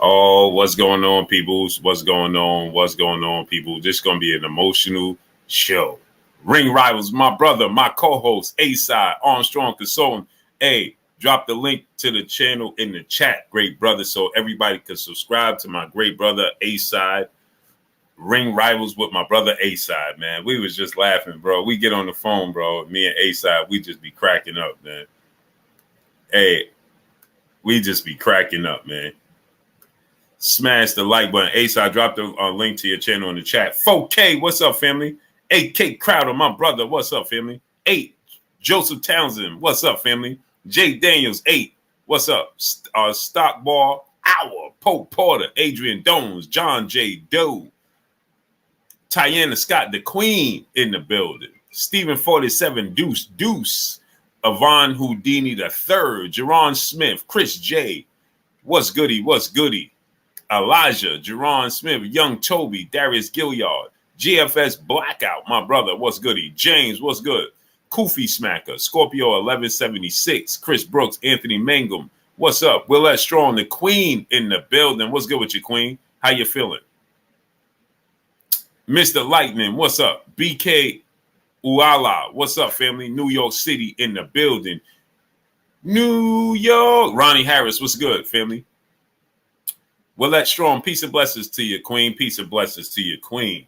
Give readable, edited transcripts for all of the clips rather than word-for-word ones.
Oh, what's going on, people? What's going on? What's going on, people? This is going to be an emotional show. Ring Rivals, my brother, my co-host, A-Side, Armstrong Consultant. Hey, drop the link to the channel in the chat, great brother, so everybody can subscribe to my great brother, A-Side. Ring Rivals with my brother, A-Side, man. We was just laughing, bro. We get on the phone, bro. Me and A-Side, we just be cracking up, man. Hey, we just be cracking up, man. Smash the like button. Ace, I dropped the link to your channel in the chat. 4K, what's up, family? 8K Crowder, my brother, what's up, family? 8, Joseph Townsend, what's up, family? Jay Daniels, 8, what's up? Stockball, Hour, Pope Porter, Adrian Dones, John J. Doe, Tiana Scott, the Queen in the building. Stephen 47, Deuce, Yvonne Houdini the Third, Jerron Smith, Chris J. What's goody? Elijah, Jerron Smith, Young Toby, Darius Gilliard, GFS Blackout, my brother, what's goody? James, what's good? Koofy Smacker, Scorpio 1176, Chris Brooks, Anthony Mangum, what's up? Willette Strong, the Queen in the building. What's good with you, Queen? How you feeling? Mr. Lightning, what's up? BK Uala, what's up, family? New York City in the building. New York. Ronnie Harris, what's good, family? Willette Strong, peace and blessings to you, Queen. Peace and blessings to you, Queen.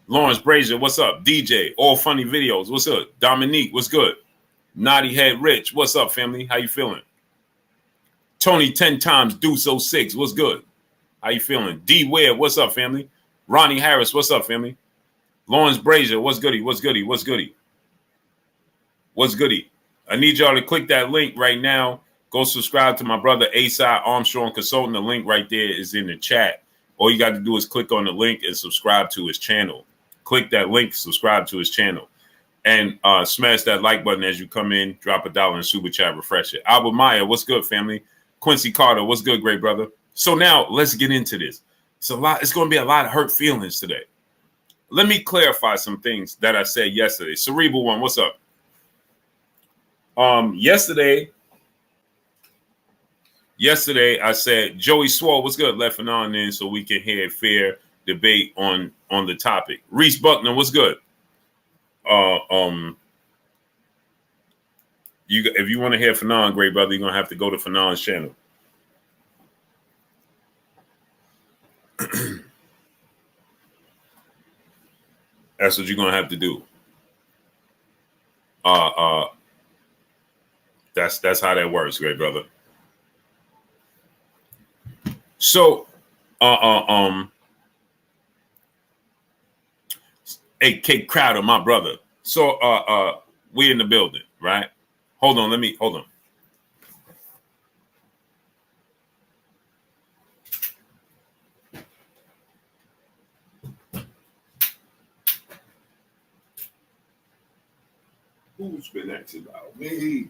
Lawrence Brazier, what's up? DJ, All Funny Videos, what's up? Dominique, what's good? Naughty Head Rich, what's up, family? How you feeling? Tony 10 times Deuce 06, what's good? How you feeling? D Ware, what's up, family? Ronnie Harris, what's up, family? Lawrence Brazier, what's goody? I need y'all to click that link right now. Go subscribe to my brother A-Side Armstrong Consultant. The link right there is in the chat. All you got to do is click on the link and subscribe to his channel. Click that link, subscribe to his channel. And smash that like button as you come in. Drop $1 in super chat, refresh it. Albert Meyer, what's good, family? Quincy Carter, what's good, great brother? So now let's get into this. It's going to be a lot of hurt feelings today. Let me clarify some things that I said yesterday. Cerebral One, what's up? Yesterday I said Joey Swole, what's good? Let Fanon in so we can hear a fair debate on the topic. Reese Buckner, what's good? If you want to hear Fanon, great brother, you're gonna have to go to Fanon's channel. That's what you're gonna have to do. That's how that works, great brother. So, hey, Kate Crowder, my brother. So, we in the building, right? Hold on. Who's been asking about me?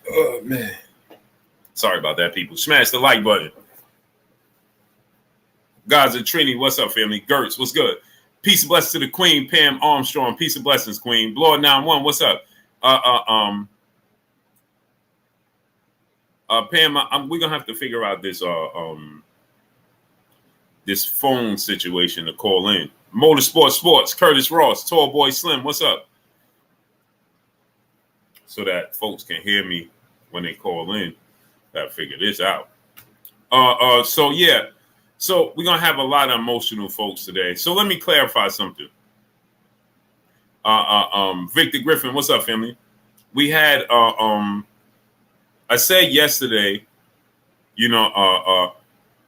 Oh, man. Sorry about that, people. Smash the like button. Gaza Trini, what's up, family? Gertz, what's good? Peace and blessings to the Queen, Pam Armstrong. Peace and blessings, Queen. Blood 91, what's up? Pam, we're gonna have to figure out this phone situation to call in. Motorsport Sports, Curtis Ross, Tall Boy Slim, what's up? So that folks can hear me when they call in. Gotta figure this out. So yeah. So we're gonna have a lot of emotional folks today. So let me clarify something. Victor Griffin, what's up, family? We had I said yesterday,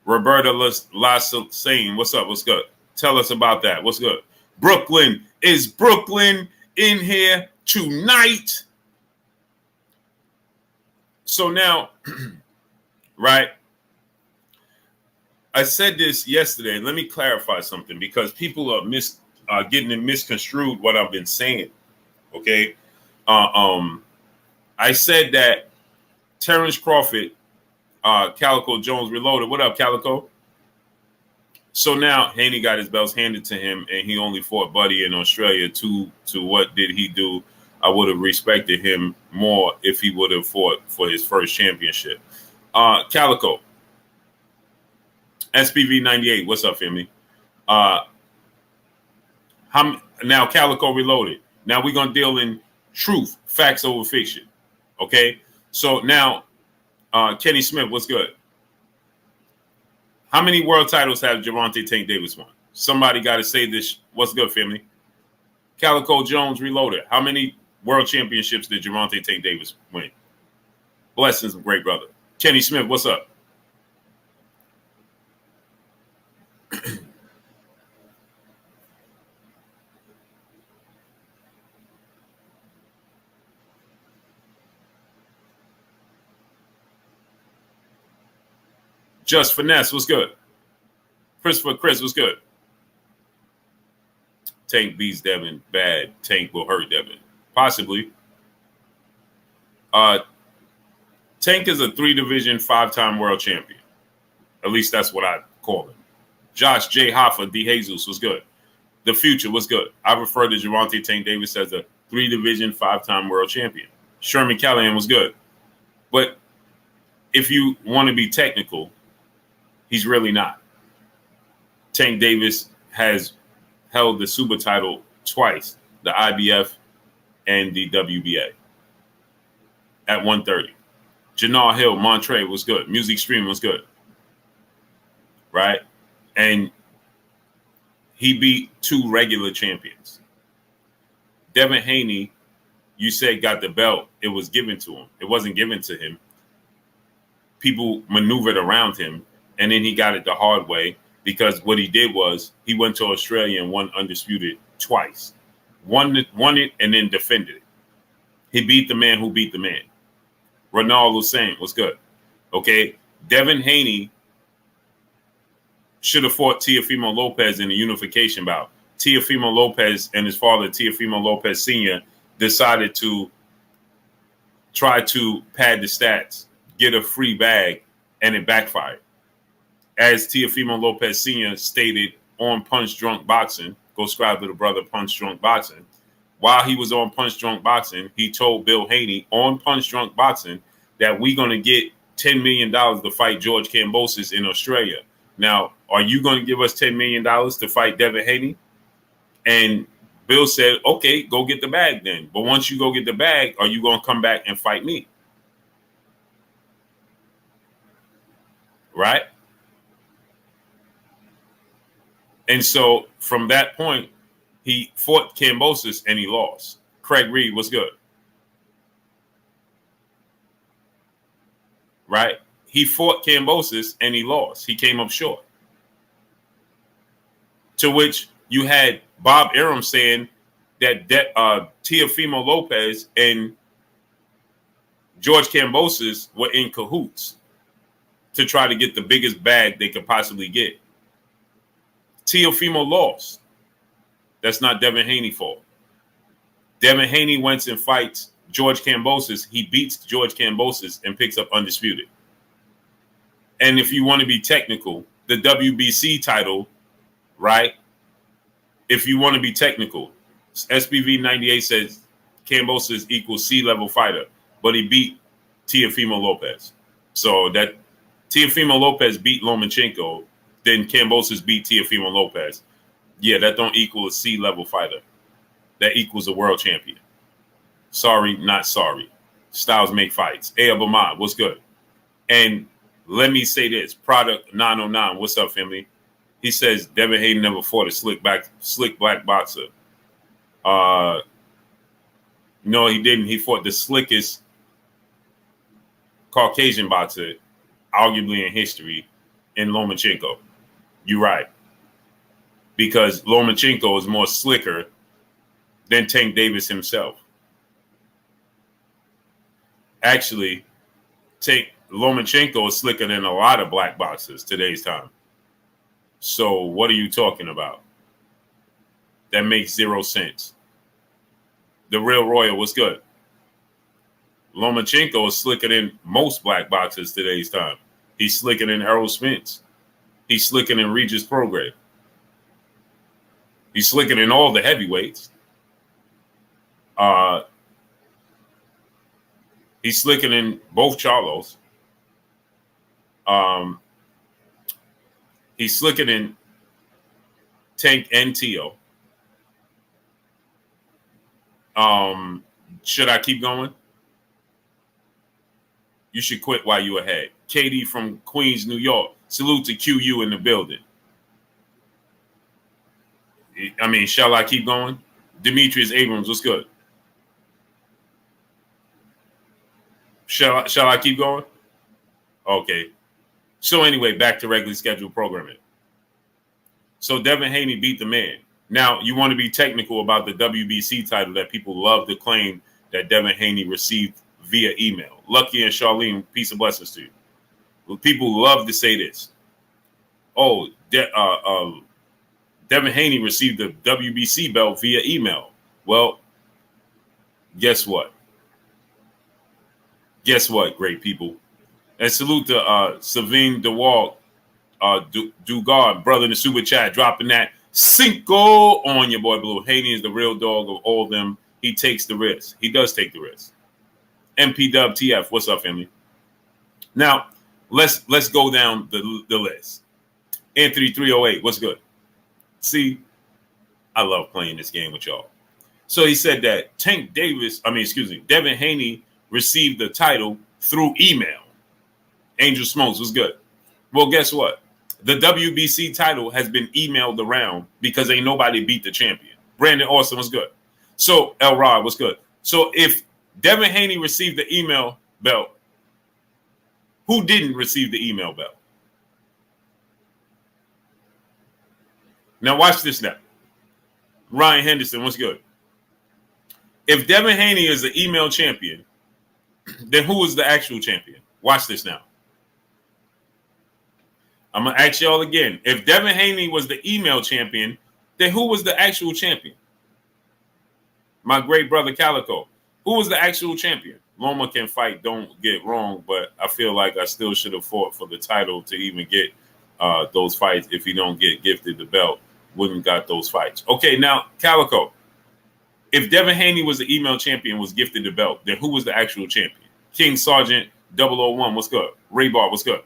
Roberta Lassagne, what's up? What's good? Tell us about that. What's good? Brooklyn, is Brooklyn in here tonight? So now, right? I said this yesterday. Let me clarify something because people are getting it misconstrued what I've been saying. Okay, I said that Terrence Crawford, Calico Jones Reloaded. What up, Calico? So now Haney got his belts handed to him, and he only fought Buddy in Australia. To what did he do? I would have respected him more if he would have fought for his first championship. Calico. SPV 98, what's up, family? Now Calico Reloaded. Now we're gonna deal in truth, facts over fiction. Okay. So now, Kenny Smith, what's good? How many world titles have Gervonta Tank Davis won? Somebody got to say this. What's good, family? Calico Jones Reloaded. How many world championships did Gervonta Tank Davis win? Blessings, great brother. Kenny Smith, what's up? Just Finesse, what's good? Christopher Chris, what's good? Tank beats Devin bad. Tank will hurt Devin. Possibly. Tank is a 3-division, 5-time world champion. At least that's what I call him. Josh J. Hoffa, D. Jesus, was good. The Future was good. I refer to Gervonta Tank Davis as a 3-division, 5-time world champion. Sherman Callahan was good. But if you want to be technical, he's really not. Tank Davis has held the super title twice, the IBF and the WBA at 130. Janal Hill, Montre was good. Music Stream was good. Right? And he beat 2 regular champions. Devin Haney, you said got the belt. It was given to him. It wasn't given to him. People maneuvered around him, and then he got it the hard way because what he did was he went to Australia and won undisputed twice. Won it and then defended it. He beat the man who beat the man. Ronaldo Saint was good. Okay. Devin Haney should have fought Teofimo Lopez in the unification bout. Teofimo Lopez and his father, Teofimo Lopez Sr., decided to try to pad the stats, get a free bag, and it backfired. As Teofimo Lopez Sr. stated on Punch Drunk Boxing, go subscribe to the brother Punch Drunk Boxing. While he was on Punch Drunk Boxing, he told Bill Haney on Punch Drunk Boxing that we're going to get $10 million to fight George Kambosos in Australia. Now, are you going to give us $10 million to fight Devin Haney? And Bill said, okay, go get the bag then. But once you go get the bag, are you going to come back and fight me? Right? And so from that point, he fought Kambosos and he lost. Craig Reed was good. Right? He fought Kambosos and he lost. He came up short. To which you had Bob Arum saying that Teofimo Lopez and George Kambosos were in cahoots to try to get the biggest bag they could possibly get. Teofimo lost. That's not Devin Haney's fault. Devin Haney went and fights George Kambosos. He beats George Kambosos and picks up undisputed. And if you want to be technical, the WBC title, right? If you want to be technical, SPV 98 says Kambosos equals C-level fighter, but he beat Teofimo Lopez. So that Teofimo Lopez beat Lomachenko, then Kambosos beat Teofimo Lopez. Yeah, that don't equal a C-level fighter. That equals a world champion. Sorry, not sorry. Styles make fights. Hey, Abamad, what's good? And let me say this. Product 909, what's up, family? He says Devin Haney never fought a slick black boxer. No, he didn't. He fought the slickest Caucasian boxer, arguably in history, in Lomachenko. You're right. Because Lomachenko is more slicker than Tank Davis himself. Actually, Lomachenko is slicker than a lot of black boxers today's time. So what are you talking about? That makes zero sense. The Real Royal was good. Lomachenko is slicker than most black boxers today's time. He's slicker than Errol Spence. He's slicker than Regis Prograis. He's slicker than all the heavyweights. He's slicker than both Charlos. He's slicker than Tank and Tio. Should I keep going? You should quit while you're ahead. Katie from Queens, New York. Salute to QU in the building. I mean, shall I keep going? Demetrius Abrams, what's good? Shall I keep going? Okay. So anyway, back to regularly scheduled programming. So Devin Haney beat the man. Now, you want to be technical about the WBC title that people love to claim that Devin Haney received via email. Lucky and Charlene, peace and blessings to you. Well, people love to say this. Oh, Devin Haney received the WBC belt via email. Well, guess what? Guess what, great people? And salute to Savine DeWalt, Dugard, brother in the super chat, dropping that Cinco on your boy Blue. Haney is the real dog of all of them. He takes the risk. He does take the risk. MPWTF, what's up, family? Now, let's go down the list. Anthony 308, what's good? See, I love playing this game with y'all. So he said that Devin Haney received the title through email. Angel Smokes was good. Well, guess what? The WBC title has been emailed around because ain't nobody beat the champion. Brandon Austin was good. So El Rod was good. So if Devin Haney received the email belt, who didn't receive the email belt? Now watch this now. Ryan Henderson, what's good? If Devin Haney is the email champion, then who is the actual champion? Watch this now. I'm going to ask y'all again. If Devin Haney was the email champion, then who was the actual champion? My great brother Calico. Who was the actual champion? Loma can fight, don't get wrong, but I feel like I still should have fought for the title to even get those fights. If he don't get gifted the belt, wouldn't got those fights. Okay, now, Calico. If Devin Haney was the email champion, was gifted the belt, then who was the actual champion? King Sergeant 001, what's good? Ray Bar, what's good?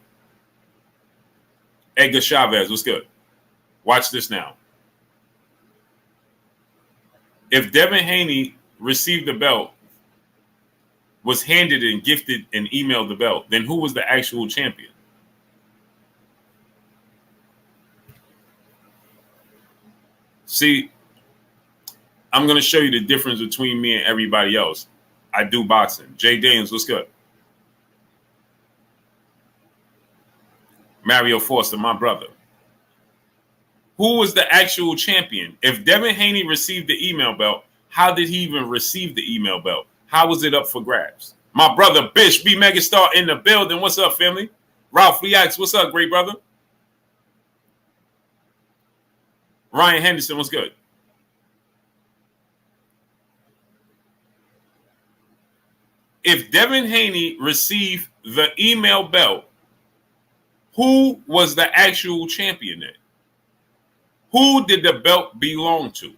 Edgar Chavez, what's good? Watch this now. If Devin Haney received the belt, was handed and gifted and emailed the belt, then who was the actual champion? See, I'm going to show you the difference between me and everybody else. I do boxing. Jay Daniels, what's good? Mario Forster, my brother. Who was the actual champion? If Devin Haney received the email belt, how did he even receive the email belt? How was it up for grabs? My brother Bish, B Megastar in the building. What's up, family? Ralph Leax, what's up, great brother? Ryan Henderson, what's good? If Devin Haney received the email belt, Who was the actual champion then? Who did the belt belong to?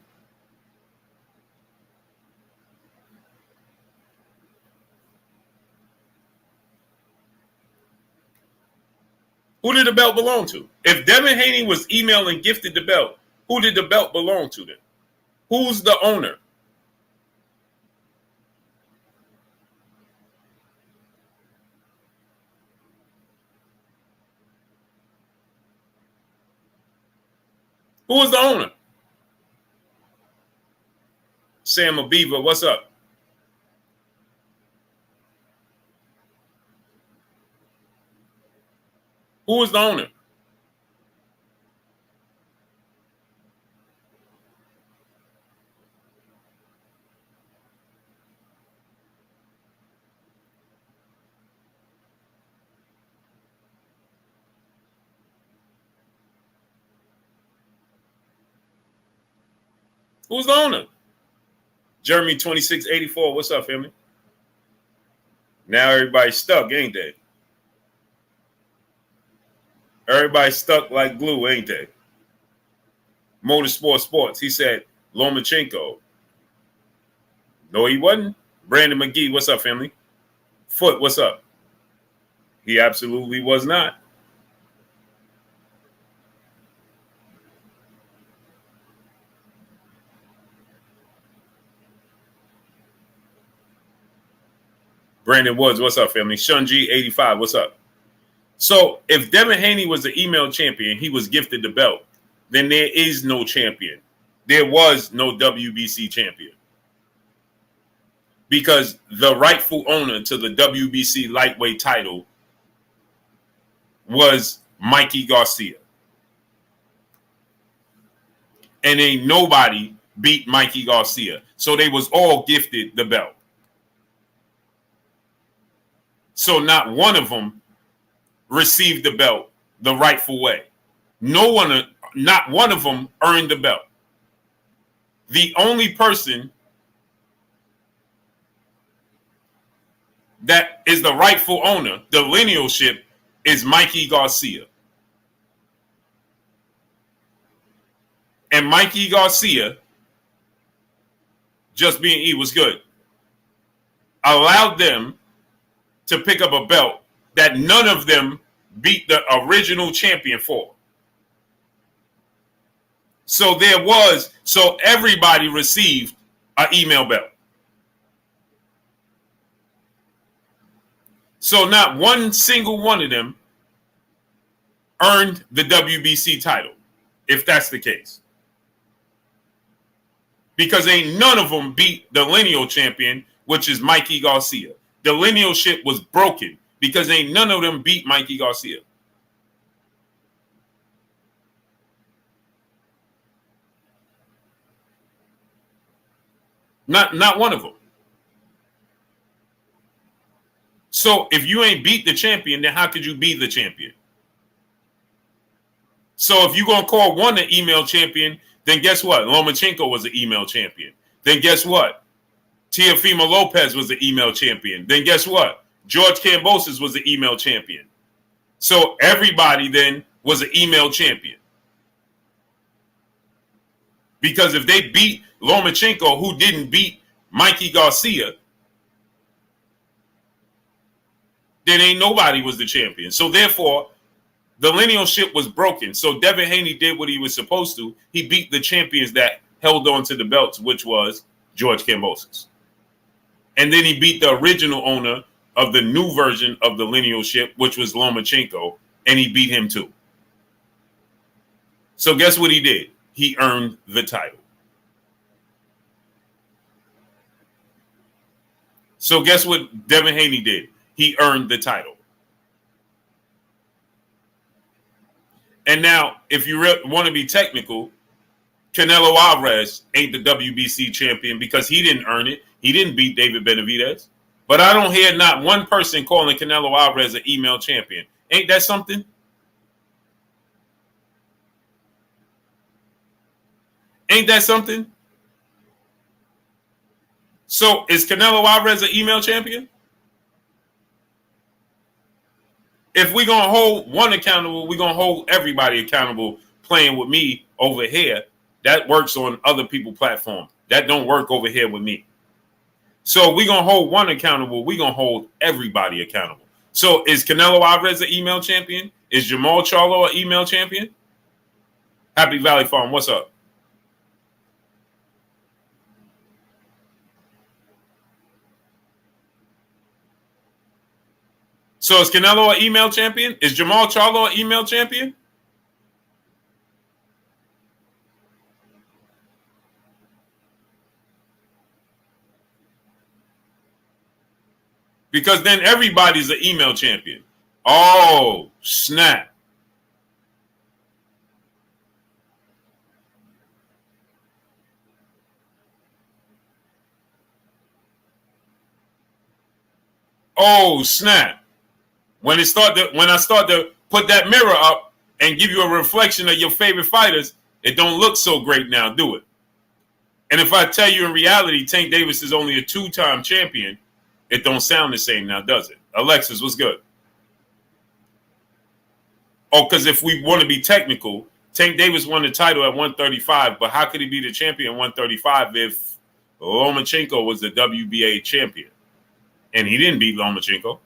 Who did the belt belong to? If Devin Haney was emailed and gifted the belt, who did the belt belong to then? Who's the owner? Who was the owner? Sam Abiva, what's up? Who was the owner? Who's the owner? Jeremy 2684, what's up, family? Now everybody's stuck, ain't they? Everybody's stuck like glue, ain't they? Motorsport Sports, he said Lomachenko. No, he wasn't. Brandon McGee, what's up, family? Foot, what's up? He absolutely was not. Brandon Woods, what's up, family? Shunji 85, what's up? So if Devin Haney was the email champion, he was gifted the belt, then there is no champion. There was no WBC champion. Because the rightful owner to the WBC lightweight title was Mikey Garcia. And ain't nobody beat Mikey Garcia. So they was all gifted the belt. So not one of them received the belt the rightful way. Not one of them earned the belt. The only person that is the rightful owner, the linealship, is Mikey Garcia. And Mikey Garcia, just being he was good, allowed them to pick up a belt that none of them beat the original champion for. So everybody received an email belt. So not one single one of them earned the WBC title, if that's the case. Because ain't none of them beat the lineal champion, which is Mikey Garcia. The linealship was broken because ain't none of them beat Mikey Garcia. Not one of them. So if you ain't beat the champion, then how could you be the champion? So if you're going to call one an email champion, then guess what? Lomachenko was an email champion. Then guess what? Teofimo Lopez was the email champion. Then guess what? George Kambosos was the email champion. So everybody then was an email champion. Because if they beat Lomachenko, who didn't beat Mikey Garcia, then ain't nobody was the champion. So therefore, the linealship was broken. So Devin Haney did what he was supposed to. He beat the champions that held on to the belts, which was George Kambosos. And then he beat the original owner of the new version of the linealship, which was Lomachenko, and he beat him too. So guess what he did? He earned the title. So guess what Devin Haney did? He earned the title. And now, if you want to be technical, Canelo Alvarez ain't the WBC champion because he didn't earn it. He didn't beat David Benavidez. But I don't hear not one person calling Canelo Alvarez an email champion. Ain't that something? Ain't that something? So is Canelo Alvarez an email champion? If we're going to hold one accountable, we're going to hold everybody accountable playing with me over here. That works on other people's platforms. That don't work over here with me. So we're going to hold one accountable. We're going to hold everybody accountable. So is Canelo Alvarez an email champion? Is Jamal Charlo an email champion? Happy Valley Farm, what's up? So is Canelo an email champion? Is Jamal Charlo an email champion? Because then everybody's an email champion. Oh, snap. Oh, snap. When I start to put that mirror up and give you a reflection of your favorite fighters, it don't look so great now, do it? And if I tell you in reality, Tank Davis is only a 2-time champion, it don't sound the same now, does it? Alexis, what's good? Oh, because if we want to be technical, Tank Davis won the title at 135, but how could he be the champion at 135 if Lomachenko was the WBA champion? And he didn't beat Lomachenko.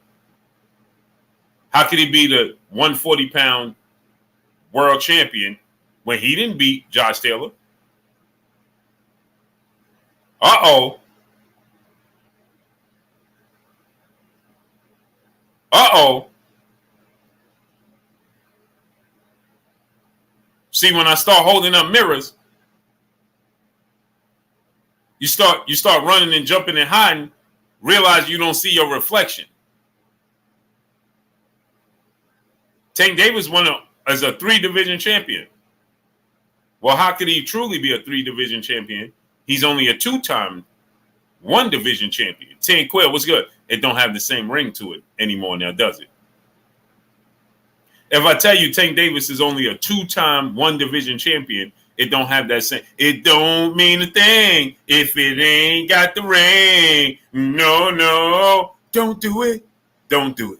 How could he be the 140-pound world champion when he didn't beat Josh Taylor? Uh-oh. Uh-oh. See, when I start holding up mirrors, you start running and jumping and hiding, realize you don't see your reflection. Tank Davis won as a 3-division champion. Well, how could he truly be a 3-division champion? He's only a 2-time 1-division champion. Tank Quill, what's good? It don't have the same ring to it anymore now, does it? If I tell you Tank Davis is only a 2-time 1-division champion, it don't have that same. It don't mean a thing if it ain't got the ring. No, don't do it. Don't do it.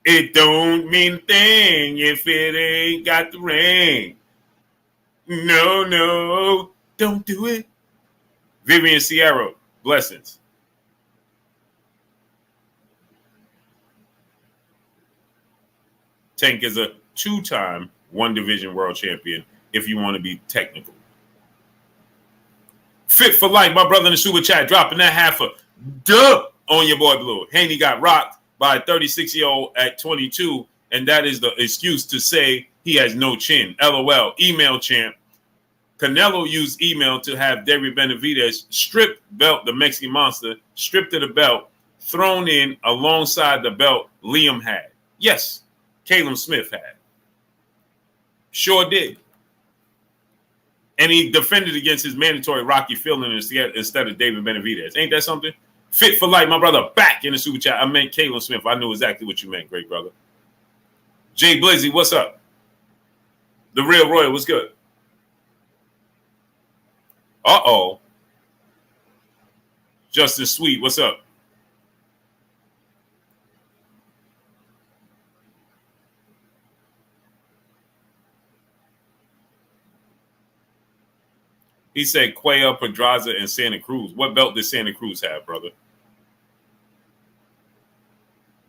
It don't mean a thing if it ain't got the ring. No, don't do it. Vivian Sierra, blessings. Tank is a 2-time 1-division world champion if you want to be technical. Fit for life, my brother in the super chat, dropping that half a duh on your boy Blue. Haney got rocked by a 36-year-old at 22, and that is the excuse to say he has no chin. LOL, email champ. Canelo used email to have David Benavidez strip belt the Mexican Monster, stripped of the belt, thrown in alongside the belt Liam had. Yes, Caleb Smith had. Sure did. And he defended against his mandatory Rocky Fielding instead of David Benavidez. Ain't that something? Fit for life, my brother, back in the super chat. I meant Caleb Smith. I knew exactly what you meant, great brother. Jay Blizzy, what's up? The Real Royal, what's good? Uh-oh. Justin Sweet, what's up? He said Cuellar, Pedraza, and Santa Cruz. What belt does Santa Cruz have, brother?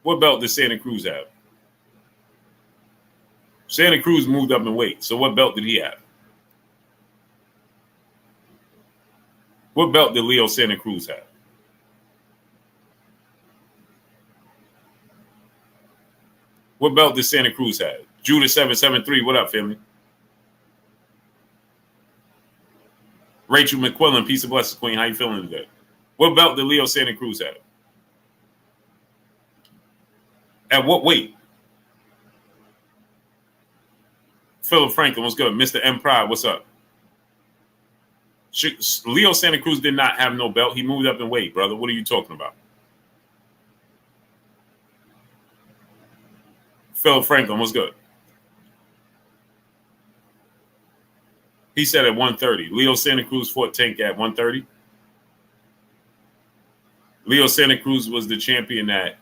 What belt does Santa Cruz have? Santa Cruz moved up in weight. So what belt did he have? What belt did Leo Santa Cruz have? What belt did Santa Cruz have? Judah 773, what up, family? Rachel McQuillan, peace of blessings, queen. How you feeling today? What belt did Leo Santa Cruz have? At what weight? Philip Franklin, what's good? Mr. M. Pride, what's up? Leo Santa Cruz did not have no belt. He moved up in weight, brother. What are you talking about? Philip Franklin, what's good? He said at 130. Leo Santa Cruz fought Tank at 130. Leo Santa Cruz was the champion at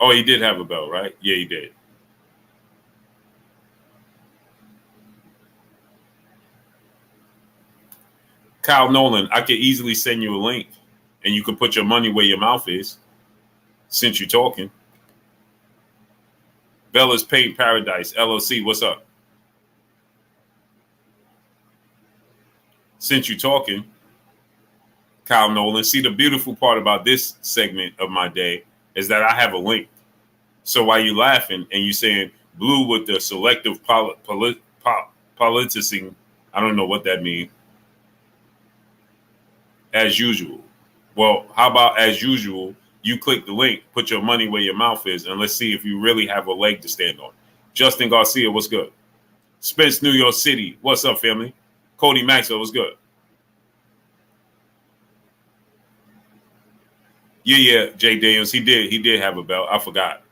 Oh, he did have a belt, right? Yeah, he did. Kyle Nolan, I could easily send you a link and you can put your money where your mouth is since you're talking. Bella's Paint Paradise, LLC, what's up? Since you're talking, Kyle Nolan, see, the beautiful part about this segment of my day is that I have a link. So while you're laughing and you're saying blue with the selective politicing, I don't know what that means, as usual. Well, how about as usual, you click the link, put your money where your mouth is, and let's see if you really have a leg to stand on. Justin Garcia, what's good? Spence, New York City, what's up, family? Cody Maxwell, what's good? Yeah, Jay Daniels, he did have a belt. I forgot.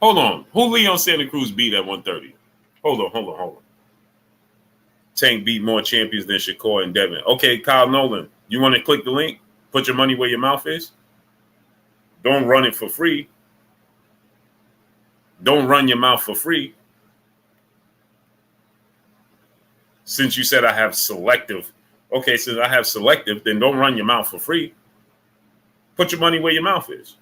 Hold on. Who Leon Santa Cruz beat at 130? Hold on. Tank beat more champions than Shakur and Devin. Okay, Kyle Nolan, you want to click the link? Put your money where your mouth is? Don't run it for free. Don't run your mouth for free. Since you said I have selective. Okay, since I have selective, then don't run your mouth for free. Put your money where your mouth is.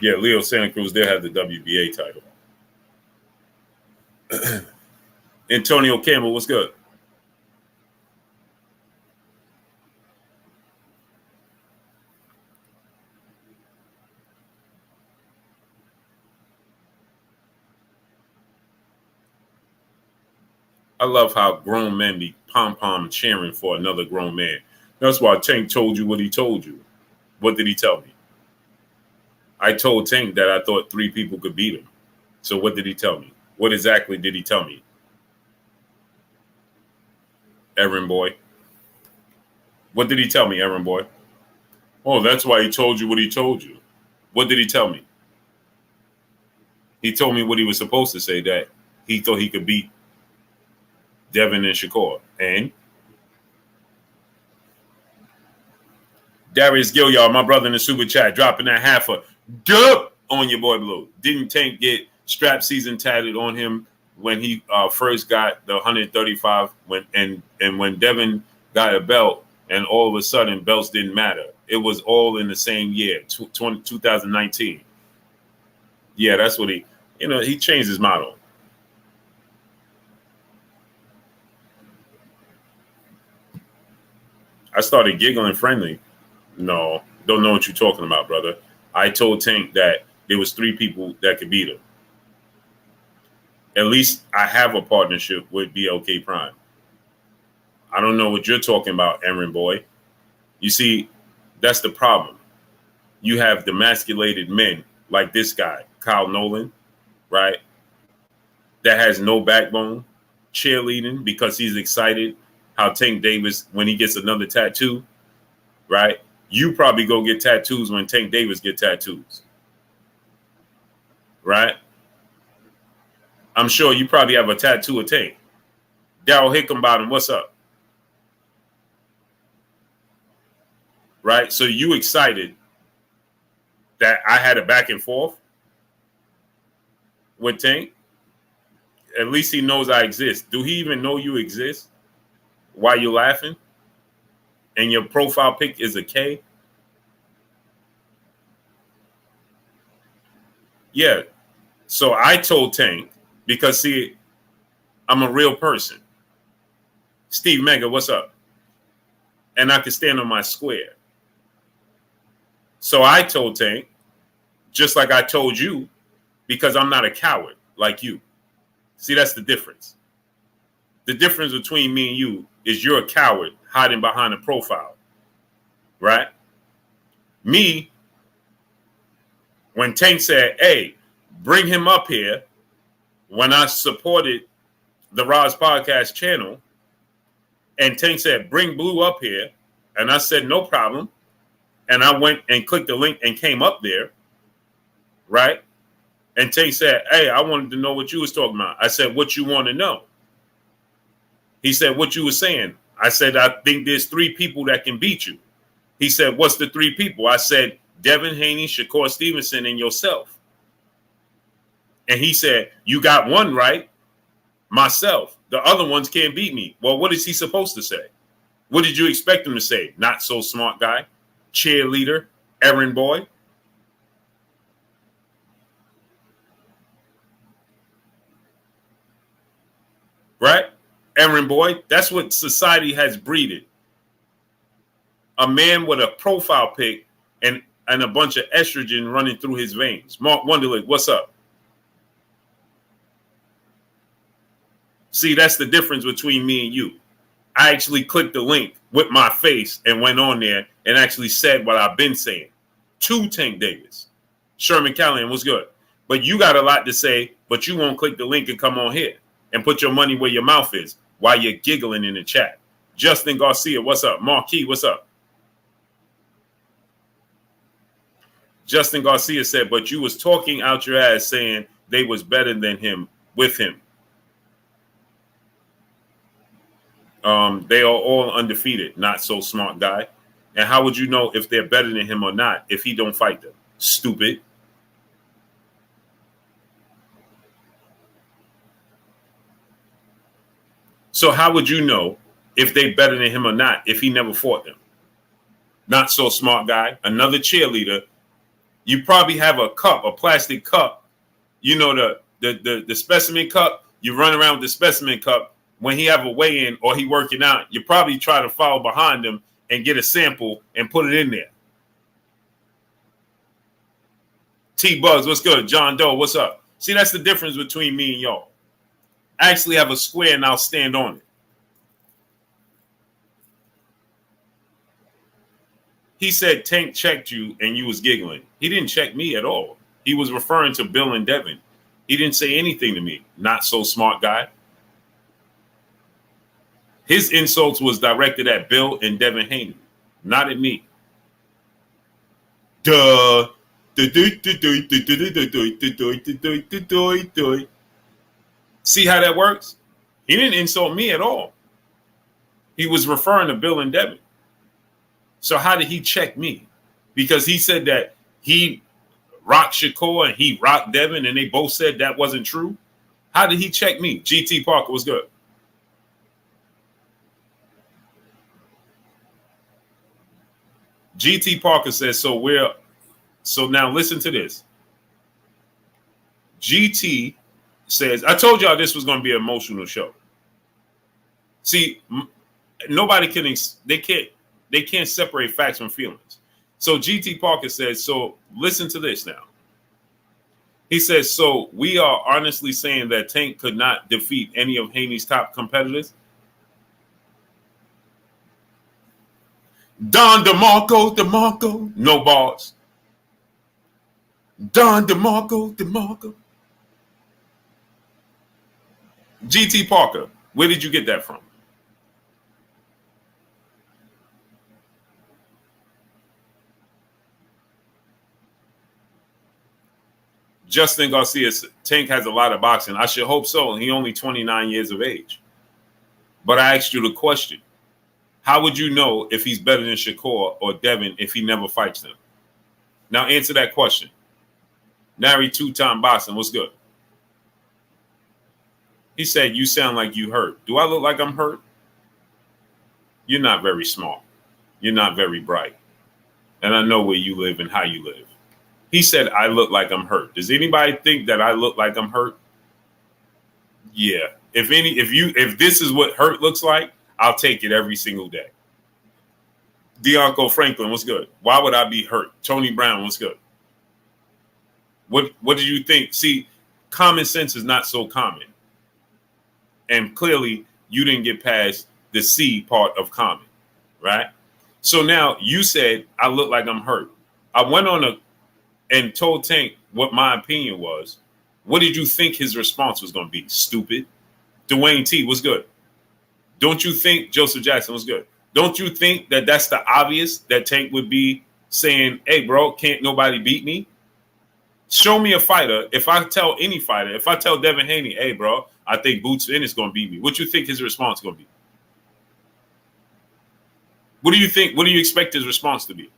Yeah, Leo Santa Cruz did have the WBA title. Antonio Campbell, what's good? I love how grown men be pom-pom cheering for another grown man. That's why Tank told you what he told you. What did he tell me? I told Tank that I thought 3 people could beat him. So what did he tell me? What exactly did he tell me? Aaron boy. What did he tell me, Aaron boy? Oh, that's why he told you what he told you. What did he tell me? He told me what he was supposed to say, that he thought he could beat Devin and Shakur. And Darius Gilliard, my brother in the super chat, dropping that half a dub on your boy Blue. Didn't Tank get strap season tatted on him when he first got the 135 when Devin got a belt, and all of a sudden belts didn't matter. It was all in the same year, 2019. Yeah, that's what he changed his motto. I started giggling friendly. No, don't know what you're talking about, brother. I told Tank that there was 3 people that could beat him. At least I have a partnership with BLK Prime. I don't know what you're talking about, Aaron boy. You see, that's the problem. You have demasculated men like this guy, Kyle Nolan, right? That has no backbone, cheerleading because he's excited how Tank Davis, when he gets another tattoo, right? You probably go get tattoos when Tank Davis get tattoos, right? I'm sure you probably have a tattoo of Tank. Daryl Hickenbottom, what's up? right? So you excited that I had a back and forth with Tank? At least he knows I exist. Do he even know you exist? Why you laughing? And your profile pic is a K? Yeah. So I told Tank, because see, I'm a real person. Steve Mega, what's up? And I can stand on my square. So I told Tank, just like I told you, because I'm not a coward like you. See, that's the difference. The difference between me and you is you're a coward hiding behind a profile, right? Me, when Tank said, hey, bring him up here, when I supported the Roz Podcast channel, and Tank said, bring Blue up here, and I said, no problem. And I went and clicked the link and came up there, right? And Tank said, hey, I wanted to know what you was talking about. I said, what you want to know? He said, what you were saying. I said, I think there's 3 people that can beat you. He said, what's the 3 people? I said, Devin, Haney, Shakur Stevenson, and yourself. And he said, you got one right, myself. The other ones can't beat me. Well, what is he supposed to say? What did you expect him to say? Not so smart guy, cheerleader, errand boy. Right? Errand boy. That's what society has breeded. A man with a profile pic and a bunch of estrogen running through his veins. Mark Wonderlick, what's up? See, that's the difference between me and you. I actually clicked the link with my face and went on there and actually said what I've been saying to Tank Davis. Sherman Callahan, what's good? But you got a lot to say, but you won't click the link and come on here and put your money where your mouth is while you're giggling in the chat. Justin Garcia, what's up? Marquis, what's up? Justin Garcia said, but you was talking out your ass saying they was better than him with him. They are all undefeated, not so smart guy. And how would you know if they're better than him or not if he don't fight them? Stupid. So how would you know if they better than him or not if he never fought them? Not so smart guy. Another cheerleader. You probably have a cup, a plastic cup. You know, the specimen cup. You run around with the specimen cup. When he have a weigh-in or he working out, you probably try to follow behind him and get a sample and put it in there. T-Bugs, what's good? John Doe, what's up? See, that's the difference between me and y'all. I actually have a square and I'll stand on it. He said Tank checked you and you was giggling. He didn't check me at all. He was referring to Bill and Devin. He didn't say anything to me. Not so smart guy. His insults was directed at Bill and Devin Haney, not at me. Duh. See how that works? He didn't insult me at all. He was referring to Bill and Devin. So how did he check me? Because he said that he rocked Shakur and he rocked Devin and they both said that wasn't true. How did he check me? GT Parker was good. GT Parker says, so now listen to this. GT says, I told y'all this was going to be an emotional show. See, nobody they can't separate facts from feelings. So GT Parker says, so listen to this now. He says, so we are honestly saying that Tank could not defeat any of Haney's top competitors. Don DeMarco, no bars. Don DeMarco. GT Parker, where did you get that from? Justin Garcia, Tank has a lot of boxing. I should hope so. He only 29 years of age. But I asked you the question. How would you know if he's better than Shakur or Devin if he never fights them? Now answer that question. Nary two-time boxing, what's good? He said, you sound like you hurt. Do I look like I'm hurt? You're not very smart. You're not very bright. And I know where you live and how you live. He said, I look like I'm hurt. Does anybody think that I look like I'm hurt? Yeah. If this is what hurt looks like, I'll take it every single day. Deonco Franklin, what's good? Why would I be hurt? Tony Brown, what's good? What did you think? See, common sense is not so common. And clearly, you didn't get past the C part of common, right? So now you said, I look like I'm hurt. I went on and told Tank what my opinion was. What did you think his response was going to be? Stupid. Dwayne T, what's good? Don't you think Joseph Jackson was good? Don't you think that that's the obvious that Tank would be saying, hey, bro, can't nobody beat me? Show me a fighter. If I tell any fighter, if I tell Devin Haney, hey, bro, I think Boots Ennis is going to beat me. What do you think his response is going to be? What do you think? What do you expect his response to be?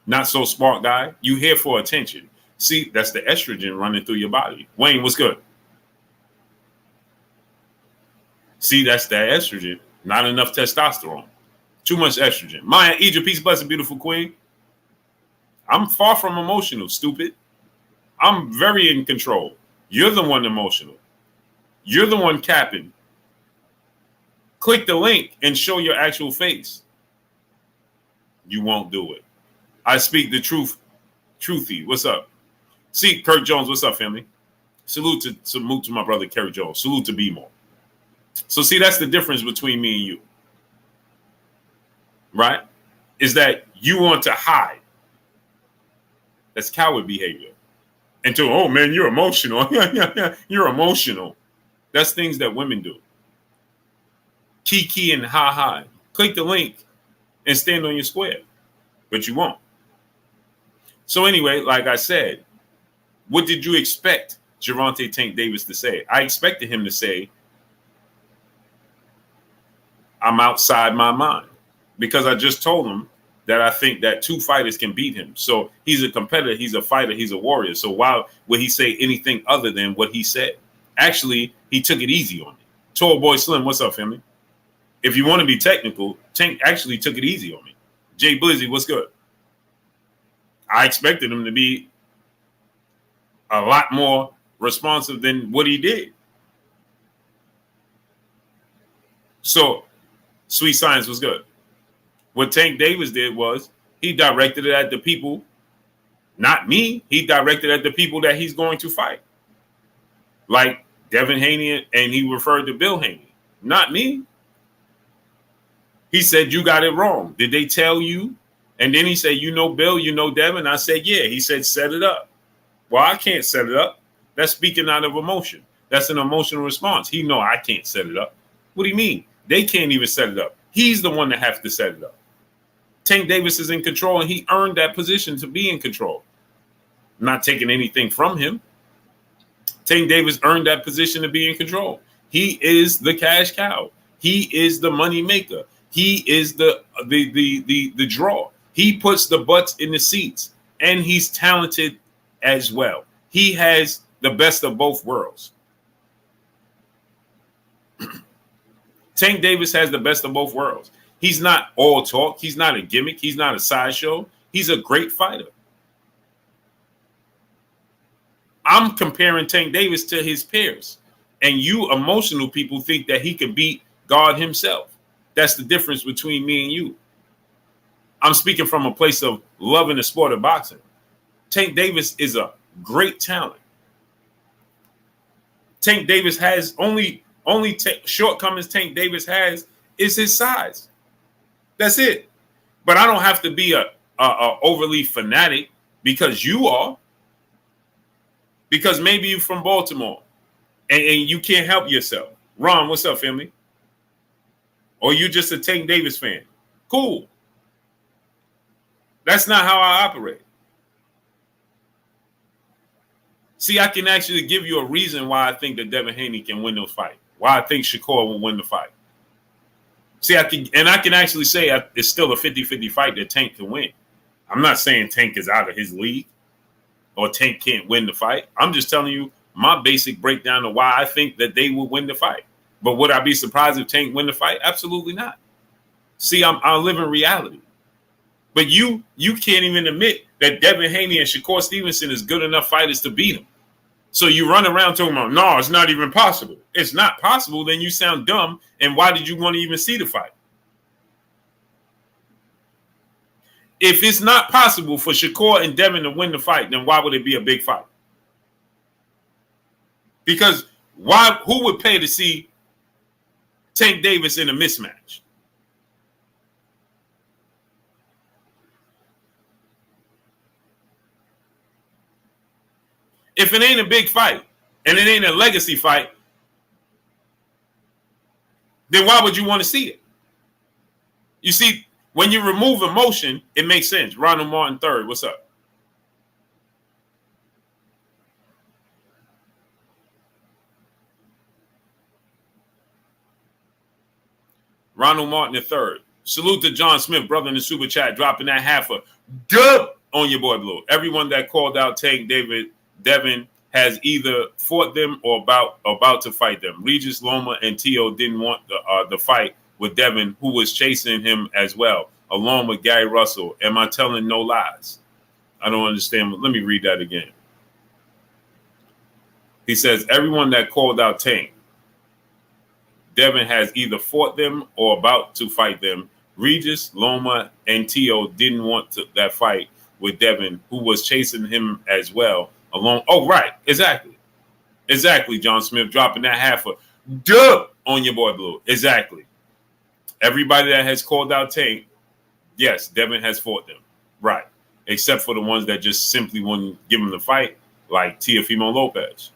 Not so smart guy. You here for attention. See, that's the estrogen running through your body. Wayne, what's good? See, that's that estrogen. Not enough testosterone. Too much estrogen. Maya, Egypt, peace, blessing, beautiful queen. I'm far from emotional, stupid. I'm very in control. You're the one emotional. You're the one capping. Click the link and show your actual face. You won't do it. I speak the truth. Truthy, what's up? See, Kirk Jones, what's up, family? Salute to my brother, Kerry Jones. Salute to B-More. So see, that's the difference between me and you. Right? Is that you want to hide. That's coward behavior. And to, oh man, you're emotional. You're emotional. That's things that women do. Kiki and ha. Click the link and stand on your square. But you won't. So anyway, like I said, what did you expect Gervonta Tank Davis to say? I expected him to say, I'm outside my mind. Because I just told him that I think that two fighters can beat him. So he's a competitor, he's a fighter, he's a warrior. So why would he say anything other than what he said? Actually, he took it easy on me. Tall Boy Slim, what's up, family? If you want to be technical, Tank actually took it easy on me. Jay Blizzy, what's good? I expected him to be a lot more responsive than what he did. So, Sweet Science was good. What Tank Davis did was he directed it at the people, not me. He directed at the people that he's going to fight. Like Devin Haney, and he referred to Bill Haney, not me. He said, you got it wrong. Did they tell you? And then he said, you know Bill, you know Devin? I said, yeah. He said, set it up. Well, I can't set it up. That's speaking out of emotion. That's an emotional response. He know I can't set it up. What do you mean? They can't even set it up. He's the one that has to set it up. Tank Davis is in control, and he earned that position to be in control. I'm not taking anything from him. Tank Davis earned that position to be in control. He is the cash cow. He is the money maker. He is the draw. He puts the butts in the seats, and he's talented as well. He has the best of both worlds. Tank Davis has the best of both worlds. He's not all talk. He's not a gimmick. He's not a sideshow. He's a great fighter. I'm comparing Tank Davis to his peers. And you emotional people think that he can beat God himself. That's the difference between me and you. I'm speaking from a place of loving the sport of boxing. Tank Davis is a great talent. Tank Davis has only shortcomings Tank Davis has is his size. That's it. But I don't have to be a overly fanatic because you are. Because maybe you're from Baltimore and you can't help yourself. Ron, what's up, family? Or you just a Tank Davis fan. Cool. That's not how I operate. See, I can actually give you a reason why I think that Devin Haney can win the fight. Why I think Shakur will win the fight. See, I can actually say it's still a 50-50 fight that Tank can win. I'm not saying Tank is out of his league or Tank can't win the fight. I'm just telling you my basic breakdown of why I think that they will win the fight. But would I be surprised if Tank win the fight? Absolutely not. See, I live in reality. But you can't even admit that Devin Haney and Shakur Stevenson is good enough fighters to beat him. So you run around talking about, no, it's not even possible. It's not possible. Then you sound dumb. And why did you want to even see the fight? If it's not possible for Shakur and Devin to win the fight, then why would it be a big fight? Because who would pay to see Tank Davis in a mismatch? If it ain't a big fight and it ain't a legacy fight, then why would you want to see it? You see, when you remove emotion, it makes sense. Ronald Martin III, what's up? Ronald Martin III. Salute to John Smith, brother in the super chat, dropping that half a dub on your boy Blue. Everyone that called out Tank Devin has either fought them or about to fight them. Regis, Loma, and Tio didn't want the fight with Devin, who was chasing him as well, along with Gary Russell. Am I telling no lies? I don't understand. Let me read that again. He says, everyone that called out Tank Devin has either fought them or about to fight them. Regis, Loma, and Tio didn't want that fight with Devin, who was chasing him as well. Right. Exactly, John Smith, dropping that half a dub on your boy Blue. Exactly. Everybody that has called out Tank, yes, Devin has fought them. Right. Except for the ones that just simply wouldn't give him the fight, like Teofimo Lopez.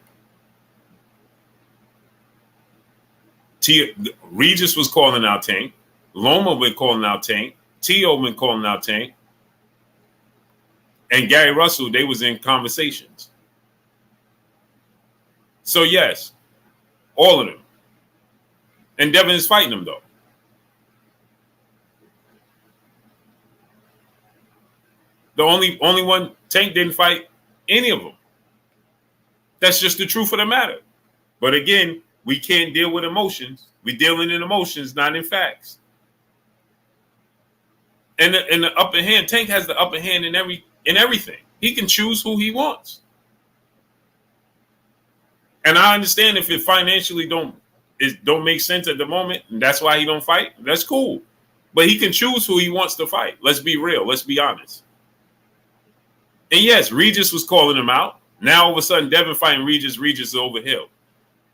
Regis was calling out Tank. Loma been calling out Tank. Tio been calling out Tank. And Gary Russell, they was in conversations. So yes, all of them. And Devin is fighting them though. The only one, Tank didn't fight any of them. That's just the truth of the matter. But again, we can't deal with emotions. We're dealing in emotions, not in facts. And the upper hand, Tank has the upper hand in everything. He can choose who he wants. And I understand if it financially don't make sense at the moment, and that's why he don't fight. That's cool. But he can choose who he wants to fight. Let's be real. Let's be honest. And yes, Regis was calling him out. Now all of a sudden, Devin fighting Regis is over the hill.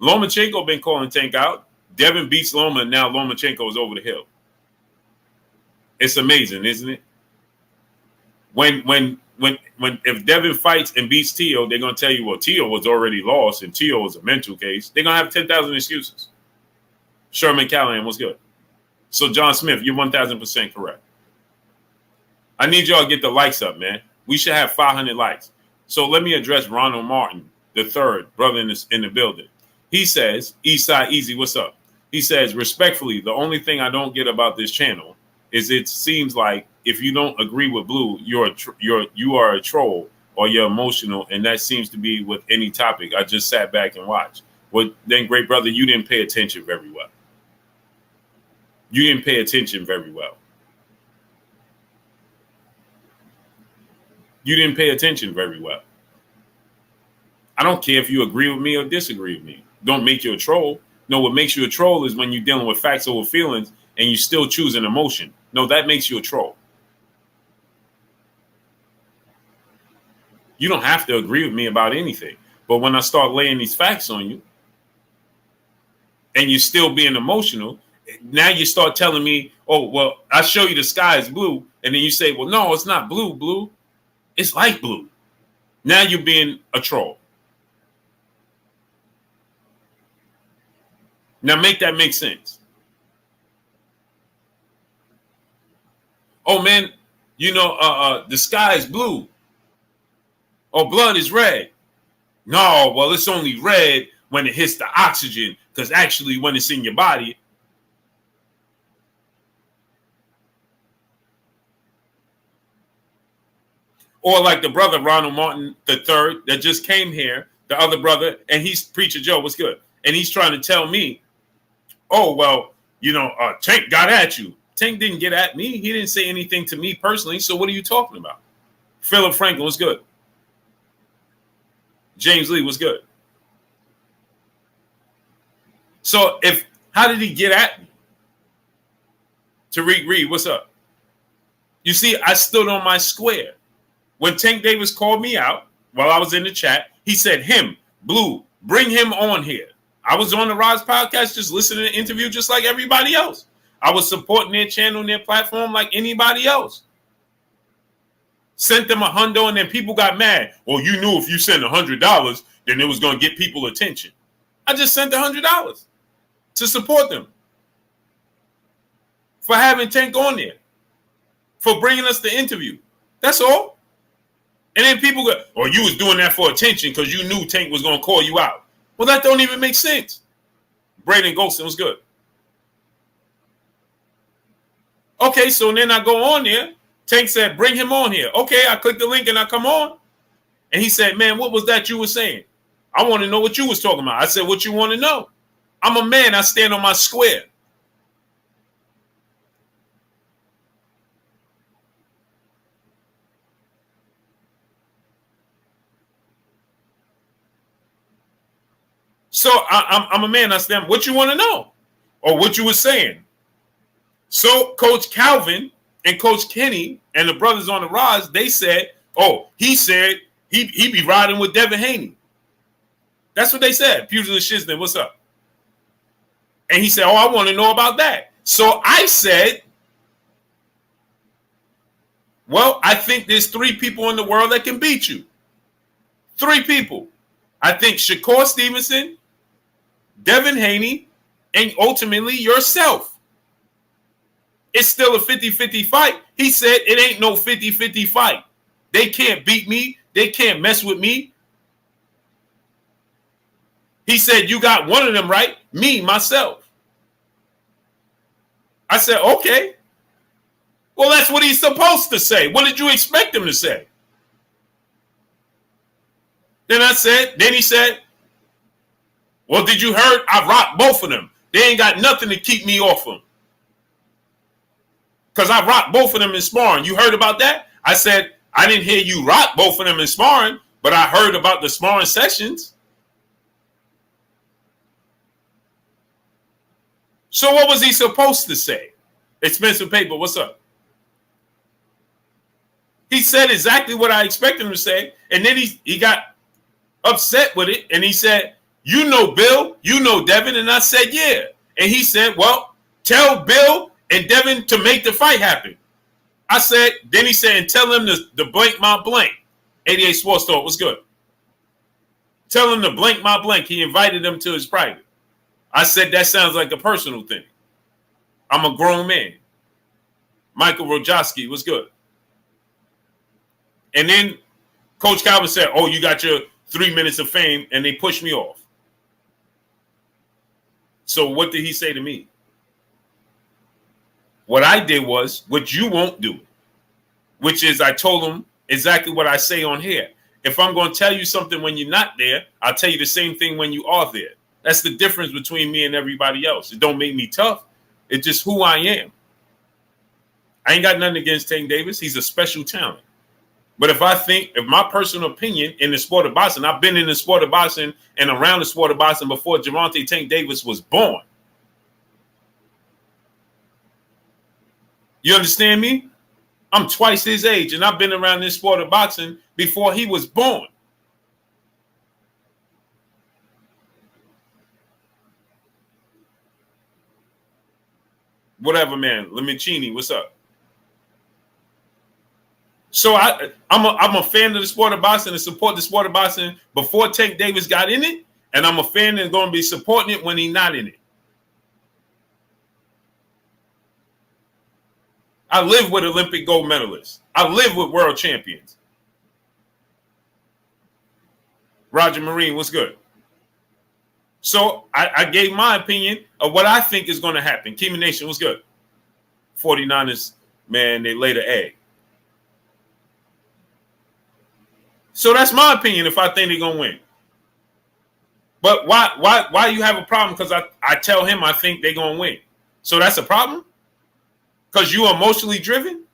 Lomachenko been calling Tank out. Devin beats Loma, and now Lomachenko is over the hill. It's amazing, isn't it? If Devin fights and beats Tio, they're gonna tell you, well, Tio was already lost and Tio was a mental case. They're gonna have 10,000 excuses. Sherman Callahan, what's good? So John Smith, you're 1,000% correct. I need y'all to get the likes up, man. We should have 500 likes. So let me address Ronald Martin, the third brother in the building. He says, Eastside Easy, what's up? He says, respectfully, the only thing I don't get about this channel is it seems like if you don't agree with Blue, you are a troll or you're emotional, and that seems to be with any topic. I just sat back and watched. Well, then, great brother, you didn't pay attention very well. You didn't pay attention very well. You didn't pay attention very well. I don't care if you agree with me or disagree with me. Don't make you a troll. No, what makes you a troll is when you're dealing with facts over feelings and you still choose an emotion. No, that makes you a troll. You don't have to agree with me about anything. But when I start laying these facts on you and you're still being emotional, now you start telling me, oh, well, I show you the sky is blue. And then you say, well, no, it's not blue. It's light blue. Now you're being a troll. Now make that make sense. Oh, man, the sky is blue. Or blood is red. No, well, it's only red when it hits the oxygen, because actually when it's in your body, Or like the brother Ronald Martin III that just came here, the other brother, and he's Preacher Joe, what's good? And he's trying to tell me, oh, well, Tank got at you. Tank didn't get at me. He didn't say anything to me personally. So what are you talking about? Philip Franklin was good. James Lee was good. So how did he get at me? Tariq Reed, what's up? You see, I stood on my square. When Tank Davis called me out while I was in the chat, he said, Blue, bring him on here. I was on the Roz podcast just listening to the interview just like everybody else. I was supporting their channel and their platform like anybody else. Sent them $100 and then people got mad. Well, you knew if you sent $100, then it was going to get people attention. I just sent $100 to support them. For having Tank on there. For bringing us the interview. That's all. And then people go, oh, you was doing that for attention because you knew Tank was going to call you out. Well, that don't even make sense. Braden Golson was good. Okay, so then I go on there. Tank said, bring him on here. Okay, I click the link and I come on. And he said, man, what was that you were saying? I want to know what you was talking about. I said, what you want to know? I'm a man. I stand on my square. So I'm a man. I stand. What you want to know? Or what you were saying? So Coach Calvin and Coach Kenny and the brothers on the Roz, they said, oh, he said he be riding with Devin Haney. That's what they said. Pugilist Shiznit, what's up? And he said, oh, I want to know about that. So I said, well, I think there's 3 people in the world that can beat you. 3 people. I think Shakur Stevenson, Devin Haney, and ultimately yourself. It's still a 50-50 fight. He said it ain't no 50-50 fight. They can't beat me. They can't mess with me. He said, you got one of them right, me, myself. I said, okay. Well, that's what he's supposed to say. What did you expect him to say? Then he said, well, did you heard? I rocked both of them. They ain't got nothing to keep me off them. Because I rocked both of them in sparring. You heard about that? I said, I didn't hear you rock both of them in sparring, but I heard about the sparring sessions. So what was he supposed to say? Expensive paper, what's up? He said exactly what I expected him to say, and then he got upset with it, and he said, you know Bill, you know Devin, and I said, yeah. And he said, well, tell Bill and Devin to make the fight happen. I said, then he said, and tell him to blank my blank. 88 Sports Talk, what's good? Tell him to blank my blank. He invited him to his private. I said, that sounds like a personal thing. I'm a grown man. Michael Rojowski, what's good? And then Coach Calvin said, oh, you got your 3 minutes of fame, and they pushed me off. So what did he say to me? What I did was what you won't do, which is I told him exactly what I say on here. If I'm going to tell you something when you're not there, I'll tell you the same thing when you are there. That's the difference between me and everybody else. It don't make me tough. It's just who I am. I ain't got nothing against Tank Davis. He's a special talent. But if my personal opinion in the sport of boxing, I've been in the sport of boxing and around the sport of boxing before Gervonta Tank Davis was born. You understand me? I'm twice his age, and I've been around this sport of boxing before he was born. Whatever, man. Lomachenko, what's up? So I'm a fan of the sport of boxing and support the sport of boxing before Tank Davis got in it, and I'm a fan and going to be supporting it when he's not in it. I live with Olympic gold medalists. I live with world champions. Roger Marine, what's good? So I gave my opinion of what I think is going to happen. Keema Nation, what's good? 49ers, man, they laid an egg. So that's my opinion if I think they're going to win. But why you have a problem? Because I tell him I think they're going to win. So that's a problem? Because you are emotionally driven?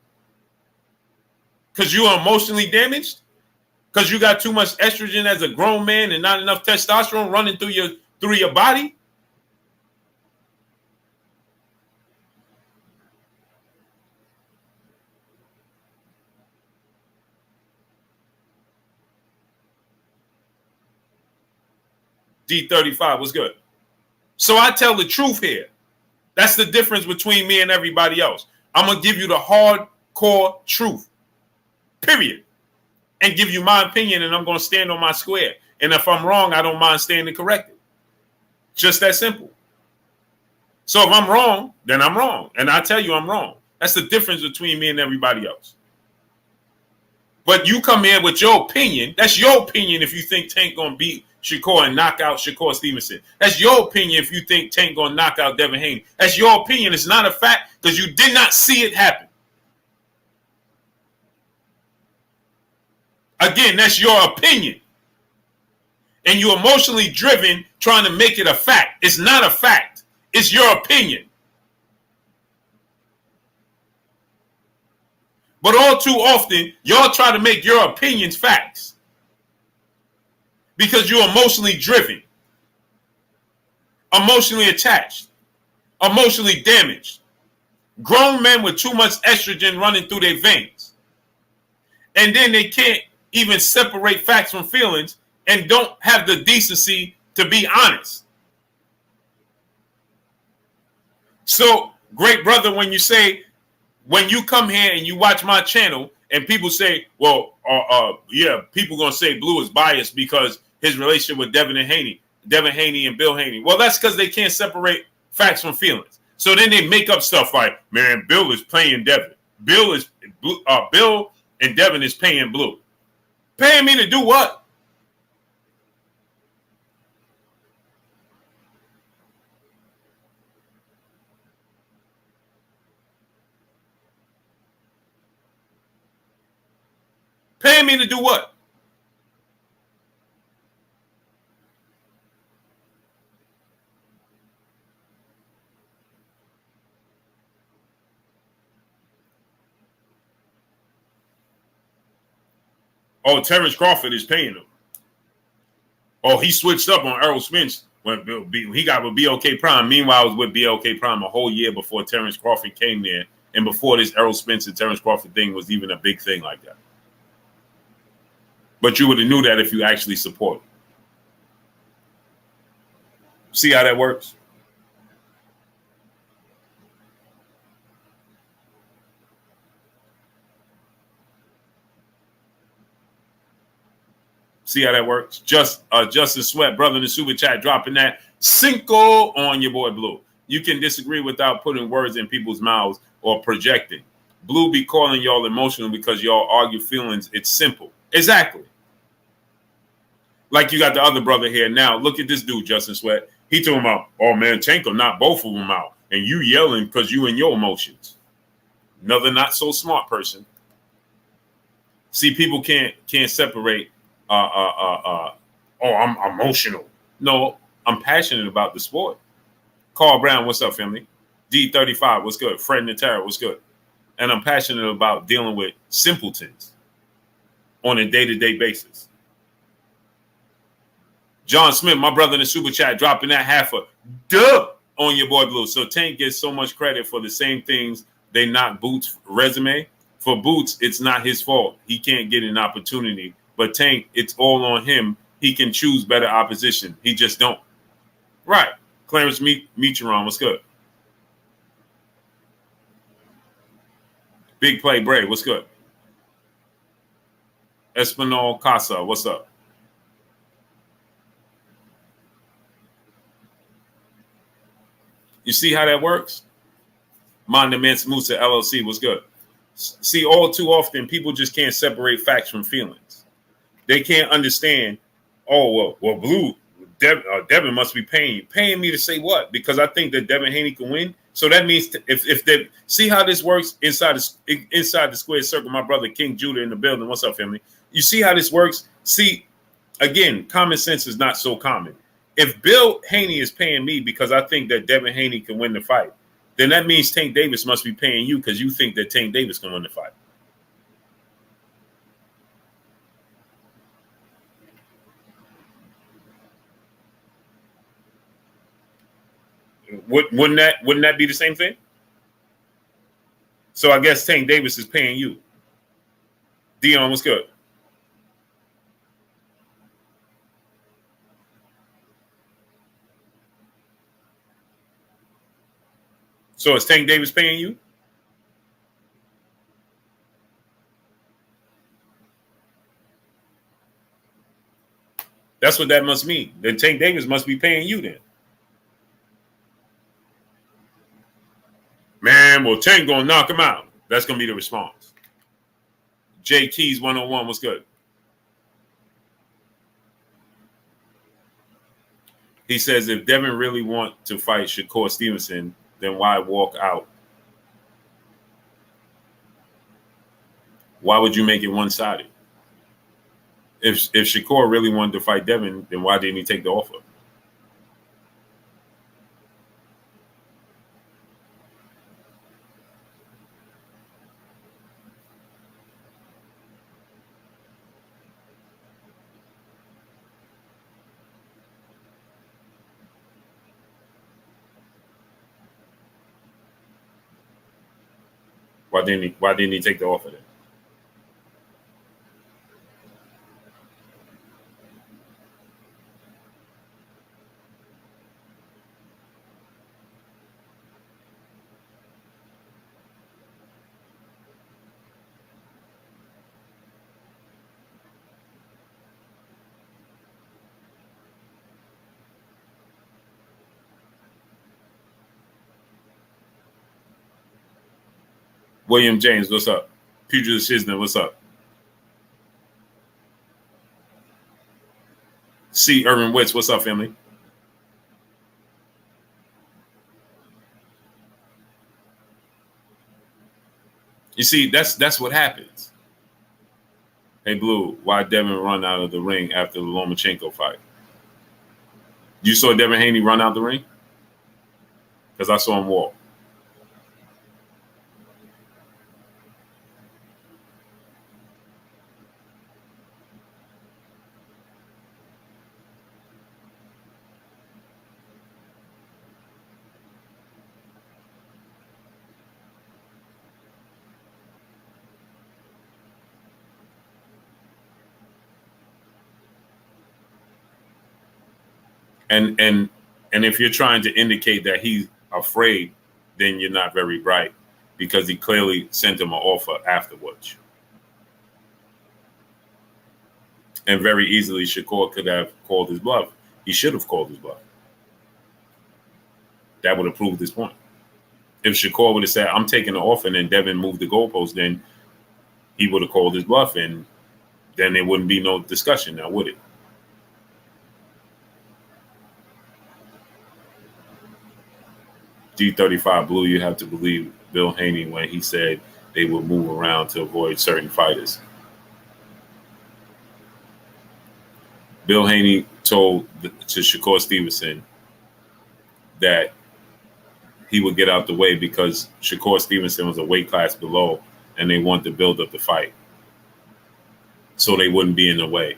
Because you are emotionally damaged? Because you got too much estrogen as a grown man and not enough testosterone running through your body? D35 was good. So I tell the truth here. That's the difference between me and everybody else. I'm going to give you the hardcore truth, period, and give you my opinion, and I'm going to stand on my square. And if I'm wrong, I don't mind standing corrected. Just that simple. So if I'm wrong, then I'm wrong. And I tell you I'm wrong. That's the difference between me and everybody else. But you come here with your opinion. That's your opinion if you think Tank going to beat Shakur and knock out Shakur Stevenson. That's your opinion if you think Tank going to knock out Devin Haney. That's your opinion. It's not a fact because you did not see it happen. Again, that's your opinion. And you're emotionally driven trying to make it a fact. It's not a fact. It's your opinion. But all too often, y'all try to make your opinions facts. Because you're emotionally driven, emotionally attached, emotionally damaged. Grown men with too much estrogen running through their veins. And then they can't even separate facts from feelings and don't have the decency to be honest. So, great brother, when you come here and you watch my channel and people say, well, yeah, people going to say Blue is biased because his relationship with Devin Haney and Bill Haney. Well, that's because they can't separate facts from feelings. So then they make up stuff like, man, Bill is paying Devin. Bill and Devin is paying Blue. Paying me to do what? Paying me to do what? Oh, Terrence Crawford is paying him. Oh, he switched up on Errol Spence when he got with BLK Prime. Meanwhile, I was with BLK Prime a whole year before Terrence Crawford came there, and before this Errol Spence and Terrence Crawford thing was even a big thing like that. But you would have knew that if you actually support it. See how that works? See how that works? Justin Sweat, brother in the super chat, dropping that Cinco on your boy Blue. You can disagree without putting words in people's mouths or projecting. Blue be calling y'all emotional because y'all argue feelings. It's simple. Exactly. Like you got the other brother here now. Look at this dude, Justin Sweat. He talking about, oh man, Tank will knock both of them out. And you yelling because you in your emotions. Another not so smart person. See, people can't separate. Oh, I'm emotional. No, I'm passionate about the sport. Carl Brown, what's up, family? D35, what's good? Fred Natara, what's good? And I'm passionate about dealing with simpletons on a day-to-day basis. John Smith, my brother in the super chat, dropping that half a dub on your boy Blue. So Tank gets so much credit for the same things they knock Boots' resume. For Boots, it's not his fault. He can't get an opportunity. But Tank, it's all on him. He can choose better opposition. He just don't. Right. Clarence Meteoron, what's good? Big Play Bray, what's good? Espinal Casa, what's up? You see how that works? Monuments Musa LLC, what's good? See, all too often, people just can't separate facts from feelings. They can't understand, oh, Blue, Devin must be paying me to say what? Because I think that Devin Haney can win. So that means if they see how this works inside the square circle. My brother King Judah in the building. What's up, family? You see how this works? See, again, common sense is not so common. If Bill Haney is paying me because I think that Devin Haney can win the fight, then that means Tank Davis must be paying you because you think that Tank Davis can win the fight. Wouldn't that be the same thing? So I guess Tank Davis is paying you. Dion, what's good? So is Tank Davis paying you? That's what that must mean. Then Tank Davis must be paying you then. Man, well, Tank gonna knock him out. That's gonna be the response. J Keys 101, what's good? He says if Devin really want to fight Shakur Stevenson, then why walk out? Why would you make it one-sided? If Shakur really wanted to fight Devin, then why didn't he take the offer? Why didn't he take the offer then? William James, what's up? Puget Shiznit, what's up? C. Urban Witz, what's up, family? You see, that's what happens. Hey, Blue, why Devin run out of the ring after the Lomachenko fight? You saw Devin Haney run out the ring? Because I saw him walk. And if you're trying to indicate that he's afraid, then you're not very bright because he clearly sent him an offer afterwards. And very easily, Shakur could have called his bluff. He should have called his bluff. That would have proved his point. If Shakur would have said, I'm taking the offer, and then Devin moved the goalpost, then he would have called his bluff, and then there wouldn't be no discussion now, would it? D35 Blue, you have to believe Bill Haney when he said they would move around to avoid certain fighters. Bill Haney told to Shakur Stevenson that he would get out the way because Shakur Stevenson was a weight class below and they wanted to build up the fight so they wouldn't be in the way.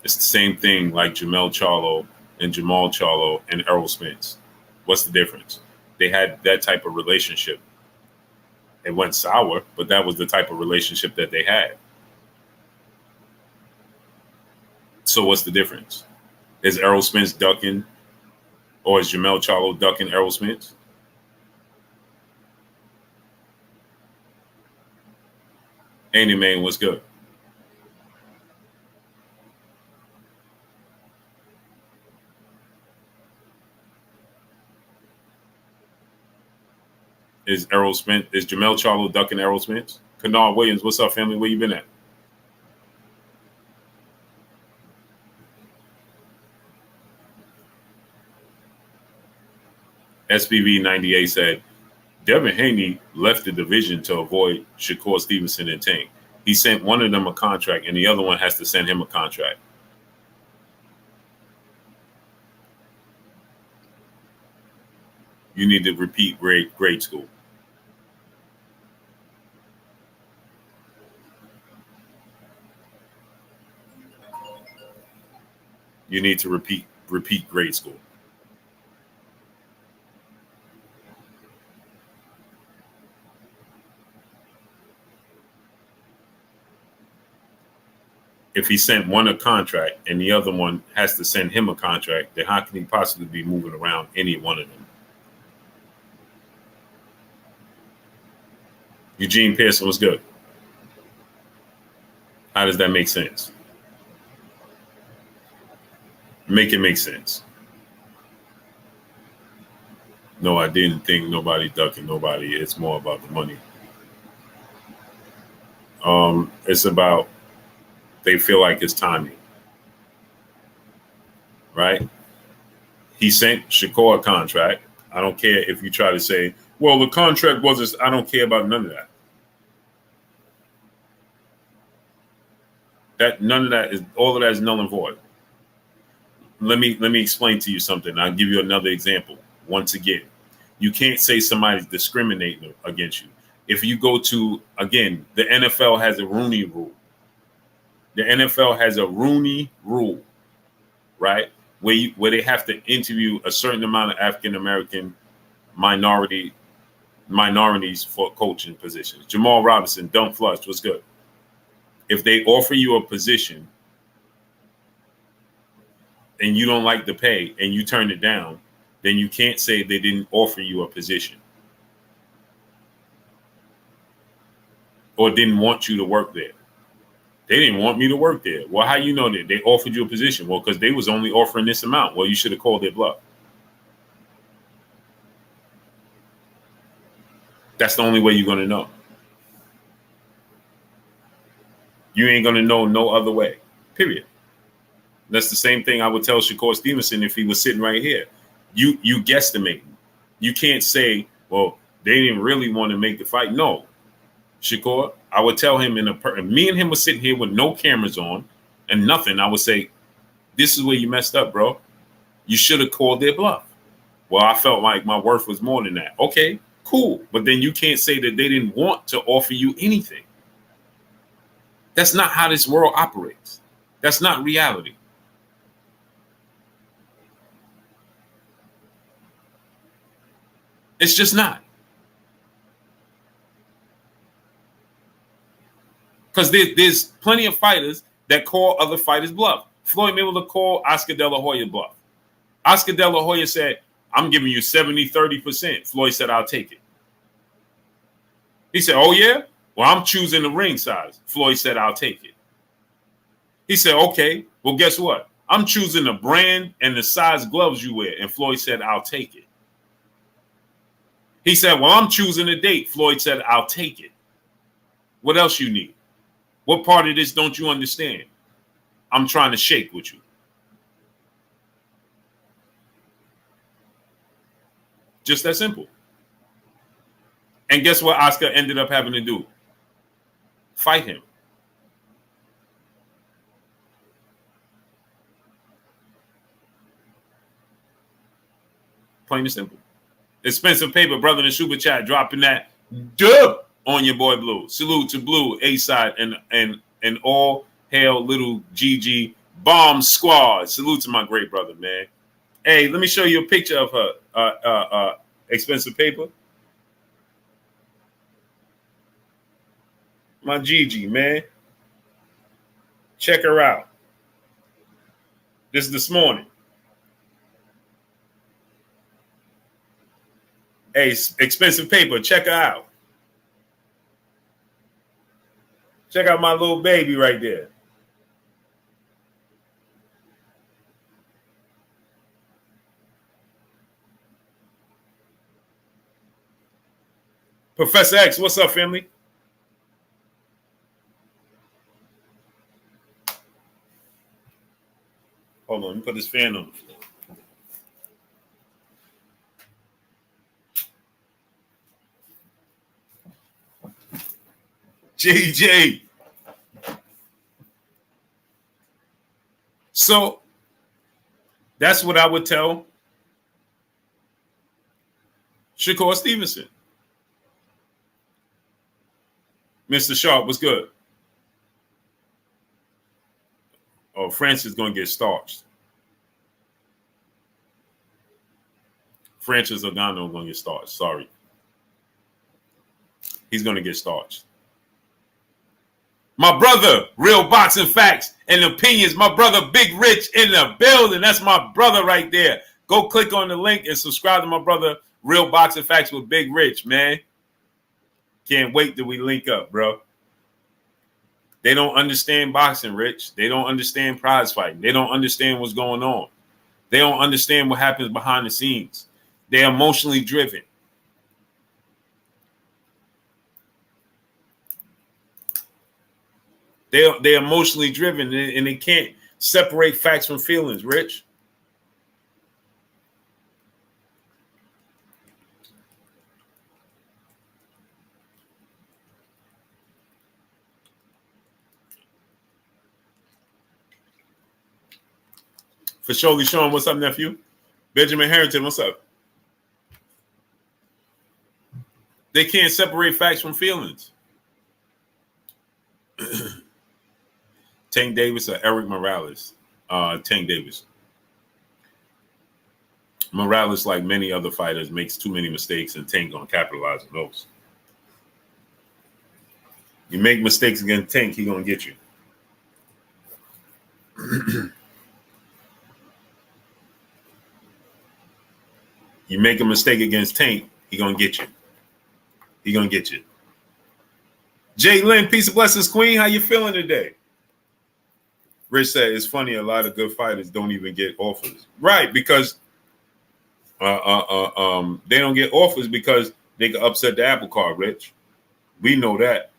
It's the same thing like Jamal Charlo and Errol Spence. What's the difference? They had that type of relationship. It went sour, but that was the type of relationship that they had. So what's the difference? Is Errol Spence ducking or is Jamal Charlo ducking Errol Spence? Haney man, what's good? Is Jamal Charlo ducking Errol Spence? Kennard Williams, what's up, family? Where you been at? SPV 98 said, Devin Haney left the division to avoid Shakur Stevenson and Tank. He sent one of them a contract, and the other one has to send him a contract. You need to repeat grade school. You need to repeat grade school. If he sent one a contract and the other one has to send him a contract, then how can he possibly be moving around any one of them? Eugene Pearson was good. How does that make sense? Make it make sense. No, I didn't think nobody ducking nobody. It's more about the money. It's about they feel like it's timing. Right? He sent Shakur a contract. I don't care if you try to say, well, the contract wasn't, I don't care about none of that. None of that is, all of that is null and void. Let me explain to you something. I'll give you another example. Once again, you can't say somebody's discriminating against you. If you go to, again, the NFL has a Rooney rule. The NFL has a Rooney rule, right? Where they have to interview a certain amount of African American minorities for coaching positions. Jamal Robinson, Dump Flush, what's good? If they offer you a position and you don't like the pay and you turn it down, then you can't say they didn't offer you a position or didn't want you to work there. They didn't want me to work there. Well, how you know that they offered you a position? Well, because they was only offering this amount. Well, you should have called their bluff. That's the only way you're going to know. You ain't going to know no other way, period. That's the same thing I would tell Shakur Stevenson if he was sitting right here. You guesstimating. You can't say, well, they didn't really want to make the fight. No, Shakur, I would tell him me and him was sitting here with no cameras on and nothing. I would say, this is where you messed up, bro. You should have called their bluff. Well, I felt like my worth was more than that. Okay, cool. But then you can't say that they didn't want to offer you anything. That's not how this world operates. That's not reality. It's just not. Because there's plenty of fighters that call other fighters bluff. Floyd Mayweather called Oscar De La Hoya bluff. Oscar De La Hoya said, I'm giving you 70-30%. Floyd said, I'll take it. He said, oh, yeah? Well, I'm choosing the ring size. Floyd said, I'll take it. He said, okay, well, guess what? I'm choosing the brand and the size gloves you wear. And Floyd said, I'll take it. He said, well, I'm choosing the date. Floyd said, I'll take it. What else you need? What part of this don't you understand? I'm trying to shake with you. Just that simple. And guess what Oscar ended up having to do? Fight him. Plain and simple. Expensive paper, brother in the super chat, dropping that dub on your boy Blue. Salute to Blue, A-side, and all hail little GG bomb squad. Salute to my great brother, man. Hey, let me show you a picture of her expensive paper. My Gigi, man. Check her out. This is this morning. Hey, expensive paper. Check her out. Check out my little baby right there. Professor X, what's up, family? Hold on, let me put this fan on the floor. JJ. So that's what I would tell Shakur Stevenson. Mr. Sharp, what's good? Oh, Francis going to get starched. Francis Ogano going to get starched. Sorry. He's going to get starched. My brother, Real Boxing Facts and Opinions. My brother, Big Rich in the building. That's my brother right there. Go click on the link and subscribe to my brother, Real Boxing Facts with Big Rich, man. Can't wait till we link up, bro. They don't understand boxing, Rich. They don't understand prize fighting. They don't understand what's going on. They don't understand what happens behind the scenes. They're emotionally driven. They're emotionally driven, and they can't separate facts from feelings, Rich. For Shirley Sean, what's up, nephew? Benjamin Harrington, what's up? They can't separate facts from feelings. Tank Davis or Eric Morales? Tank Davis. Morales, like many other fighters, makes too many mistakes, and Tank gonna capitalize on those. You make mistakes against Tank, he gonna get you. You make a mistake against Tank, he gonna get you. He gonna get you. Jay Lynn, peace and blessings, Queen. How you feeling today? Rich said it's funny. A lot of good fighters don't even get offers, right? Because they don't get offers because they can upset the apple cart. Rich, we know that.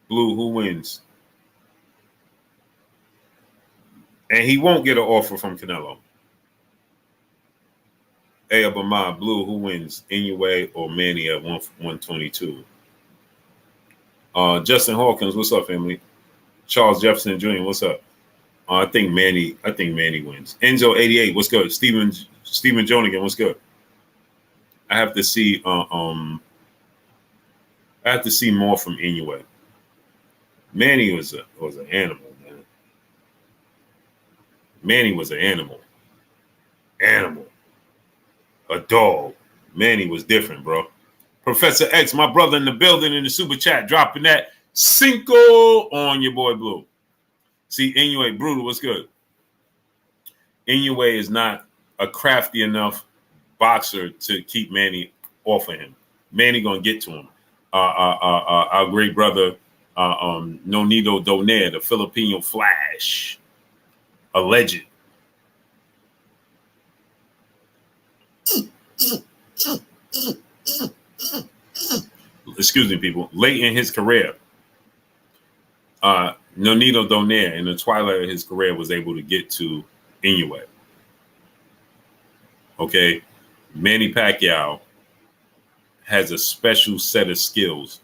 Blue, who wins? And he won't get an offer from Canelo. Hey, Abama, Blue, who wins? Inoue or Manny at 122? Justin Hawkins, what's up, family? Charles Jefferson Jr., what's up? I think Manny wins. Enzo 88, what's good? Stephen Jonigan, what's good? I have to see more from Inoue. Manny was an animal, man. Manny was an animal. A dog. Manny was different, bro. Professor X, my brother in the building in the super chat, dropping that Cinco on your boy Blue. See, Inoue, brutal, what's good? Inoue is not a crafty enough boxer to keep Manny off of him. Manny gonna get to him. Our great brother, Nonito Donaire, the Filipino Flash, a legend. Excuse me, people. Late in his career, Nonito Donaire, in the twilight of his career, was able to get to Inoue. Okay, Manny Pacquiao has a special set of skills,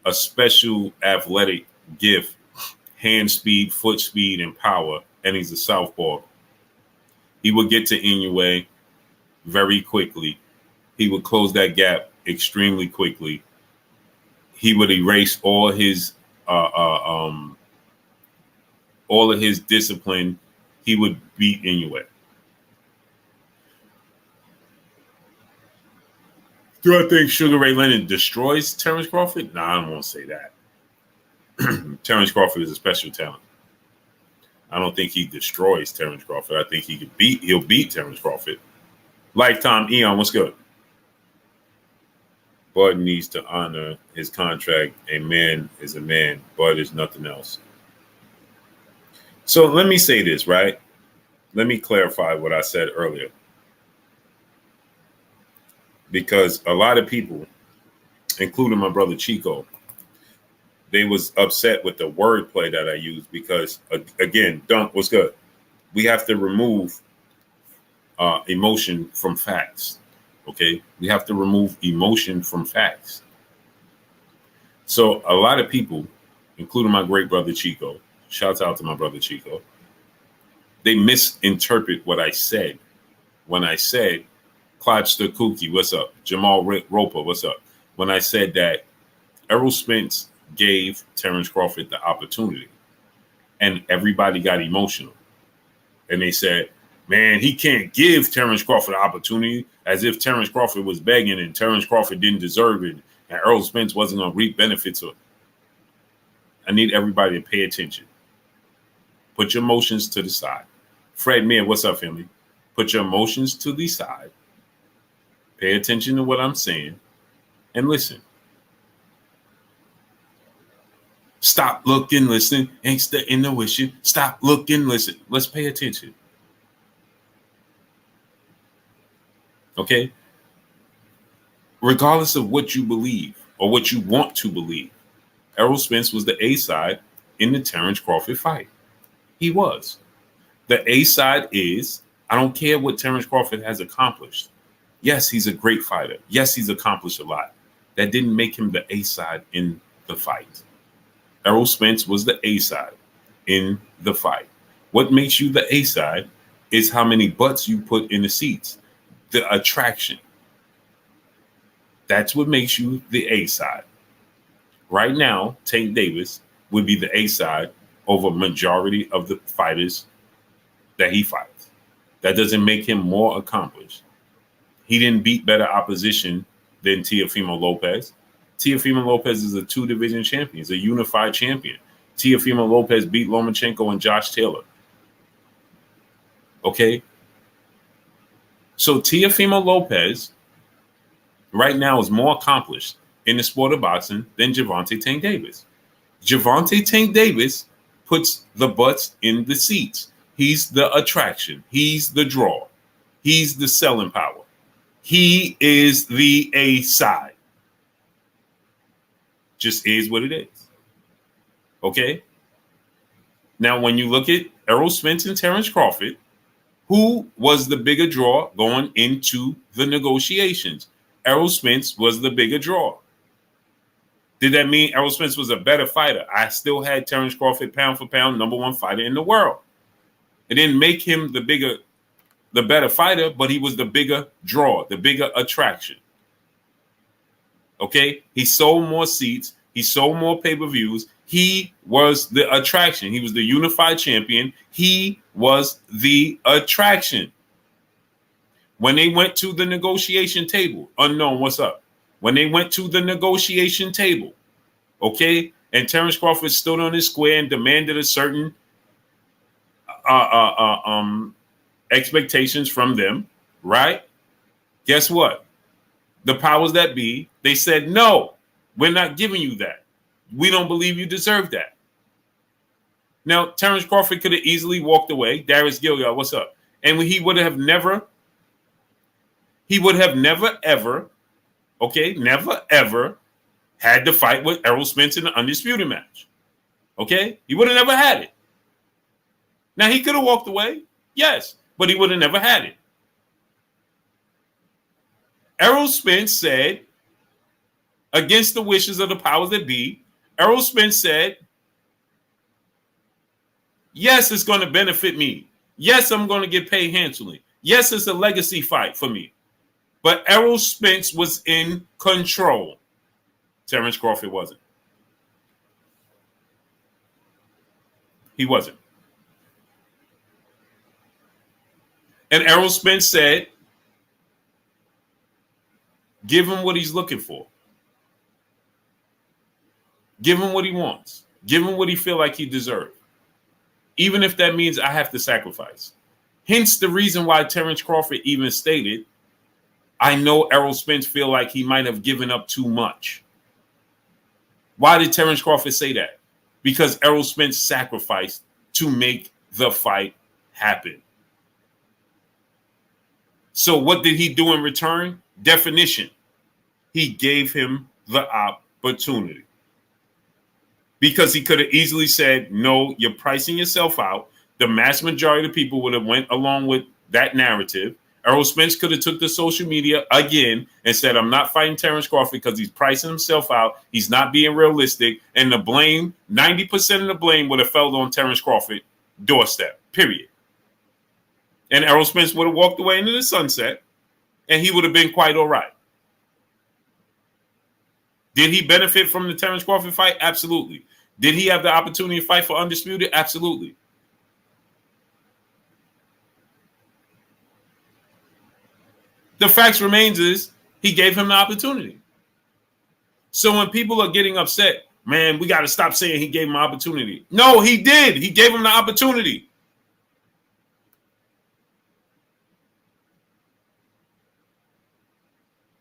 a special athletic gift, hand speed, foot speed, and power, and he's a southpaw. He would get to Inoue very quickly. He would close that gap extremely quickly. He would erase all of his discipline. He would beat Inoue. Do I think Sugar Ray Leonard destroys Terrence Crawford? No, I don't want to say that. Terrence Crawford is a special talent. I don't think he destroys Terrence Crawford. I think he'll beat Terrence Crawford. Lifetime Eon, what's good? Bud needs to honor his contract. A man is a man. Bud is nothing else. So let me say this, right? Let me clarify what I said earlier. Because a lot of people, including my brother Chico, they was upset with the wordplay that I used because, again, Dunk, what's good? We have to remove emotion from facts, okay? We have to remove emotion from facts. So a lot of people, including my great brother Chico, shouts out to my brother Chico, they misinterpret what I said when I said, Clyde Stakuki, what's up? Jamal Roper, what's up? When I said that Errol Spence gave Terrence Crawford the opportunity, and everybody got emotional. And they said, man, he can't give Terrence Crawford an opportunity, as if Terrence Crawford was begging and Terrence Crawford didn't deserve it and Errol Spence wasn't going to reap benefits of it. I need everybody to pay attention. Put your emotions to the side. Fred Mir, what's up, family? Put your emotions to the side. Pay attention to what I'm saying and listen. Stop looking, listen. Angsta in the wishing. Stop looking, listen. Let's pay attention. Okay? Regardless of what you believe or what you want to believe, Errol Spence was the A side in the Terrence Crawford fight. He was. The A side is, I don't care what Terrence Crawford has accomplished. Yes, he's a great fighter. Yes, he's accomplished a lot. That didn't make him the A side in the fight. Errol Spence was the A side in the fight. What makes you the A side is how many butts you put in the seats, the attraction. That's what makes you the A side. Right now, Tank Davis would be the A side over majority of the fighters that he fights. That doesn't make him more accomplished. He didn't beat better opposition than Teofimo Lopez. Teofimo Lopez is a 2-division champion. He's a unified champion. Teofimo Lopez beat Lomachenko and Josh Taylor. Okay? So Teofimo Lopez right now is more accomplished in the sport of boxing than Gervonta Tank Davis. Gervonta Tank Davis puts the butts in the seats. He's the attraction. He's the draw. He's the selling power. He is the A side. Just is what it is. Okay? Now, when you look at Errol Spence and Terrence Crawford, who was the bigger draw going into the negotiations? Errol Spence was the bigger draw. Did that mean Errol Spence was a better fighter? I still had Terrence Crawford pound for pound, #1 fighter in the world. It didn't make him the better fighter, but he was the bigger draw, the bigger attraction. Okay? He sold more seats. He sold more pay-per-views. He was the attraction. He was the unified champion. He was the attraction. When they went to the negotiation table, unknown, what's up? When they went to the negotiation table, okay, and Terrence Crawford stood on his square and demanded a certain expectations from them, right? Guess what? The powers that be, they said, no, we're not giving you that. We don't believe you deserve that. Now, Terrence Crawford could have easily walked away. Darius Gilliard, what's up? And he would have never ever, okay, never ever had to fight with Errol Spence in the undisputed match. Okay? He would have never had it. Now, he could have walked away, yes, but he would have never had it. Errol Spence said, against the wishes of the powers that be, Errol Spence said, yes, it's going to benefit me. Yes, I'm going to get paid handsomely. Yes, it's a legacy fight for me. But Errol Spence was in control. Terrence Crawford wasn't. He wasn't. And Errol Spence said, give him what he's looking for. Give him what he wants. Give him what he feel like he deserves. Even if that means I have to sacrifice. Hence the reason why Terrence Crawford even stated, I know Errol Spence feel like he might have given up too much. Why did Terrence Crawford say that? Because Errol Spence sacrificed to make the fight happen. So what did he do in return? Definition. He gave him the opportunity. Because he could have easily said, no, you're pricing yourself out. The mass majority of people would have went along with that narrative, Errol Spence could have took the social media again and said, I'm not fighting Terrence Crawford because he's pricing himself out. He's not being realistic. And the blame, 90% of the blame would have fell on Terrence Crawford doorstep, period. And Errol Spence would have walked away into the sunset, and he would have been quite all right. Did he benefit from the Terrence Crawford fight? Absolutely. Did he have the opportunity to fight for Undisputed? Absolutely. The fact remains is he gave him the opportunity. So when people are getting upset, man, we got to stop saying he gave him an opportunity. No, he did. He gave him the opportunity.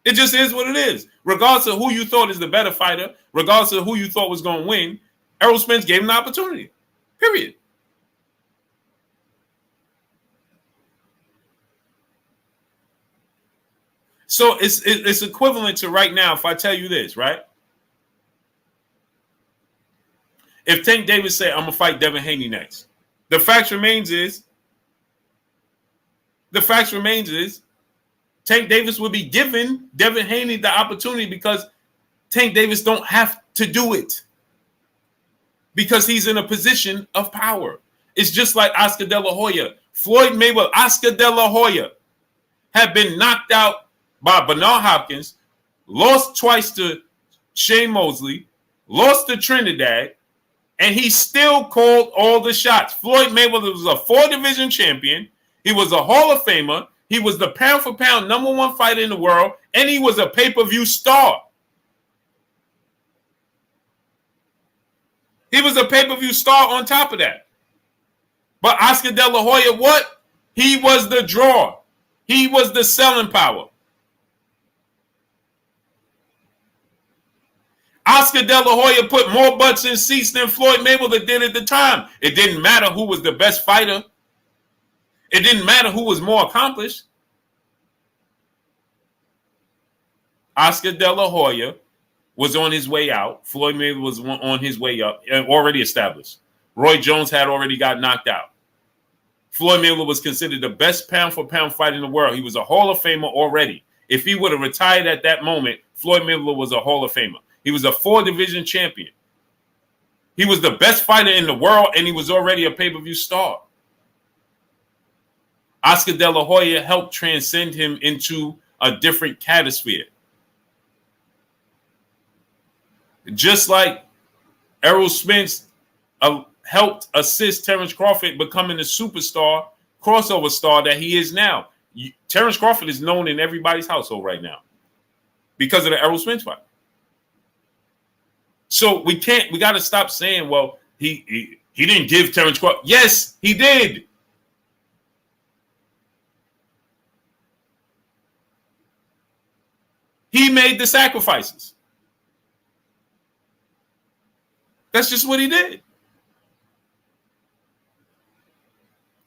It just is what it is. Regardless of who you thought is the better fighter, regardless of who you thought was going to win, Errol Spence gave him the opportunity. Period. So it's equivalent to right now, if I tell you this, right? If Tank Davis said, I'm going to fight Devin Haney next, the fact remains is Tank Davis will be giving Devin Haney the opportunity because Tank Davis don't have to do it because he's in a position of power. It's just like Oscar De La Hoya. Floyd Mayweather, Oscar De La Hoya had been knocked out by Bernard Hopkins, lost twice to Shane Mosley, lost to Trinidad, and he still called all the shots. Floyd Mayweather was a 4-division champion. He was a Hall of Famer. He was the pound-for-pound #1 fighter in the world, and he was a pay-per-view star. He was a pay-per-view star on top of that. But Oscar De La Hoya, what? He was the draw. He was the selling power. Oscar De La Hoya put more butts in seats than Floyd Mayweather did at the time. It didn't matter who was the best fighter. It didn't matter who was more accomplished. Oscar De La Hoya was on his way out. Floyd Mayweather was on his way up, already established. Roy Jones had already got knocked out. Floyd Mayweather was considered the best pound-for-pound fighter in the world. He was a Hall of Famer already. If he would have retired at that moment, Floyd Mayweather was a Hall of Famer. He was a 4-division champion. He was the best fighter in the world, and he was already a pay-per-view star. Oscar De La Hoya helped transcend him into a different stratosphere. Just like Errol Spence helped assist Terrence Crawford becoming the superstar, crossover star that he is now. Terrence Crawford is known in everybody's household right now because of the Errol Spence fight. So we got to stop saying, well, he didn't give Terrence Crawford. Yes, he did. He made the sacrifices. That's just what he did.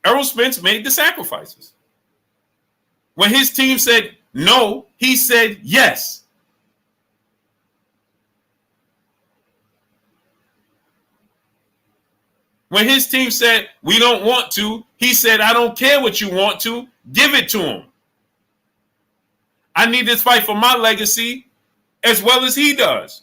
Errol Spence made the sacrifices. When his team said no, he said yes. When his team said, we don't want to, he said, I don't care what you want to, give it to him. I need this fight for my legacy as well as he does.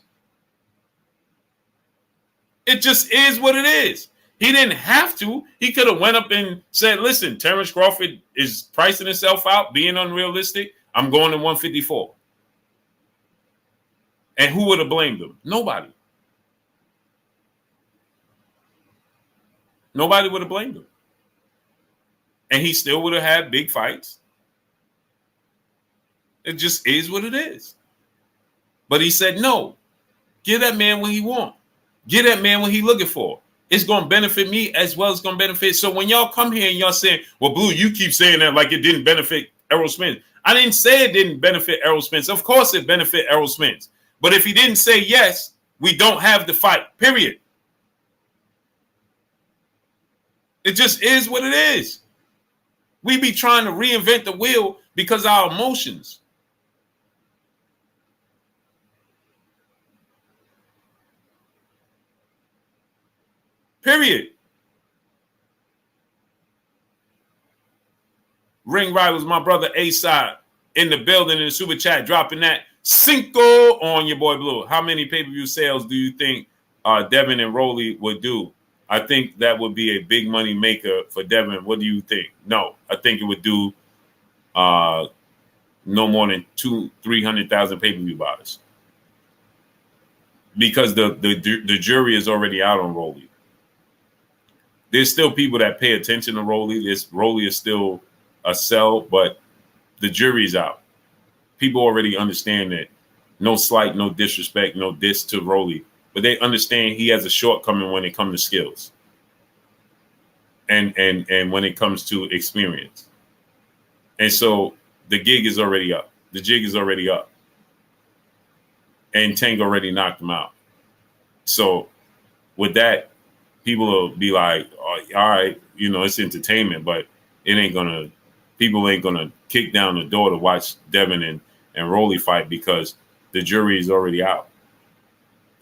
It just is what it is. He didn't have to. He could have went up and said, listen, Terrence Crawford is pricing himself out, being unrealistic. I'm going to 154. And who would have blamed him? Nobody. Nobody would have blamed him. And he still would have had big fights. It just is what it is. But he said, no, give that man what he wants. Give that man what he looking for. It's going to benefit me as well as it's going to benefit. So when y'all come here and y'all saying, well, Blue, you keep saying that like it didn't benefit Errol Spence. I didn't say it didn't benefit Errol Spence. Of course it benefit Errol Spence. But if he didn't say yes, we don't have the fight, period. It just is what it is. We be trying to reinvent the wheel because of our emotions. Period. Ring Rivals, my brother A-Side in the building in the super chat, dropping that Cinco on your boy Blue. How many pay-per-view sales do you think Devin and Rolly would do? I think that would be a big money maker for Devin. What do you think? No, I think it would do no more than 200,000-300,000 pay-per-view buys, because the jury is already out on Rolly. There's still people that pay attention to Rolly. Rolly is still a sell, but the jury's out. People already understand that. No slight, no disrespect, no diss to Rolly, but they understand he has a shortcoming when it comes to skills and when it comes to experience. And so the gig is already up. The jig is already up. And Tank already knocked him out. So with that, people will be like, oh, all right, it's entertainment, but people ain't gonna kick down the door to watch Devin and Rolly fight because the jury is already out.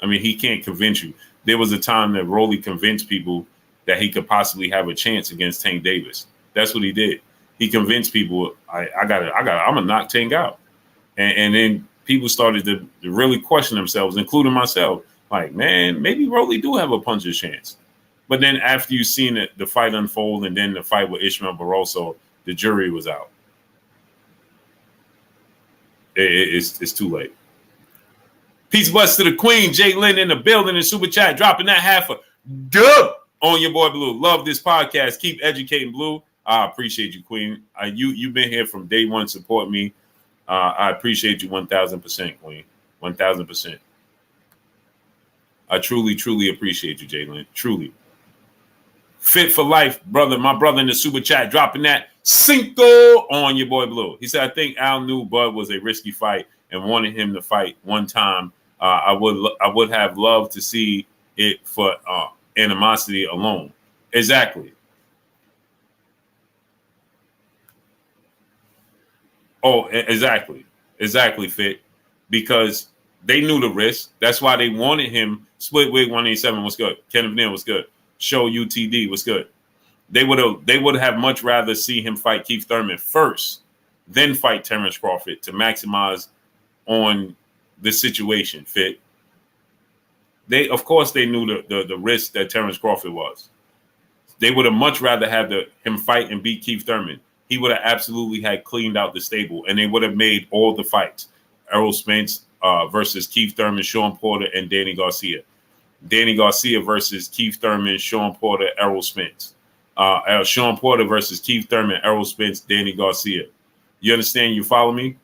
I mean, he can't convince you. There was a time that Rolly convinced people that he could possibly have a chance against Tank Davis. That's what he did. He convinced people, I'm gonna knock Tank out. And then people started to really question themselves, including myself. Like, man, maybe Rolly do have a puncher's chance. But then after you've seen the fight unfold and then the fight with Ishmael Barroso, the jury was out. It's too late. Peace bless to the queen, Jay Lynn in the building in super chat, dropping that half a dub on your boy Blue. Love this podcast. Keep educating, Blue. I appreciate you, queen. You've been here from day one, support me. I appreciate you 1,000%, queen. 1,000%. I truly, truly appreciate you, Jay Lynn. Truly. Fit for life, brother. My brother in the super chat, dropping that Cinco on your boy Blue. He said, I think Al knew Bud was a risky fight and wanted him to fight one time. I would have loved to see it for animosity alone. Exactly. Oh, exactly. Exactly, Fit. Because they knew the risk. That's why they wanted him. Split Wig 187 was good. Kenneth Neal was good. Show UTD was good. They would have much rather see him fight Keith Thurman first, then fight Terrence Crawford to maximize on the situation. Fit. Of course they knew the risk that Terrence Crawford was. They would have much rather have him fight and beat Keith Thurman. He would have absolutely had cleaned out the stable, and they would have made all the fights. Errol Spence versus Keith Thurman, Sean Porter, and Danny Garcia. Danny Garcia versus Keith Thurman, Sean Porter, Errol Spence. Sean Porter versus Keith Thurman, Errol Spence, Danny Garcia. You understand? You follow me?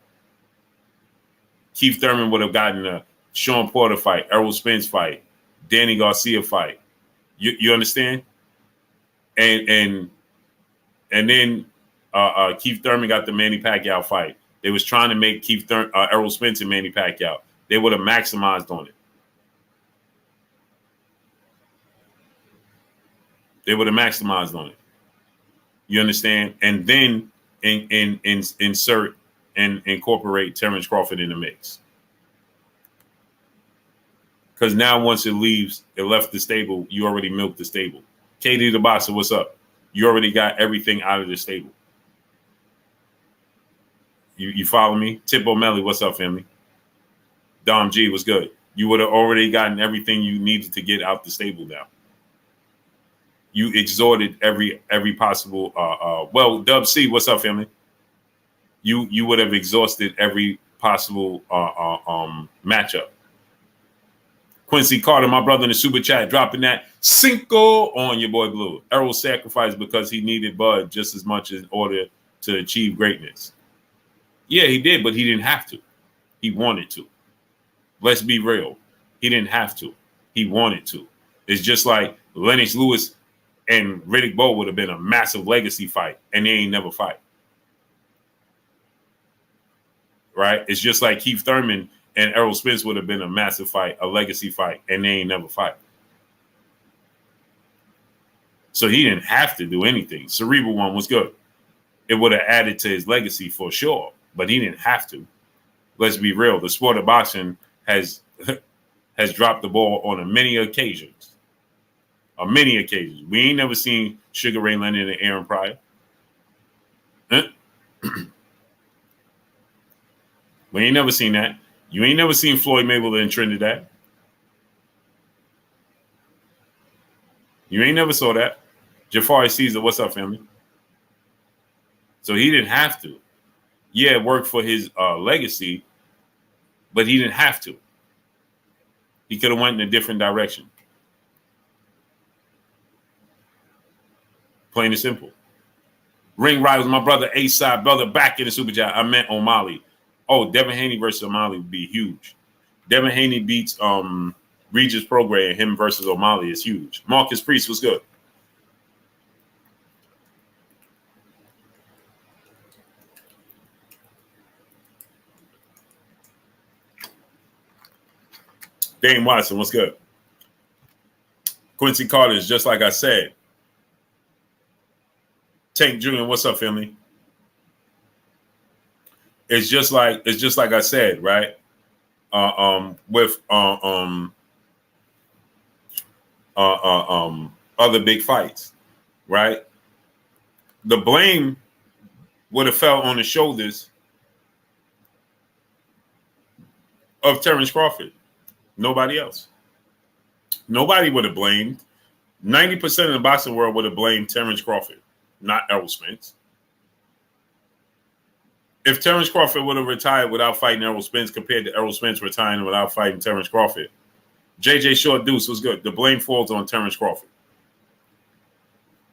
Keith Thurman would have gotten a Sean Porter fight, Errol Spence fight, Danny Garcia fight. You understand? And then Keith Thurman got the Manny Pacquiao fight. They was trying to make Errol Spence and Manny Pacquiao. They would have maximized on it. They would have maximized on it. You understand? And then insert and incorporate Terrence Crawford in the mix. Because now once it left the stable, you already milked the stable. Katie the Boxer, what's up? You already got everything out of the stable. You follow me? Tip O'Malley, what's up, family? Dom G, what's good? You would have already gotten everything you needed to get out the stable now. You exhorted every possible well, Dub C, what's up, family? You would have exhausted every possible matchup. Quincy Carter, my brother in the super chat, dropping that Cinco on your boy Blue. Errol sacrificed because he needed Bud just as much in order to achieve greatness. Yeah, he did, but he didn't have to. He wanted to. Let's be real. He didn't have to. He wanted to. It's just like Lennox Lewis and Riddick Bowe would have been a massive legacy fight, and they ain't never fight. Right? It's just like Keith Thurman and Errol Spence would have been a massive fight, a legacy fight, and they ain't never fight. So he didn't have to do anything. Cerebral One was good. It would have added to his legacy for sure, but he didn't have to. Let's be real. The sport of boxing has dropped the ball on many occasions. On many occasions. We ain't never seen Sugar Ray Leonard and Aaron Pryor. Huh? We ain't never seen that. You ain't never seen Floyd Mayweather in Trinidad. You ain't never saw that. Jafari Caesar, what's up, family? So he didn't have to. Yeah, it worked for his legacy, but he didn't have to. He could have went in a different direction. Plain and simple. Ring rivals, my brother A-Side, brother back in the super chat. I meant O'Malley. Oh, Devin Haney versus O'Malley would be huge. Devin Haney beats Regis Prograis, him versus O'Malley is huge. Marcus Priest was good. Dane Watson, what's good? Quincy Carter is just like I said. Tank Jr., what's up, family? It's just like I said, right? With other big fights, right? The blame would have fell on the shoulders of Terrence Crawford. Nobody else. Nobody would have blamed. 90% of the boxing world would have blamed Terrence Crawford, not Errol Spence. If Terrence Crawford would have retired without fighting Errol Spence compared to Errol Spence retiring without fighting Terrence Crawford, JJ Short Deuce was good. The blame falls on Terrence Crawford.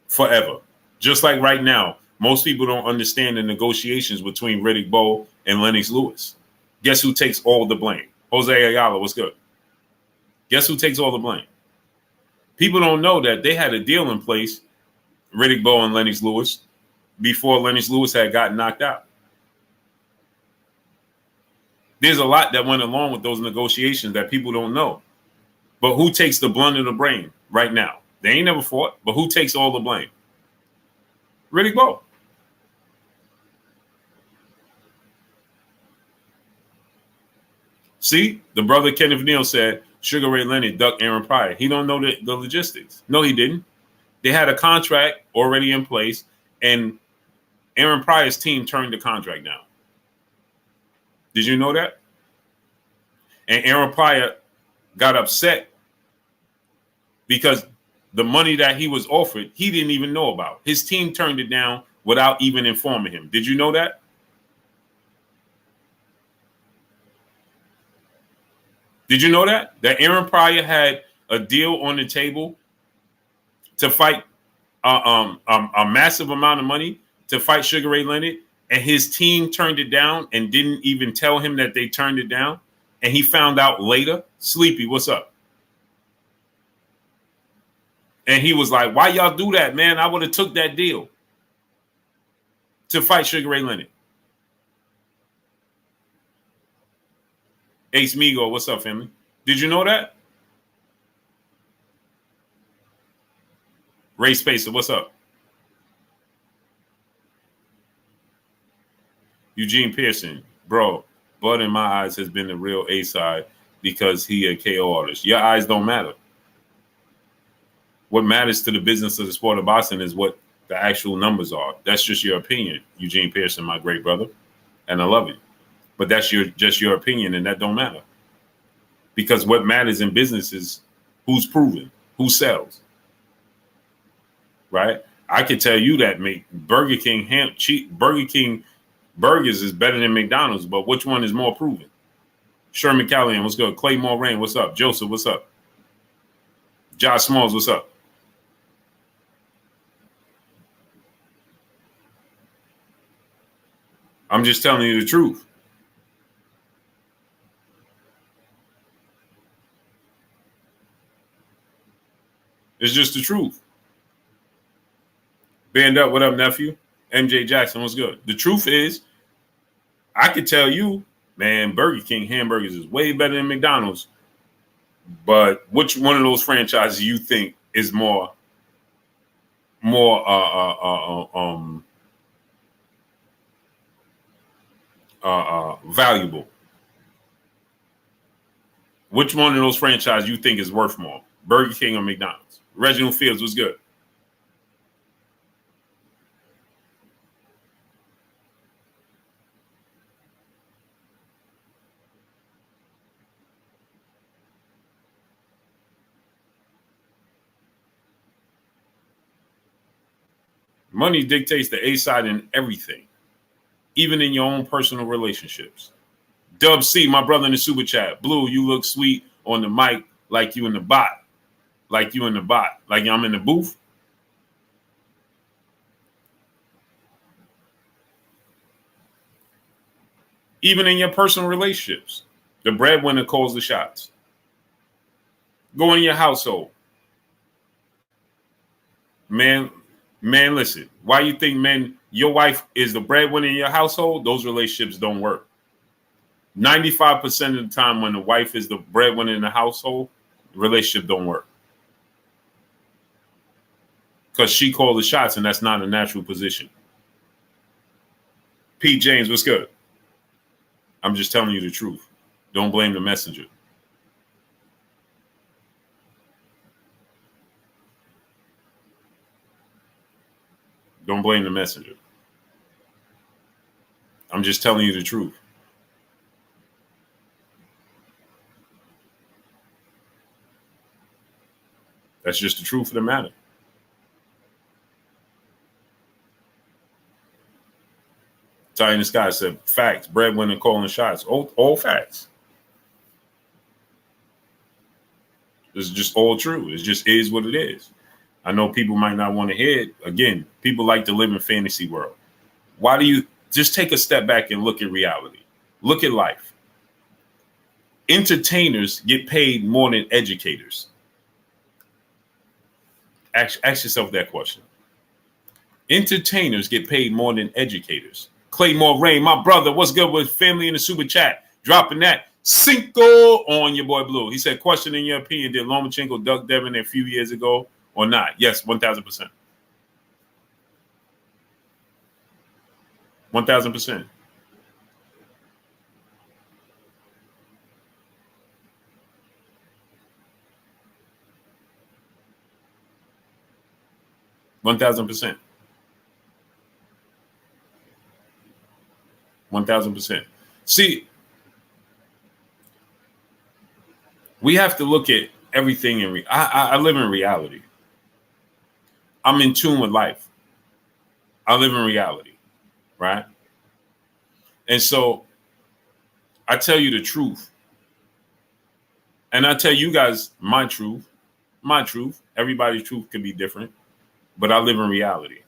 Forever. Just like right now, most people don't understand the negotiations between Riddick Bowe and Lennox Lewis. Guess who takes all the blame? Jose Ayala, what's good? Guess who takes all the blame? People don't know that they had a deal in place, Riddick Bowe and Lennox Lewis, before Lennox Lewis had gotten knocked out. There's a lot that went along with those negotiations that people don't know. But who takes the blunt of the blame right now? They ain't never fought, but who takes all the blame? Riddick Bowe. See, the brother Kenneth Neal said Sugar Ray Leonard ducked Aaron Pryor. He don't know the logistics. No, he didn't. They had a contract already in place, and Aaron Pryor's team turned the contract down. Did you know that? And Aaron Pryor got upset because the money that he was offered, he didn't even know about. His team turned it down without even informing him. Did you know that? Did you know that? That Aaron Pryor had a deal on the table to fight a massive amount of money to fight Sugar Ray Leonard, and his team turned it down and didn't even tell him that they turned it down, and he found out later. Sleepy, what's up? And he was like, why y'all do that, man? I would have took that deal to fight Sugar Ray Leonard. Ace Migo, what's up, family? Did you know that? Ray Spacer, what's up? Eugene Pearson, bro, Bud in my eyes has been the real A-side because he a KO artist. Your eyes don't matter. What matters to the business of the sport of boxing is what the actual numbers are. That's just your opinion, Eugene Pearson, my great brother, and I love you. But that's just your opinion, and that don't matter. Because what matters in business is who's proven, who sells. Right? I can tell you that Burger King burgers is better than McDonald's, but which one is more proven? Sherman Callahan, what's good? Clay Moraine, what's up? Joseph, what's up? Josh Smalls, what's up? I'm just telling you the truth. It's just the truth. Band up, what up, nephew? MJ Jackson, what's good? The truth is, I could tell you, man, Burger King hamburgers is way better than McDonald's. But which one of those franchises you think is more valuable? Which one of those franchises you think is worth more, Burger King or McDonald's? Reginald Fields was good. Money dictates the A side in everything, even in your own personal relationships. Dub C, my brother in the super chat. Blue, you look sweet on the mic like you in the bot. Like you in the bot. Like I'm in the booth. Even in your personal relationships, the breadwinner calls the shots. Go in your household. Man, listen. Why you think your wife is the breadwinner in your household? Those relationships don't work. 95% of the time when the wife is the breadwinner in the household, the relationship don't work. Because she called the shots, and that's not a natural position. Pete James, what's good? I'm just telling you the truth. Don't blame the messenger. Don't blame the messenger. I'm just telling you the truth. That's just the truth of the matter. Ty in the Sky said, facts, breadwinner calling shots. All facts. It's just all true. It just is what it is. I know people might not want to hear it. Again, people like to live in fantasy world. Why do you just take a step back and look at reality? Look at life. Entertainers get paid more than educators. Ask yourself that question. Entertainers get paid more than educators. Claymore Rain, my brother, what's good with family in the super chat? Dropping that Cinco on your boy Blue. He said, question in your opinion, did Lomachenko duck Devin a few years ago or not? Yes, 1,000%. 1,000%. $1,000%. 1,000%. See, we have to look at everything I live in reality. I'm in tune with life. I live in reality, right? And so I tell you the truth. And I tell you guys my truth. My truth. Everybody's truth could be different, but I live in reality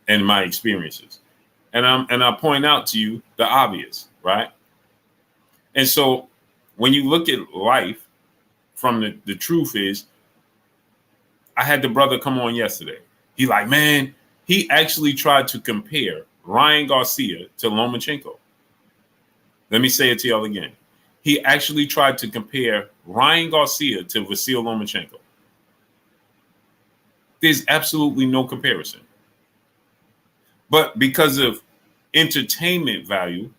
and my experiences. And I point out to you the obvious, right? And so when you look at life from the truth is, I had the brother come on yesterday. He like, man, he actually tried to compare Ryan Garcia to Lomachenko. Let me say it to y'all again. He actually tried to compare Ryan Garcia to Vasil Lomachenko. There's absolutely no comparison. But because of entertainment value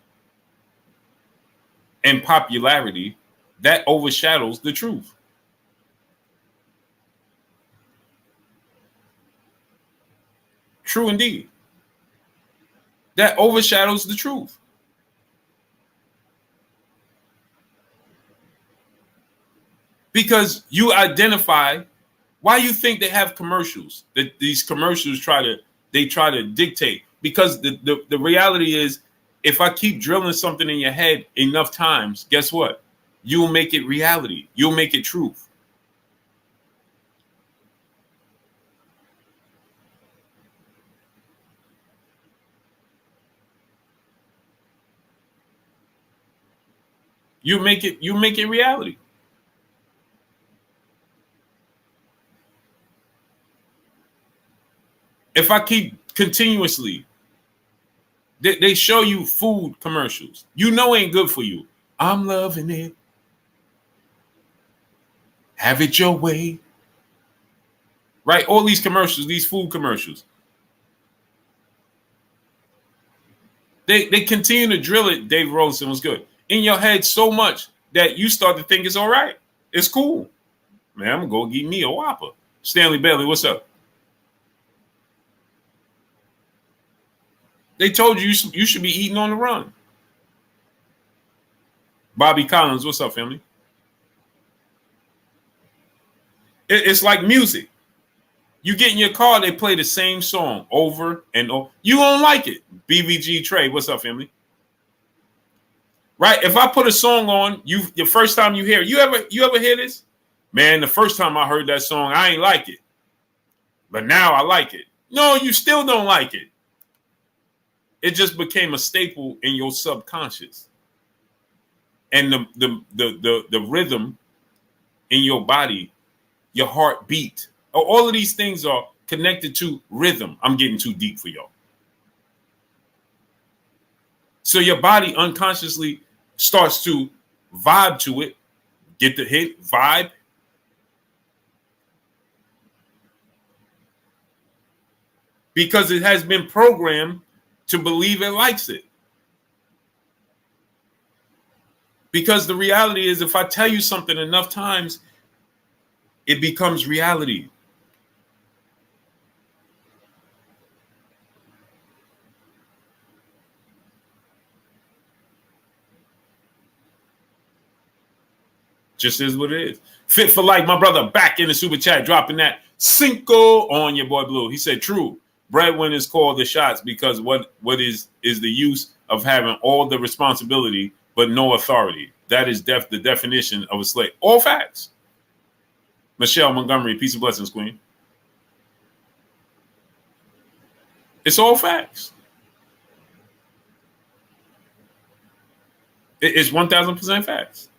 and popularity, that overshadows the truth. True indeed. That overshadows the truth. Because you identify why you think they have commercials, that these commercials try to dictate. Because the reality is, if I keep drilling something in your head enough times, guess what? You'll make it reality. You'll make it truth. You make it reality. If I keep continuously, they show you food commercials. You know ain't good for you. I'm loving it. Have it your way. Right? All these commercials, these food commercials. They continue to drill it, Dave Rosen was good, in your head so much that you start to think it's all right. It's cool. Man, I'm going to go get me a Whopper. Stanley Bailey, what's up? They told you you should be eating on the run. Bobby Collins, what's up, family? It's like music. You get in your car, they play the same song over and over. You won't like it. BVG Trey, what's up, family? Right? If I put a song on, the first time you hear it, you ever hear this? Man, the first time I heard that song, I ain't like it. But now I like it. No, you still don't like it. It just became a staple in your subconscious. And the rhythm in your body, your heartbeat, all of these things are connected to rhythm. I'm getting too deep for y'all. So your body unconsciously starts to vibe to it, get the hit, vibe. Because it has been programmed to believe it likes it. Because the reality is, if I tell you something enough times, it becomes reality. Just is what it is. Fit for life, my brother, back in the super chat, dropping that Cinco on your boy Blue. He said, true. Breadwinners call the shots because what is the use of having all the responsibility but no authority? That is the definition of a slave. All facts. Michelle Montgomery, peace and blessings, queen. It's all facts. It's 1,000% facts.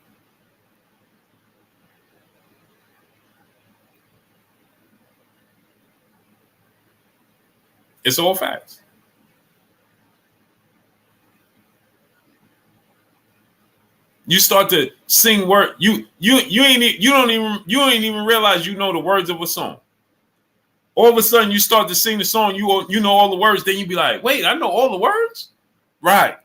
It's all facts. You start to sing word. You ain't even realize you know the words of a song. All of a sudden, you start to sing the song. You know all the words. Then you be like, wait, I know all the words. Right.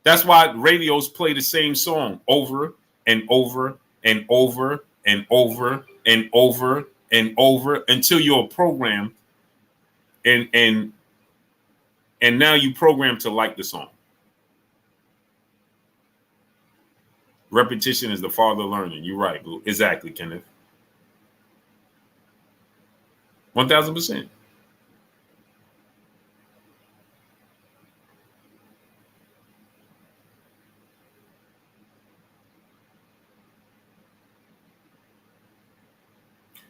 That's why radios play the same song over and over and over and over and over and over until you're programmed. And now you program to like the song. Repetition is the father of learning. You're right, Blue. Exactly, Kenneth. 1,000%.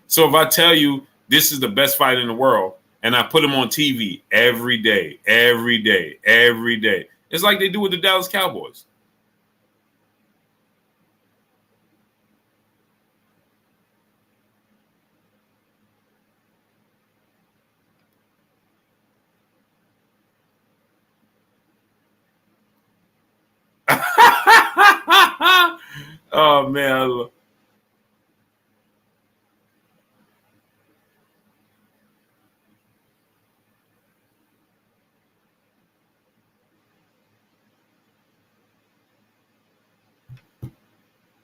So if I tell you this is the best fight in the world, and I put them on TV every day, it's like they do with the Dallas Cowboys. Oh, man.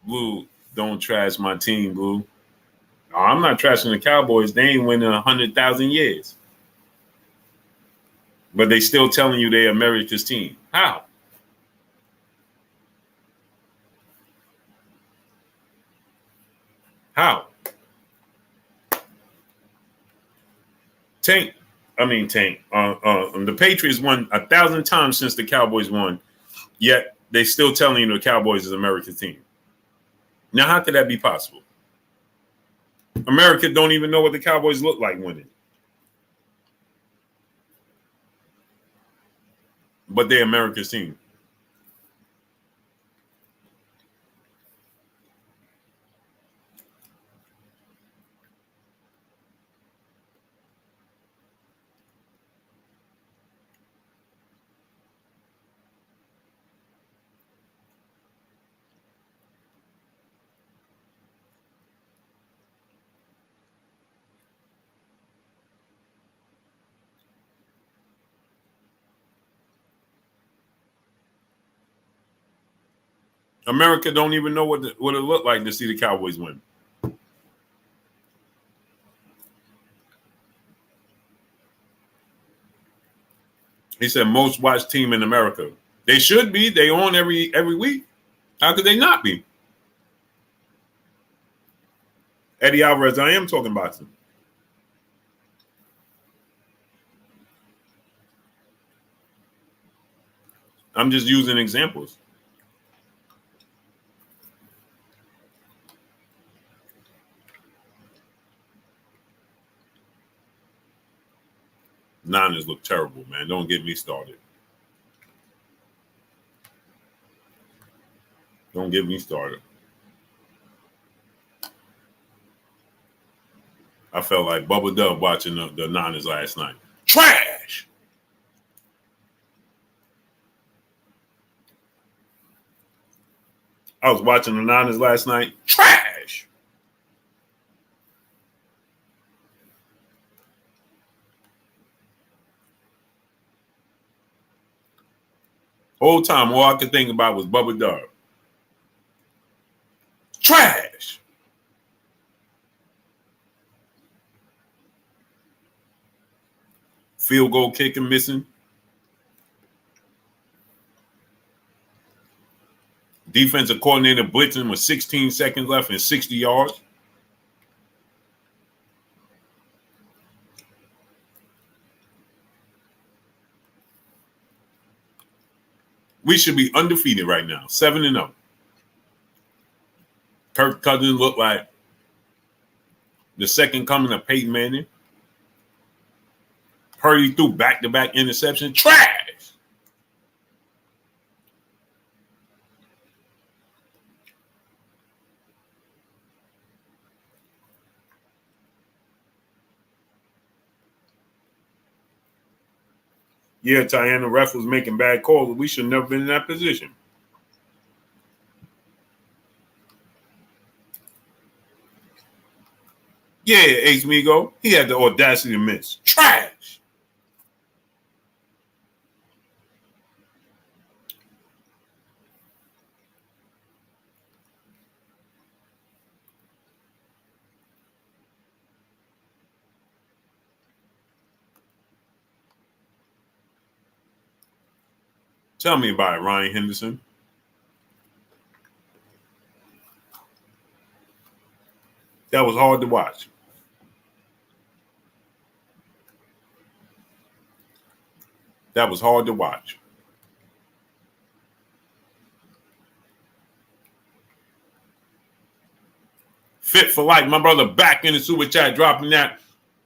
Blue, don't trash my team, Blue. Oh, I'm not trashing the Cowboys. They ain't winning 100,000 years. But they still telling you they're America's team. How? How? Tank. The Patriots won 1,000 times since the Cowboys won, yet they still telling you the Cowboys is America's team. Now, how could that be possible? America don't even know what the Cowboys look like winning. But they're America's team. America don't even know what it looked like to see the Cowboys win. He said most watched team in America. They should be. They on every week. How could they not be? Eddie Alvarez, I am talking boxing. I'm just using examples. Niners look terrible, man. Don't get me started. Don't get me started. I felt like Bubba Dub watching the Niners last night. Trash! I was watching the Niners last night. Trash! Whole time, all I could think about was Bubba Dub. Trash! Field goal kicking missing. Defensive coordinator blitzing with 16 seconds left and 60 yards. We should be undefeated right now, 7-0. Kirk Cousins looked like the second coming of Peyton Manning. Purdy threw back-to-back interception. Trash! Yeah, Tyann, the ref was making bad calls, but we should never been in that position. Yeah, Ace Migo. He had the audacity to miss. Trash! Tell me about it, Ryan Henderson. That was hard to watch. That was hard to watch. Fit for life. My brother back in the super chat dropping that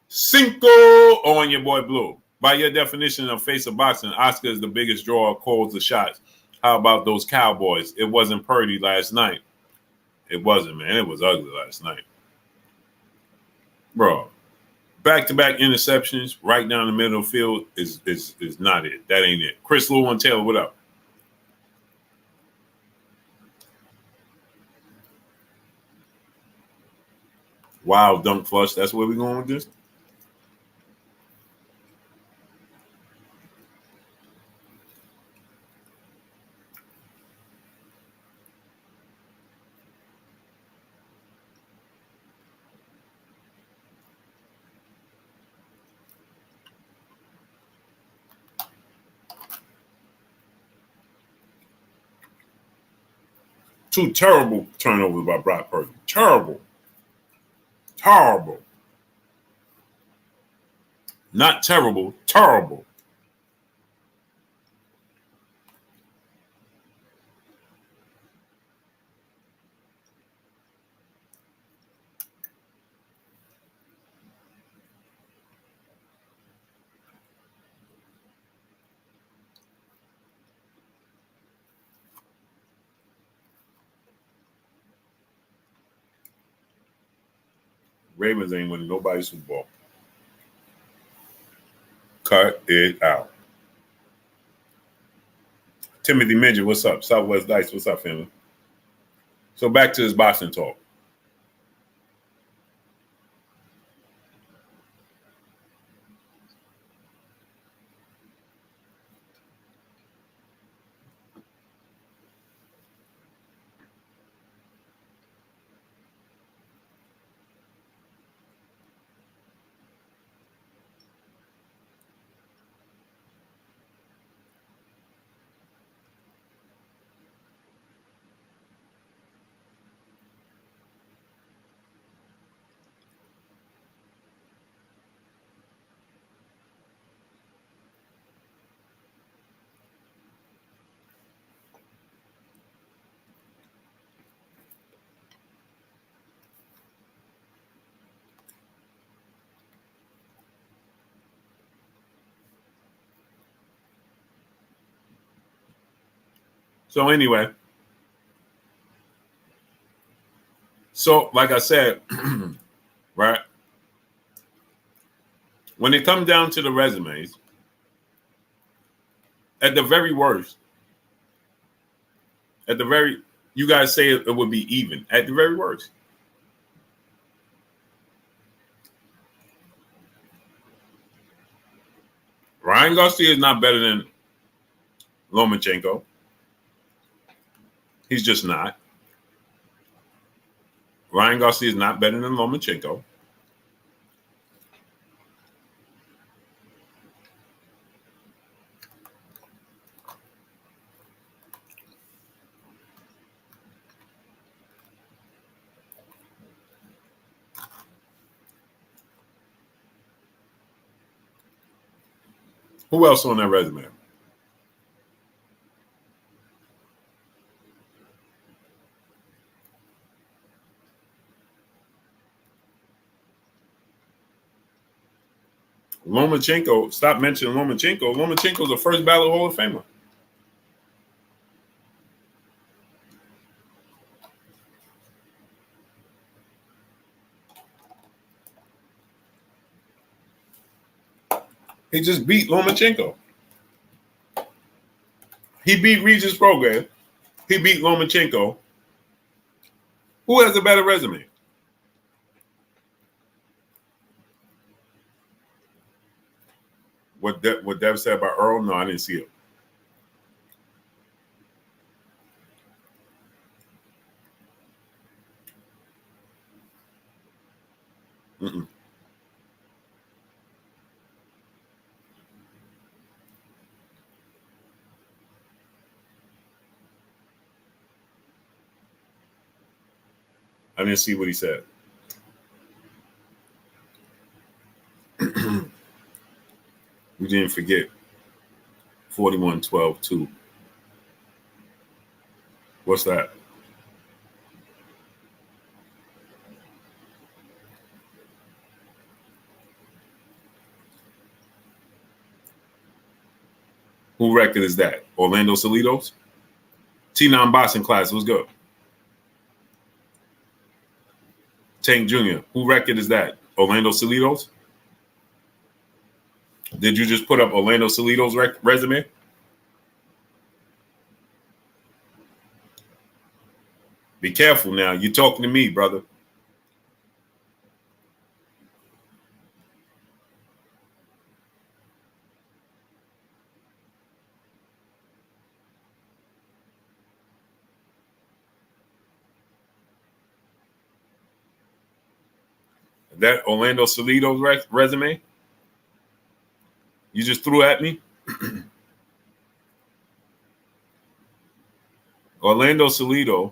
Cinco on your boy Blue. By your definition of face of boxing, Oscar is the biggest draw, calls the shots. How about those Cowboys? It wasn't Purdy last night. It wasn't, man. It was ugly last night. Bro, back-to-back interceptions right down the middle of the field is not it. That ain't it. Chris Lou and Taylor, what up? Wild dunk flush. That's where we going with this? Two terrible turnovers by Brock Purdy. Terrible. Terrible. Not terrible. Terrible. Ravens ain't winning nobody's Super Bowl. Cut it out. Timothy Midget, what's up? Southwest Dice, what's up, family? So back to this boxing talk. So anyway, so like I said, right, when it comes down to the resumes, at the very worst, you guys say it would be even at the very worst. Ryan Garcia is not better than Lomachenko. He's just not. Ryan Garcia is not better than Lomachenko. Who else on that resume? Lomachenko, stop mentioning Lomachenko. Lomachenko's a first ballot Hall of Famer. He just beat Lomachenko. He beat Regis Prograis. He beat Lomachenko. Who has a better resume? What Dev said about Errol? No, I didn't see it. Mm-mm. I didn't see what he said. We didn't forget 41-12-2. What's that? Who record is that? Orlando Salido's? T9 boxing class was good. Tank Jr. Who record is that? Orlando Salido's? Did you just put up Orlando Salido's resume? Be careful now. You're talking to me, brother. That Orlando Salido's resume? You just threw at me? Orlando Salido,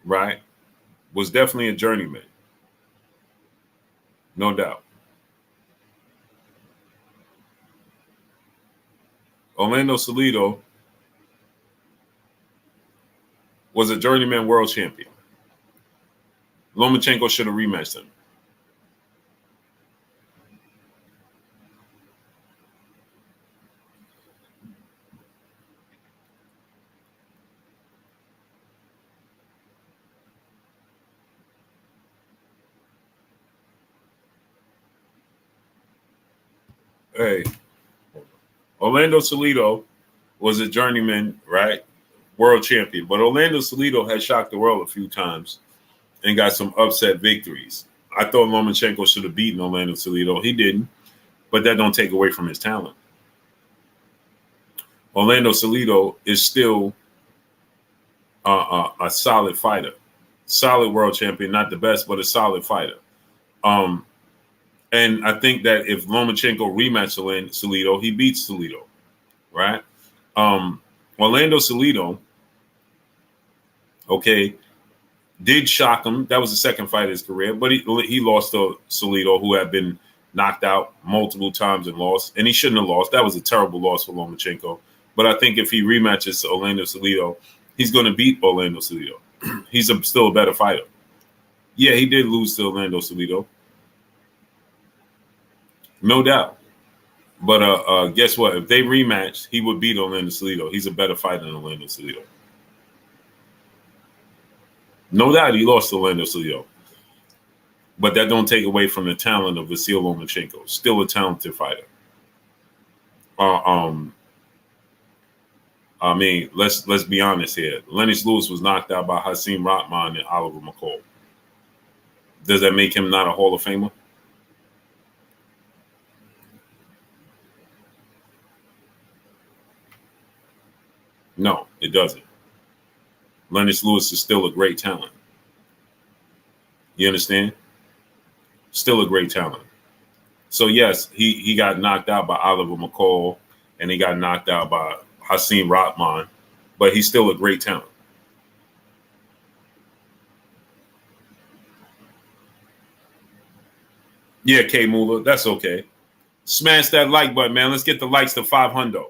right, was definitely a journeyman. No doubt. Orlando Salido was a journeyman world champion. Lomachenko should have rematched him. Hey, Orlando Salido was a journeyman, right? World champion. But Orlando Salido has shocked the world a few times and got some upset victories. I thought Lomachenko should have beaten Orlando Salido. He didn't, but that don't take away from his talent. Orlando Salido is still a solid fighter, solid world champion, not the best, but a solid fighter. And I think that if Lomachenko rematched Salido, he beats Salido, right? Orlando Salido, okay, did shock him. That was the second fight of his career, but he lost to Salido, who had been knocked out multiple times and lost, and he shouldn't have lost. That was a terrible loss for Lomachenko. But I think if he rematches Orlando Salido, he's going to beat Orlando Salido. He's still a better fighter. Yeah, he did lose to Orlando Salido. No doubt. But guess what? If they rematched, he would beat Orlando Salido. He's a better fighter than Orlando Salido. No doubt he lost to Orlando Salido. But that don't take away from the talent of Vasil Lomachenko. Still a talented fighter. Uh, um, I mean, let's be honest here. Lennox Lewis was knocked out by Hasim Rahman and Oliver McCall. Does that make him not a Hall of Famer? No, it doesn't. Lennox Lewis is still a great talent. You understand? Still a great talent. So yes, he got knocked out by Oliver McCall and he got knocked out by Hasim Rahman, but he's still a great talent. Yeah, K Moolah, that's okay. Smash that like button, man. Let's get the likes to 500.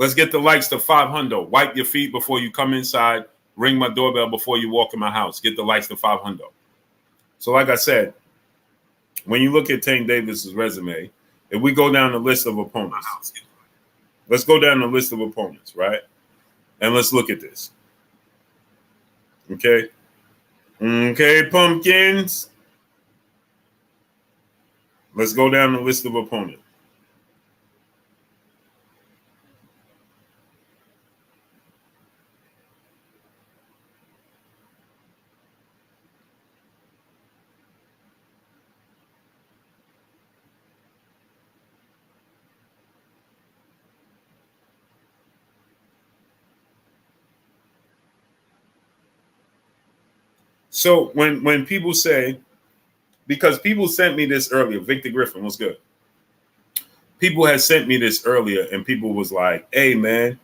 Let's get the likes to 500. Wipe your feet before you come inside. Ring my doorbell before you walk in my house. Get the likes to 500. So, like I said, when you look at Tank Davis's resume, if we go down the list of opponents, let's go down the list of opponents, right? And let's look at this. Okay. Okay, pumpkins. Let's go down the list of opponents. So when people say, because people sent me this earlier, Victor Griffin was good. People had sent me this earlier, and people was like, "Hey, man,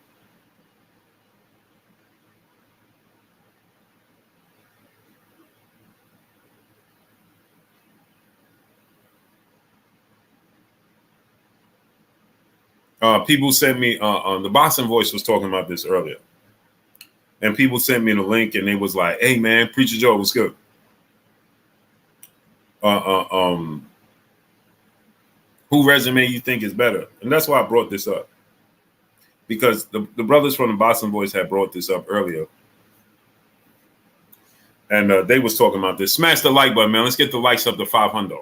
people sent me the Boston Voice was talking about this earlier, and people sent me the link, and they was like, "Hey, man, Preacher Joe was good." Uh, uh, um, who resume you think is better? And that's why I brought this up, because the brothers from the Boston Voice had brought this up earlier, and they was talking about this. Smash the like button, man. Let's get the likes up to 500.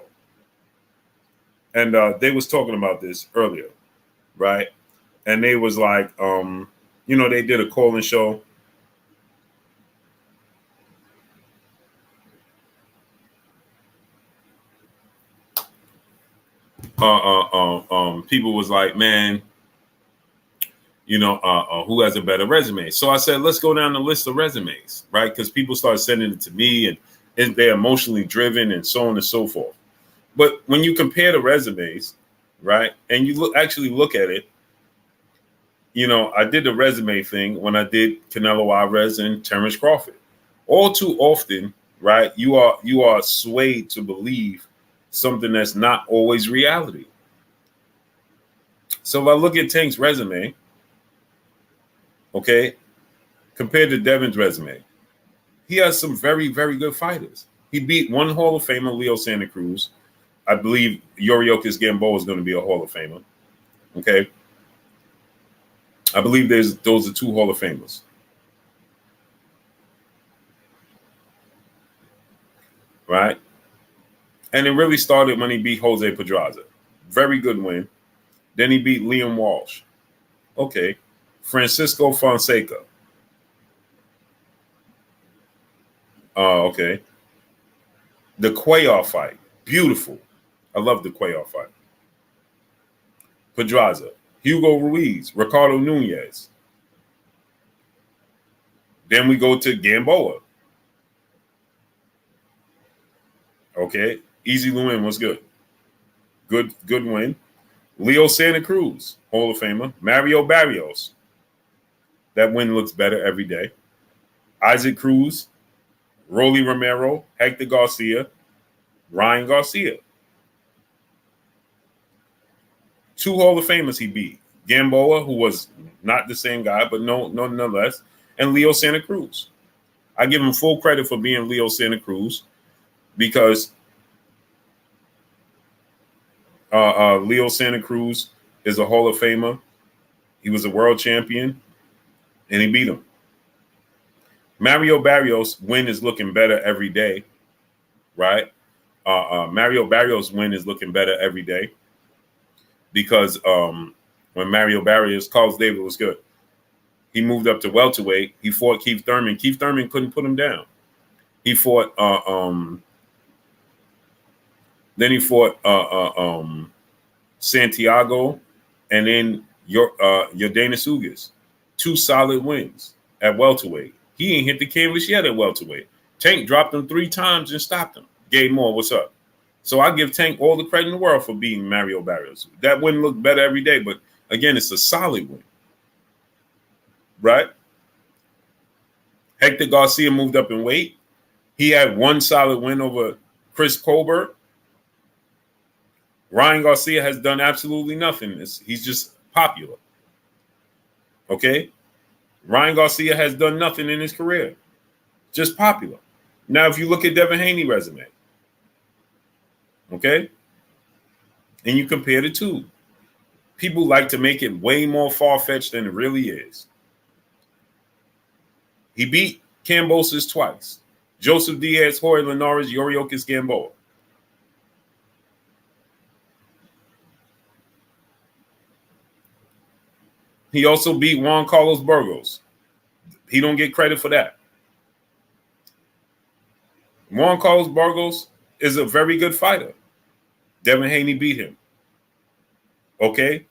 And they was talking about this earlier, right? And they was like, they did a call-in show. People was like, man, who has a better resume? So I said, let's go down the list of resumes, right? Because people started sending it to me, and they're emotionally driven, and so on and so forth. But when you compare the resumes, right, and you actually look at it, I did the resume thing when I did Canelo Alvarez and Terrence Crawford. All too often, right, you are swayed to believe something that's not always reality. So if I look at Tank's resume, okay, compared to Devin's resume, he has some very, very good fighters. He beat one Hall of Famer, Leo Santa Cruz. I believe Yuriorkis Gamboa is going to be a Hall of Famer. Okay. I believe those are two Hall of Famers. Right? And it really started when he beat Jose Pedraza. Very good win. Then he beat Liam Walsh. Okay. Francisco Fonseca. Okay. The Cuellar fight. Beautiful. I love the Cuellar fight. Pedraza. Hugo Ruiz. Ricardo Nunez. Then we go to Gamboa. Okay. Easy win was good. Good win. Leo Santa Cruz, Hall of Famer. Mario Barrios. That win looks better every day. Isaac Cruz, Rolly Romero, Hector Garcia, Ryan Garcia. Two Hall of Famers he beat. Gamboa, who was not the same guy, but nonetheless, and Leo Santa Cruz. I give him full credit for being Leo Santa Cruz because Leo Santa Cruz is a Hall of Famer. He was a world champion, and he beat him. Mario Barrios' win is looking better every day, right? Mario Barrios' win is looking better every day because when Mario Barrios, Carlos David was good. He moved up to welterweight. He fought Keith Thurman. Keith Thurman couldn't put him down. He fought then he fought Santiago, and then Yordenis Ugas. 2 solid wins at welterweight. He ain't hit the canvas yet at welterweight. Tank dropped him 3 times and stopped him. Gabe Moore, what's up? So I give Tank all the credit in the world for beating Mario Barrios. That win looked better every day, but again, it's a solid win. Right? Hector Garcia moved up in weight. He had 1 solid win over Chris Colbert. Ryan Garcia has done absolutely nothing. He's just popular. Okay? Ryan Garcia has done nothing in his career. Just popular. Now, if you look at Devin Haney resume, okay, and you compare the two, people like to make it way more far-fetched than it really is. He beat Kambosos twice. Joseph Diaz, Jorge Linares, Yuriorkis Gamboa. He also beat Juan Carlos Burgos. He don't get credit for that. Juan Carlos Burgos is a very good fighter. Devin Haney beat him. Okay?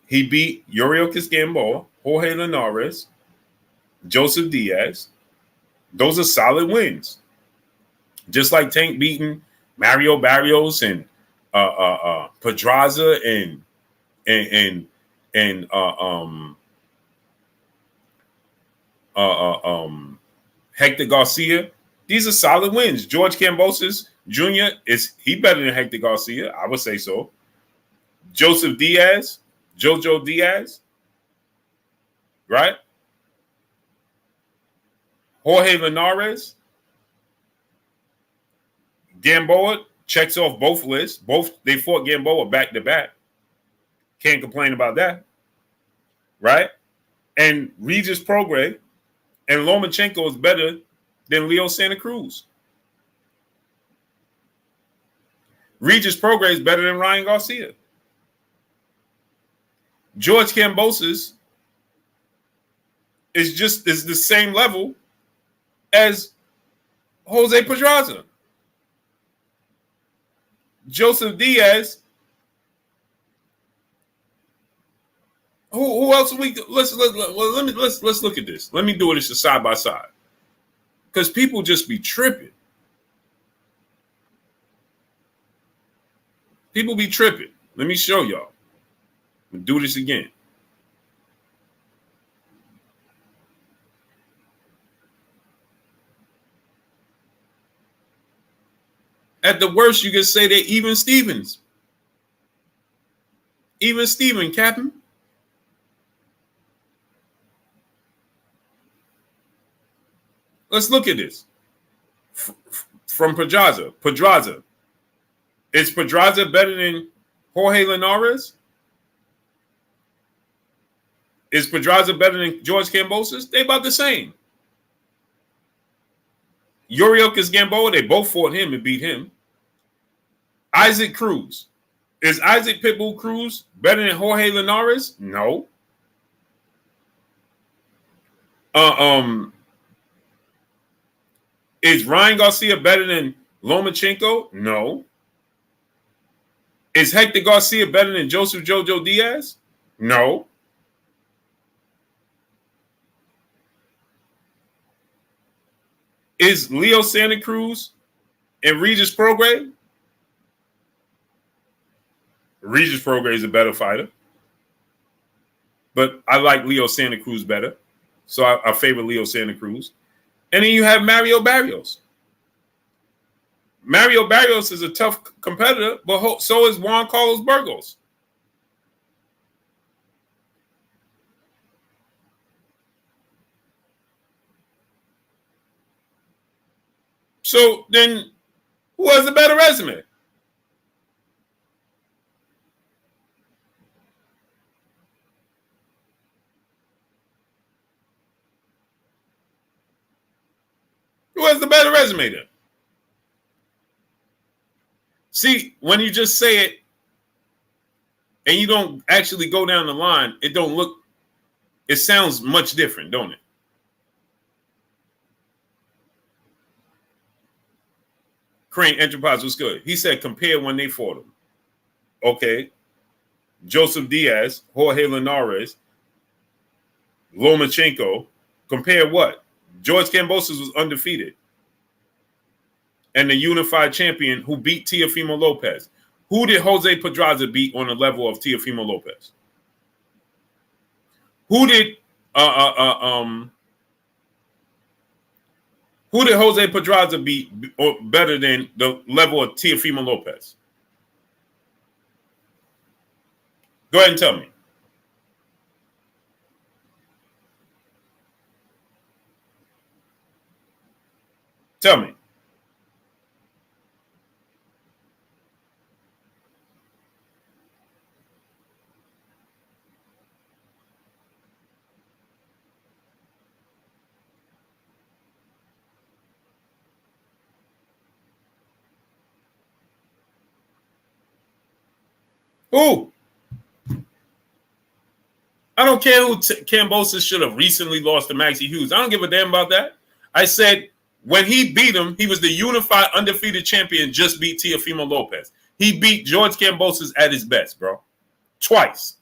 He beat Yuriorkis Gamboa, Jorge Linares, Joseph Diaz. Those are solid wins. Just like Tank beating Mario Barrios and Pedraza and Hector Garcia. These are solid wins. George Kambosos Jr. is better than Hector Garcia? I would say so. Joseph Diaz, Jojo Diaz, right? Jorge Linares, Gamboa checks off both lists. They fought Gamboa back to back. Can't complain about that, right? And Regis Prograis and Lomachenko is better than Leo Santa Cruz. Regis Prograis is better than Ryan Garcia. George Kambosos is the same level as Jose Pedraza. Joseph Diaz. Who else? Let's look at this. Let me do this side by side, because people just be tripping. People be tripping. Let me show y'all. We'll do this again. At the worst, you can say they're even Stevens. Even Steven, Captain. Let's look at this. From Pedraza. Is Pedraza better than Jorge Linares? Is Pedraza better than George Kambosos? They about the same. Yuriorkis Gamboa, they both fought him and beat him. Isaac Cruz. Is Isaac Pitbull Cruz better than Jorge Linares? No. Is Ryan Garcia better than Lomachenko? No. Is Hector Garcia better than Joseph Jojo Diaz? No. Is Leo Santa Cruz and Regis Prograis? Regis Prograis is a better fighter. But I like Leo Santa Cruz better. So I favor Leo Santa Cruz. And then you have Mario Barrios. Mario Barrios is a tough competitor, but so is Juan Carlos Burgos. So then, who has a better resume? Who has the better resume then? See, when you just say it and you don't actually go down the line, it don't look. It sounds much different, don't it? Crane Enterprise was good. He said compare when they fought him. Okay. Joseph Diaz, Jorge Linares, Lomachenko. Compare what? George Kambosos was undefeated and the unified champion who beat Teofimo Lopez. Who did Jose Pedraza beat on the level of Teofimo Lopez? Who did Jose Pedraza beat better than the level of Teofimo Lopez? Go ahead and tell me. Tell me. Who? I don't care who Kambosos should have recently lost to Maxie Hughes. I don't give a damn about that. I said when he beat him, he was the unified undefeated champion, just beat Teofimo Lopez. He beat George Kambosos at his best, bro. Twice.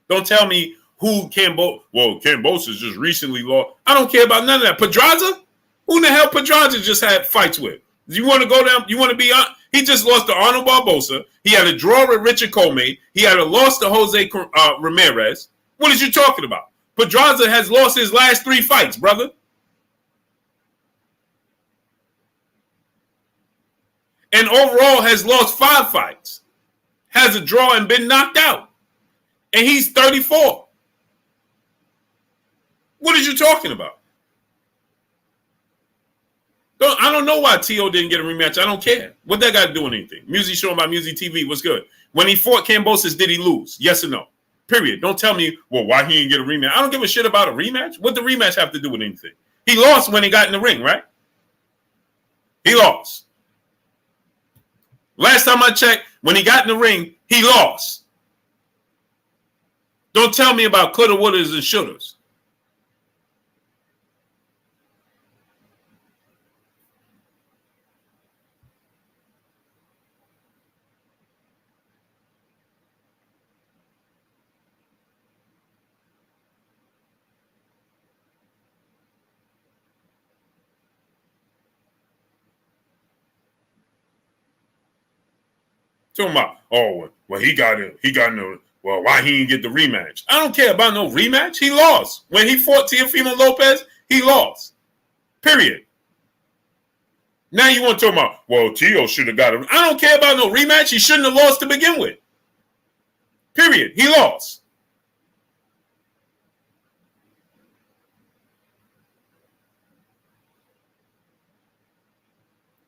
Don't tell me who Kambosos just recently lost. I don't care about none of that. Pedraza? Who the hell Pedraza just had fights with? You want to go down? You want to be on? He just lost to Arnold Barbosa. He had a draw with Richard Comey. He had a loss to Jose Ramirez. What are you talking about? Pedraza has lost his last 3 fights, brother. And overall has lost 5 fights. Has a draw and been knocked out. And he's 34. What are you talking about? I don't know why T.O. didn't get a rematch. I don't care. What that got to do with anything? Music showing by Music TV was good. When he fought Kambosos, did he lose? Yes or no? Period. Don't tell me, well, why he didn't get a rematch. I don't give a shit about a rematch. What the rematch have to do with anything? He lost when he got in the ring, right? He lost. Last time I checked, when he got in the ring, he lost. Don't tell me about coulda, wouldas, and shouldas. Talking about, oh, well, he got it. Well, why he didn't get the rematch? I don't care about no rematch. He lost. When he fought Teofimo Lopez, he lost. Period. Now you want to talk about, well, Tio should have got it. I don't care about no rematch. He shouldn't have lost to begin with. Period. He lost.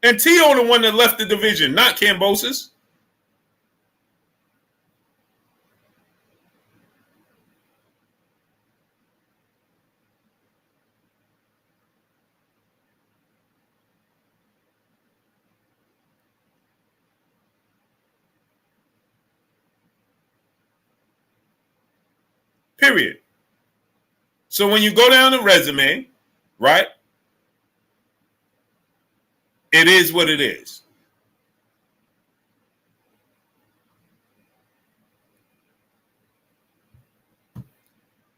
And Tio the one that left the division, not Kambosos. Period. So when you go down the resume, right, it is what it is.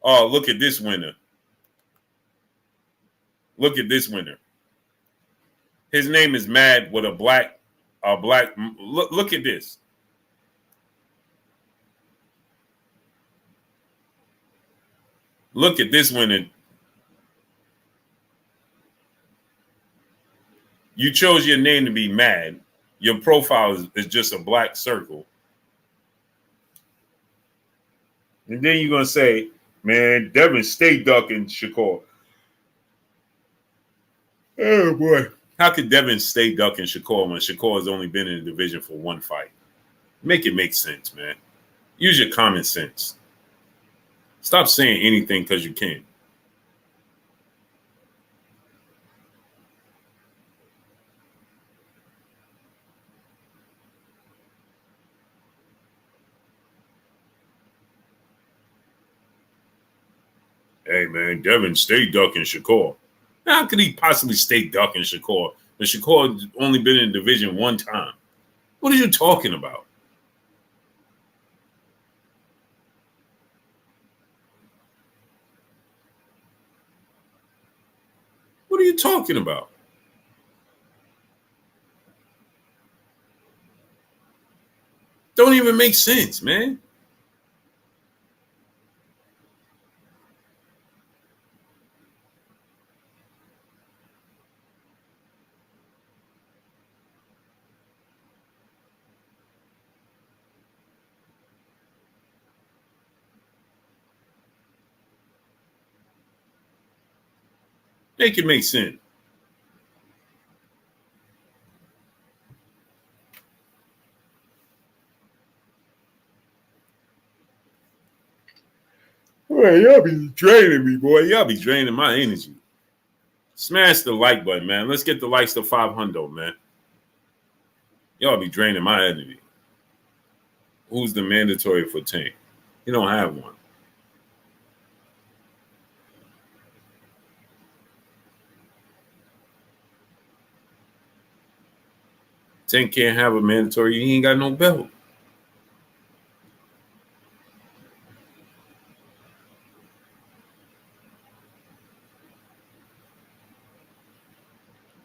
Oh, look at this winner. Look at this winner. His name is Mad with a black. Look at this. Look at this winner. You chose your name to be Mad. Your profile is just a black circle. And then you're going to say, man, Devin, stay ducking Shakur. Oh, boy. How could Devin stay ducking Shakur when Shakur has only been in the division for one fight? Make it make sense, man. Use your common sense. Stop saying anything because you can. Hey, man, Devin stay ducking Shakur. How could he possibly stay ducking Shakur when Shakur only been in the division one time? What are you talking about? What are you talking about? Don't even make sense, man. Make it make sense. Well, y'all be draining me, boy. Y'all be draining my energy. Smash the like button, man. Let's get the likes to 500, man. Y'all be draining my energy. Who's the mandatory for Tank? He don't have one. Tank can't have a mandatory. He ain't got no belt.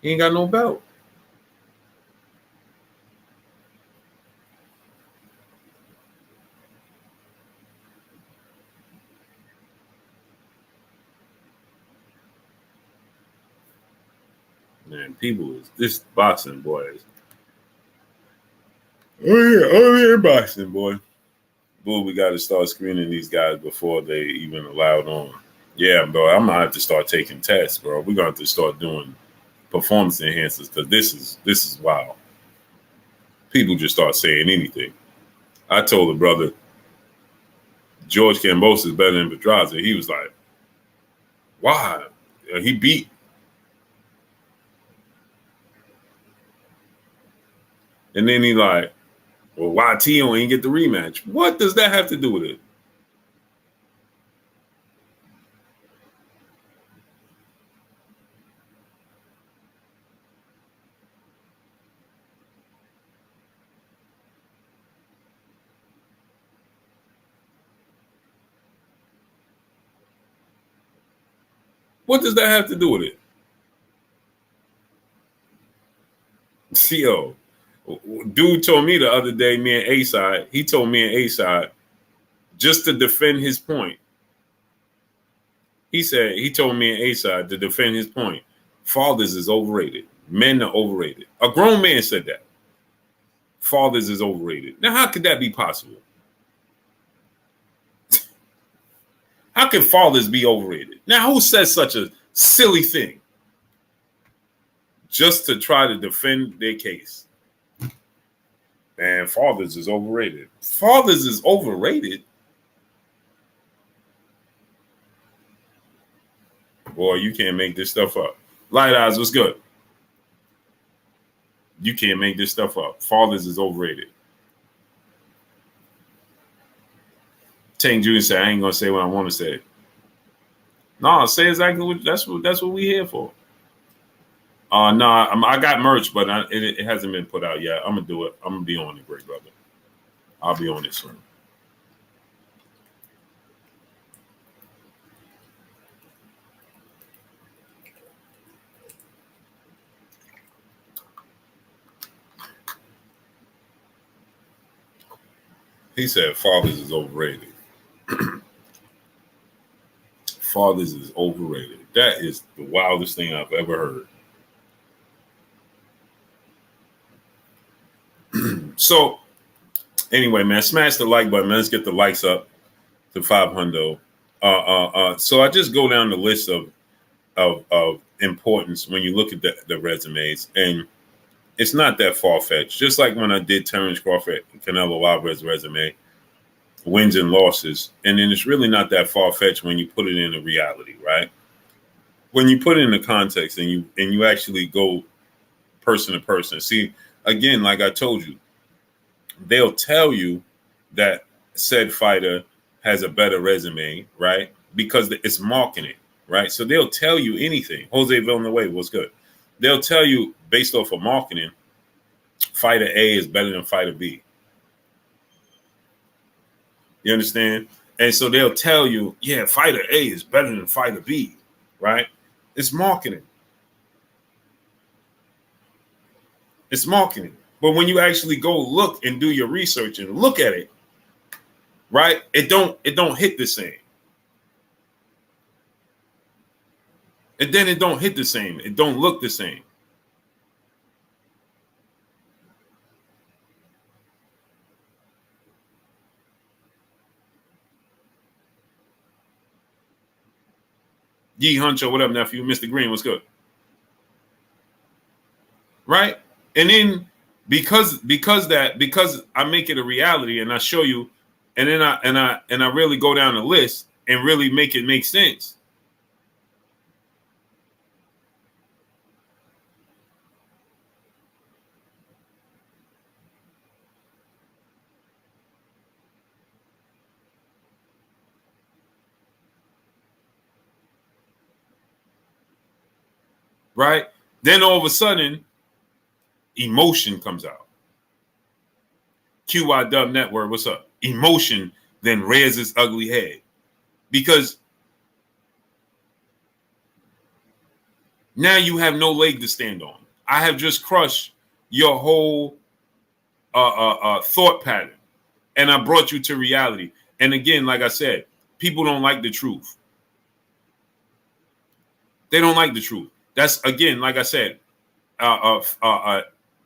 He ain't got no belt. Man, people is this boxing, boys. Oh yeah, boxing, boy. Boo, we got to start screening these guys before they even allowed on. Yeah, bro, I'm gonna have to start taking tests, bro. We're gonna have to start doing performance enhancers because this is wild. People just start saying anything. I told the brother George Kambosos is better than Pedraza. He was like, "Why?" He beat. And then he like, "Well, why Tio ain't get the rematch?" What does that have to do with it? What does that have to do with it? Yo, dude told me the other day, me and A-Side, he told me and A-Side, just to defend his point. He said, he told me and A-Side to defend his point. Fathers is overrated. Men are overrated. A grown man said that. Fathers is overrated. Now, how could that be possible? How can fathers be overrated? Now, who says such a silly thing? Just to try to defend their case. Man, fathers is overrated. Fathers is overrated? Boy, you can't make this stuff up. Light Eyes, what's good? You can't make this stuff up. Fathers is overrated. Tank Jr. said, I ain't gonna say what I want to say. No, say exactly what that's what we here for. No, I got merch, but it hasn't been put out yet. I'm gonna do it. I'm gonna be on it, great brother. I'll be on it soon. He said fathers is overrated. Fathers is overrated. That is the wildest thing I've ever heard. So, anyway, man, smash the like button, man. Let's get the likes up to 500. So I just go down the list of importance when you look at the resumes, and it's not that far-fetched. Just like when I did Terrence Crawford and Canelo Alvarez's resume, wins and losses, and then it's really not that far-fetched when you put it into reality, right? When you put it in the context and you actually go person to person. See, again, like I told you, they'll tell you that said fighter has a better resume, right? Because it's marketing, right? So they'll tell you anything. Jose Villanueva was good. They'll tell you based off of marketing, fighter A is better than fighter B. You understand? And so they'll tell you, yeah, fighter A is better than fighter B, right? It's marketing. It's marketing. But when you actually go look and do your research and look at it, right? It don't hit the same. And then it don't hit the same. It don't look the same. Yee Huncho, what up, nephew? Mr. Green, what's good? Right? And then because I make it a reality and I show you, and then I really go down the list and really make it make sense. Right? Then all of a sudden, emotion comes out. QI Dub Network, what's up? Emotion then rears its ugly head. Because now you have no leg to stand on. I have just crushed your whole thought pattern. And I brought you to reality. And again, like I said, people don't like the truth. They don't like the truth. That's, again, like I said,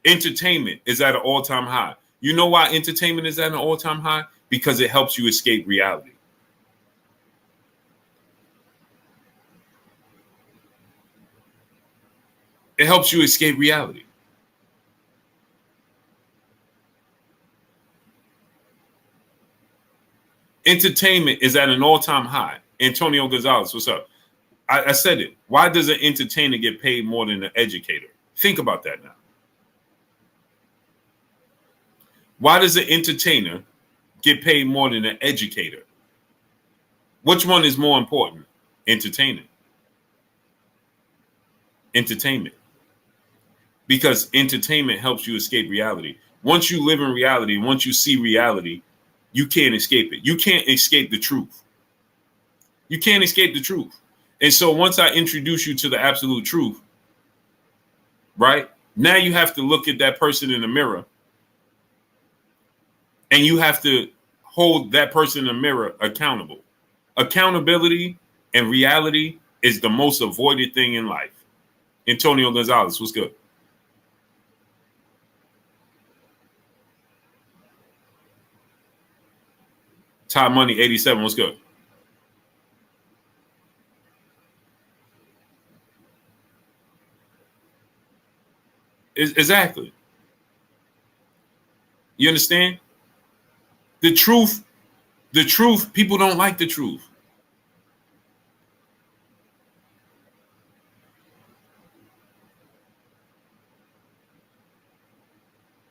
entertainment is at an all-time high. You know why entertainment is at an all-time high? Because it helps you escape reality. It helps you escape reality. Entertainment is at an all-time high. Antonio Gonzalez, what's up? I said it. Why does an entertainer get paid more than an educator? Think about that now. Why does an entertainer get paid more than an educator? Which one is more important? Entertainment. Entertainment. Because entertainment helps you escape reality. Once you live in reality, once you see reality, you can't escape it. You can't escape the truth. You can't escape the truth. And so once I introduce you to the absolute truth, right? Now you have to look at that person in the mirror and you have to hold that person in the mirror accountable. Accountability and reality is the most avoided thing in life. Antonio Gonzalez, what's good? Top Money 87, what's good? Exactly. You understand? The truth, people don't like the truth.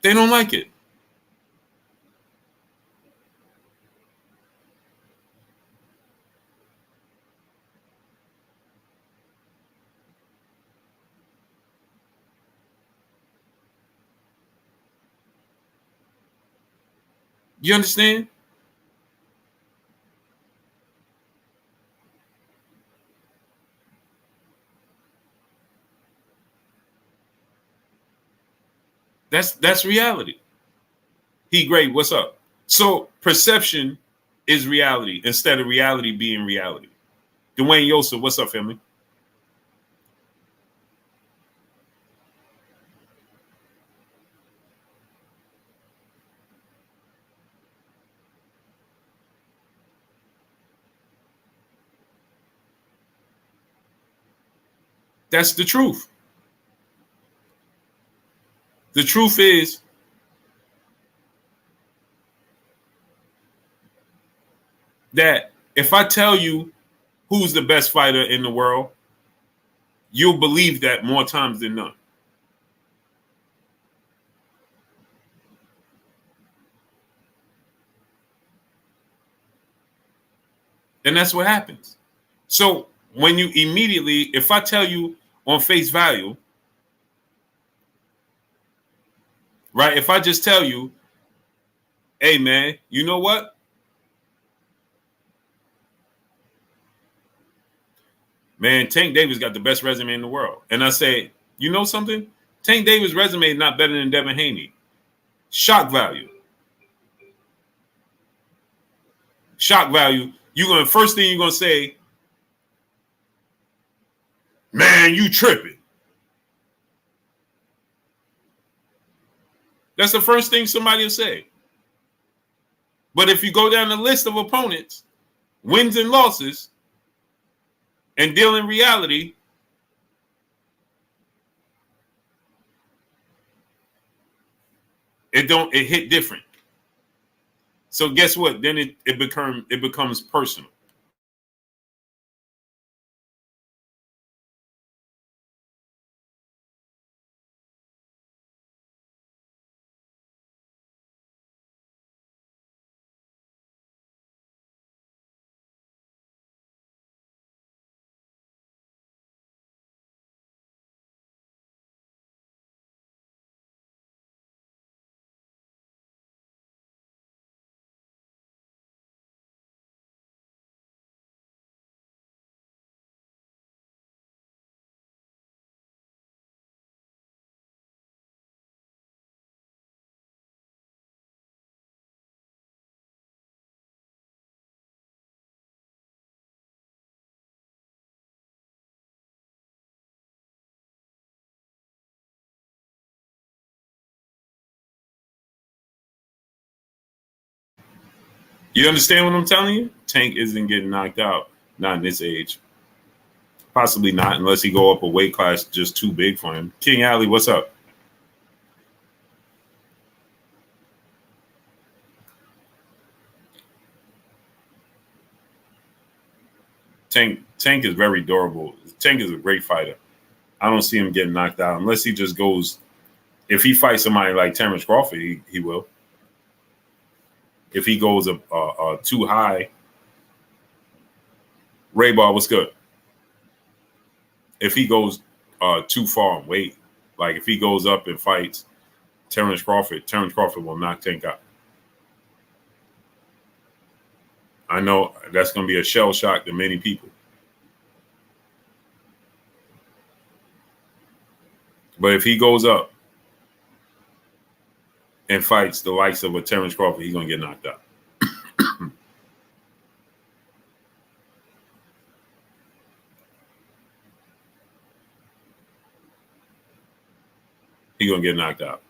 They don't like it. You understand? That's reality. He great, what's up? So perception is reality instead of reality being reality. Dwayne Yosa, what's up, family? That's the truth. The truth is that if I tell you who's the best fighter in the world, you'll believe that more times than none. And that's what happens. So when you immediately, if I tell you on face value, right? If I just tell you, hey man, you know what? Man, Tank Davis got the best resume in the world. And I say, you know something? Tank Davis' resume is not better than Devin Haney. Shock value. Shock value. You're gonna first thing you're gonna say, man, you tripping. That's the first thing somebody will say. But if you go down the list of opponents, wins and losses, and deal in reality, it hit different. So guess what? Then it becomes personal. You understand what I'm telling you? Tank isn't getting knocked out, not in this age. Possibly not, unless he go up a weight class just too big for him. King Alley, what's up? Tank is very durable. Tank is a great fighter. I don't see him getting knocked out unless he just goes. If he fights somebody like Terrence Crawford, he will. If he goes too high, Ray Ball, what's good? If he goes too far in weight, like if he goes up and fights Terrence Crawford will knock Tank out. I know that's going to be a shell shock to many people. But if he goes up and fights the likes of a Terrence Crawford, he's going to get knocked out. He's going to get knocked out.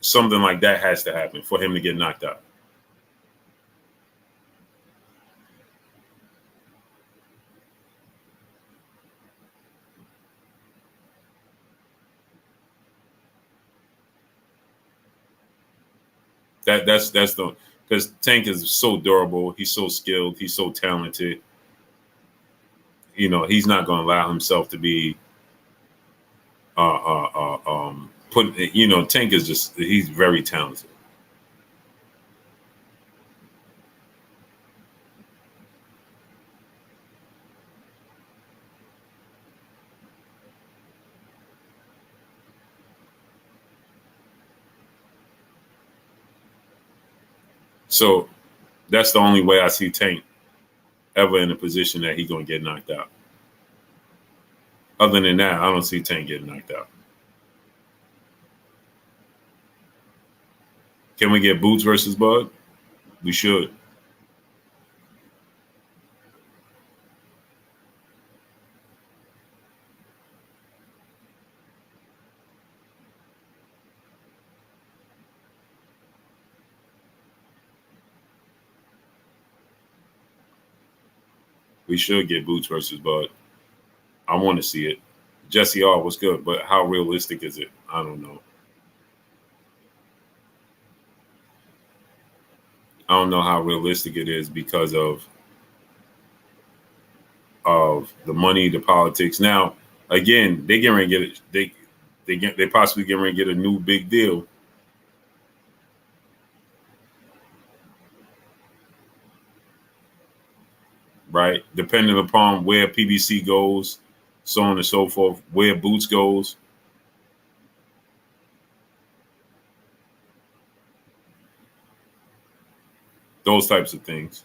Something like that has to happen for him to get knocked out. That's the because Tank is so durable. He's so skilled. He's so talented. You know, he's not going to allow himself to be put. You know, Tank is just he's very talented. So that's the only way I see Tank ever in a position that he's going to get knocked out. Other than that, I don't see Tank getting knocked out. Can we get Boots versus Bud? We should. We should get Boots versus Bud. I want to see it. Jesse R was good, but how realistic is it? I don't know. I don't know how realistic it is because of the money, the politics. Now, again, they getting ready to get it. They possibly getting ready to get a new big deal. Right? Depending upon where PBC goes, so on and so forth, where Boots goes. Those types of things.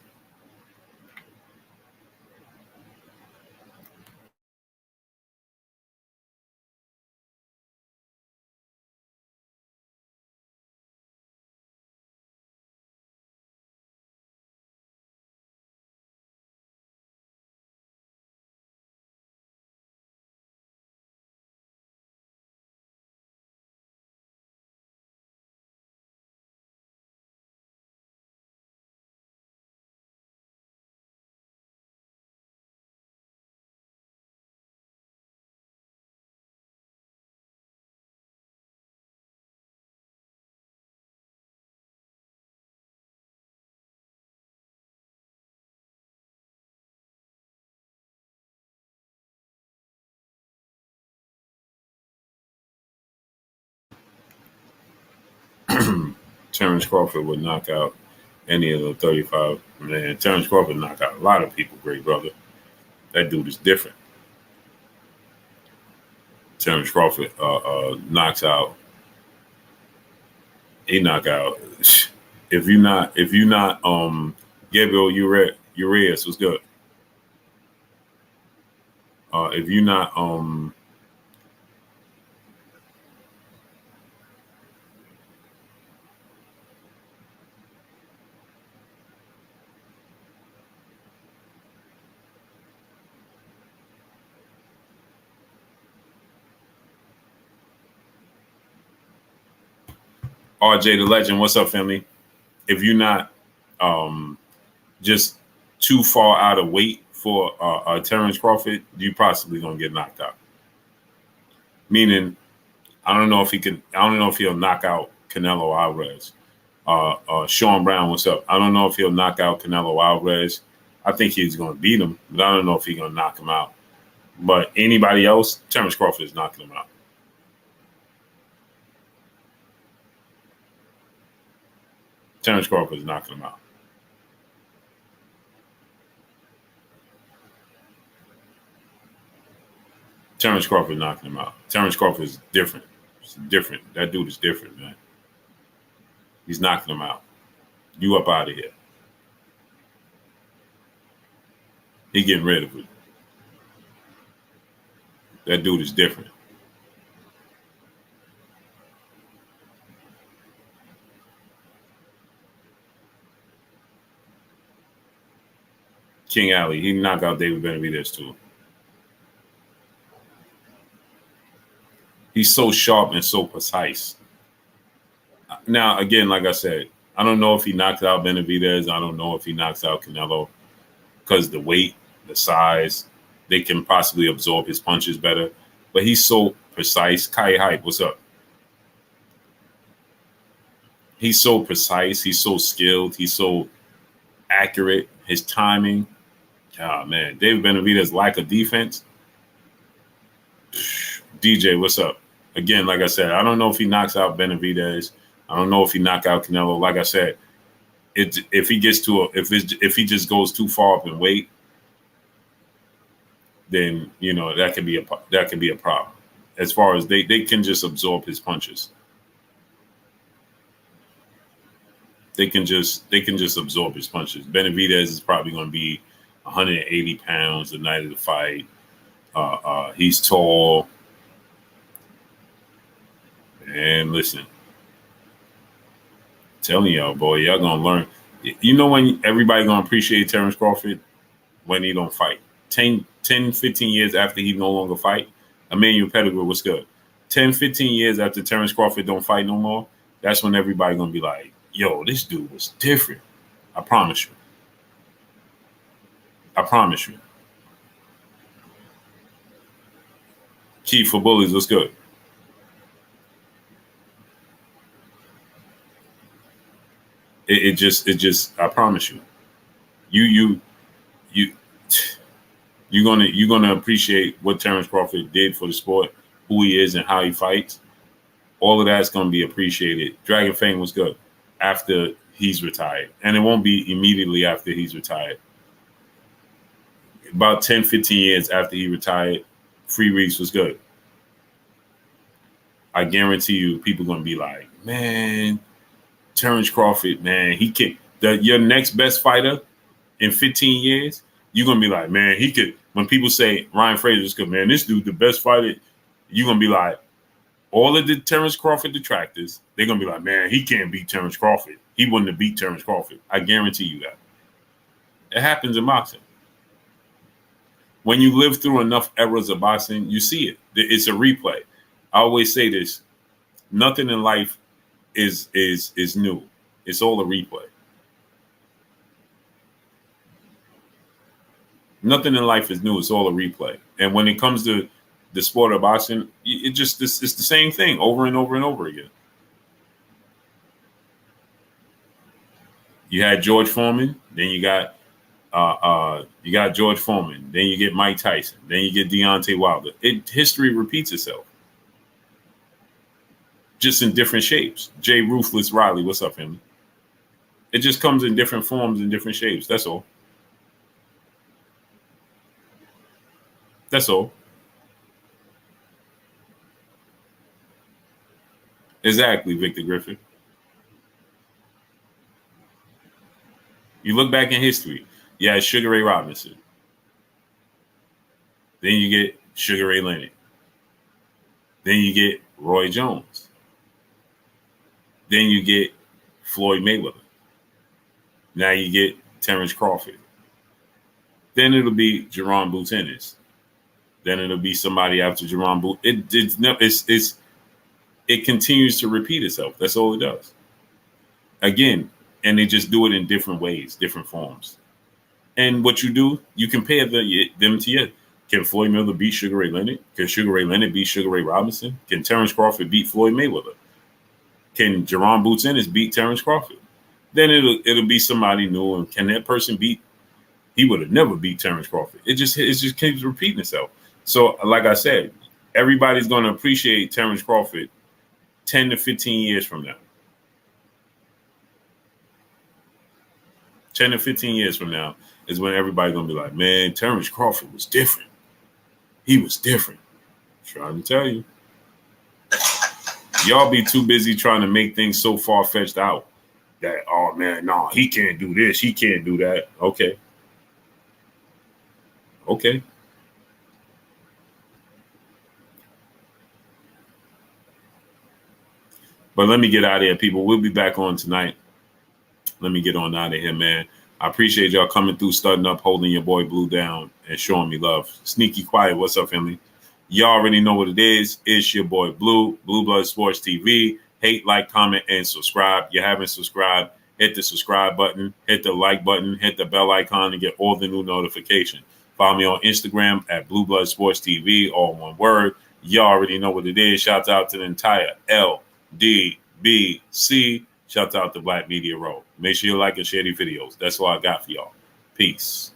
Terrence Crawford would knock out any of the 35. Man, Terrence Crawford knocked out a lot of people, great brother. That dude is different. Terrence Crawford knocks out. He knock out. If you not Gabriel Urias was good. If you not RJ the Legend, what's up, family? If you're not just too far out of weight for Terrence Crawford, you possibly gonna get knocked out. Meaning, I don't know if he can. I don't know if he'll knock out Canelo Alvarez. Sean Brown, what's up? I don't know if he'll knock out Canelo Alvarez. I think he's gonna beat him, but I don't know if he's gonna knock him out. But anybody else, Terrence Crawford is knocking him out. Terrence Crawford is knocking him out. Terrence Crawford knocking him out. Terrence Crawford is different. It's different. That dude is different, man. He's knocking him out. You up out of here. He getting rid of it. That dude is different. King Ali, he knocked out David Benavidez too. He's so sharp and so precise. Now, again, like I said, I don't know if he knocks out Benavidez. I don't know if he knocks out Canelo because the weight, the size, they can possibly absorb his punches better. But he's so precise. Kai Hype, what's up? He's so precise. He's so skilled. He's so accurate. His timing. Oh, man. David Benavidez' lack of defense. DJ, what's up? Again, like I said, I don't know if he knocks out Benavidez. I don't know if he knock out Canelo. Like I said, if he gets to if he just goes too far up in weight, then that could be a problem. As far as they can just absorb his punches. They can just absorb his punches. Benavidez is probably going to be 180 pounds the night of the fight. He's tall. And listen, telling y'all, boy, y'all gonna learn. You know when everybody gonna appreciate Terrence Crawford? When he don't fight. 10, 15 years after he no longer fight. Emmanuel Pettigrew was good. 10, 15 years after Terrence Crawford don't fight no more, that's when everybody gonna be like, yo, this dude was different. I promise you. I promise you. Keith for Bullies, what's good? It just, I promise you, you, you're gonna appreciate what Terrence Crawford did for the sport, who he is, and how he fights. All of that's gonna be appreciated. Dragon Fang was good after he's retired, and it won't be immediately after he's retired. About 10, 15 years after he retired, Free Reeks was good. I guarantee you, people gonna be like, man, Terrence Crawford, man, he can. Your next best fighter in 15 years, you're gonna be like, man, he could. When people say Ryan Fraser's good, man, this dude the best fighter, you're gonna be like, all of the Terrence Crawford detractors, they're gonna be like, man, he can't beat Terrence Crawford. He wouldn't have beat Terrence Crawford. I guarantee you that. It happens in boxing. When you live through enough eras of boxing, you see it. It's a replay. I always say this: nothing in life is new. It's all a replay. Nothing in life is new. It's all a replay. And when it comes to the sport of boxing, it's the same thing over and over and over again. You had George Foreman, then you got George Foreman, then you get Mike Tyson, then you get Deontay Wilder. History repeats itself, just in different shapes. Jay Ruthless Riley, what's up, Henry? It just comes in different forms and different shapes. That's all. That's all. Exactly, Victor Griffin. You look back in history, you had Sugar Ray Robinson. Then you get Sugar Ray Leonard. Then you get Roy Jones. Then you get Floyd Mayweather. Now you get Terrence Crawford. Then it'll be Jerome Boots Ennis. Then it'll be somebody after Jerome Boots. It continues to repeat itself. That's all it does. Again, and they just do it in different ways, different forms. And what you do, you compare them to you. Can Floyd Mayweather beat Sugar Ray Leonard? Can Sugar Ray Leonard beat Sugar Ray Robinson? Can Terrence Crawford beat Floyd Mayweather? Can Jerome Boots Ennis beat Terrence Crawford? Then it'll be somebody new. And can that person beat? He would have never beat Terrence Crawford. It just keeps repeating itself. So, like I said, everybody's going to appreciate Terrence Crawford 10 to 15 years from now. 10 to 15 years from now is when everybody's going to be like, man, Terrence Crawford was different. He was different. I'm trying to tell you. Y'all be too busy trying to make things so far-fetched out that, oh, man, no, he can't do this. He can't do that. Okay. Okay. But let me get out of here, people. We'll be back on tonight. Let me get on out of here, man. I appreciate y'all coming through, starting up, holding your boy Blue down, and showing me love. Sneaky Quiet, what's up, family? Y'all already know what it is. It's your boy Blue, Blue Blood Sports TV. Hate, like, comment, and subscribe. You haven't subscribed, hit the subscribe button, hit the like button, hit the bell icon to get all the new notifications. Follow me on Instagram at Blue Blood Sports TV, all one word. Y'all already know what it is. Shout out to the entire LDBC. Shout out to Black Media Row. Make sure you like and share these videos. That's all I got for y'all. Peace.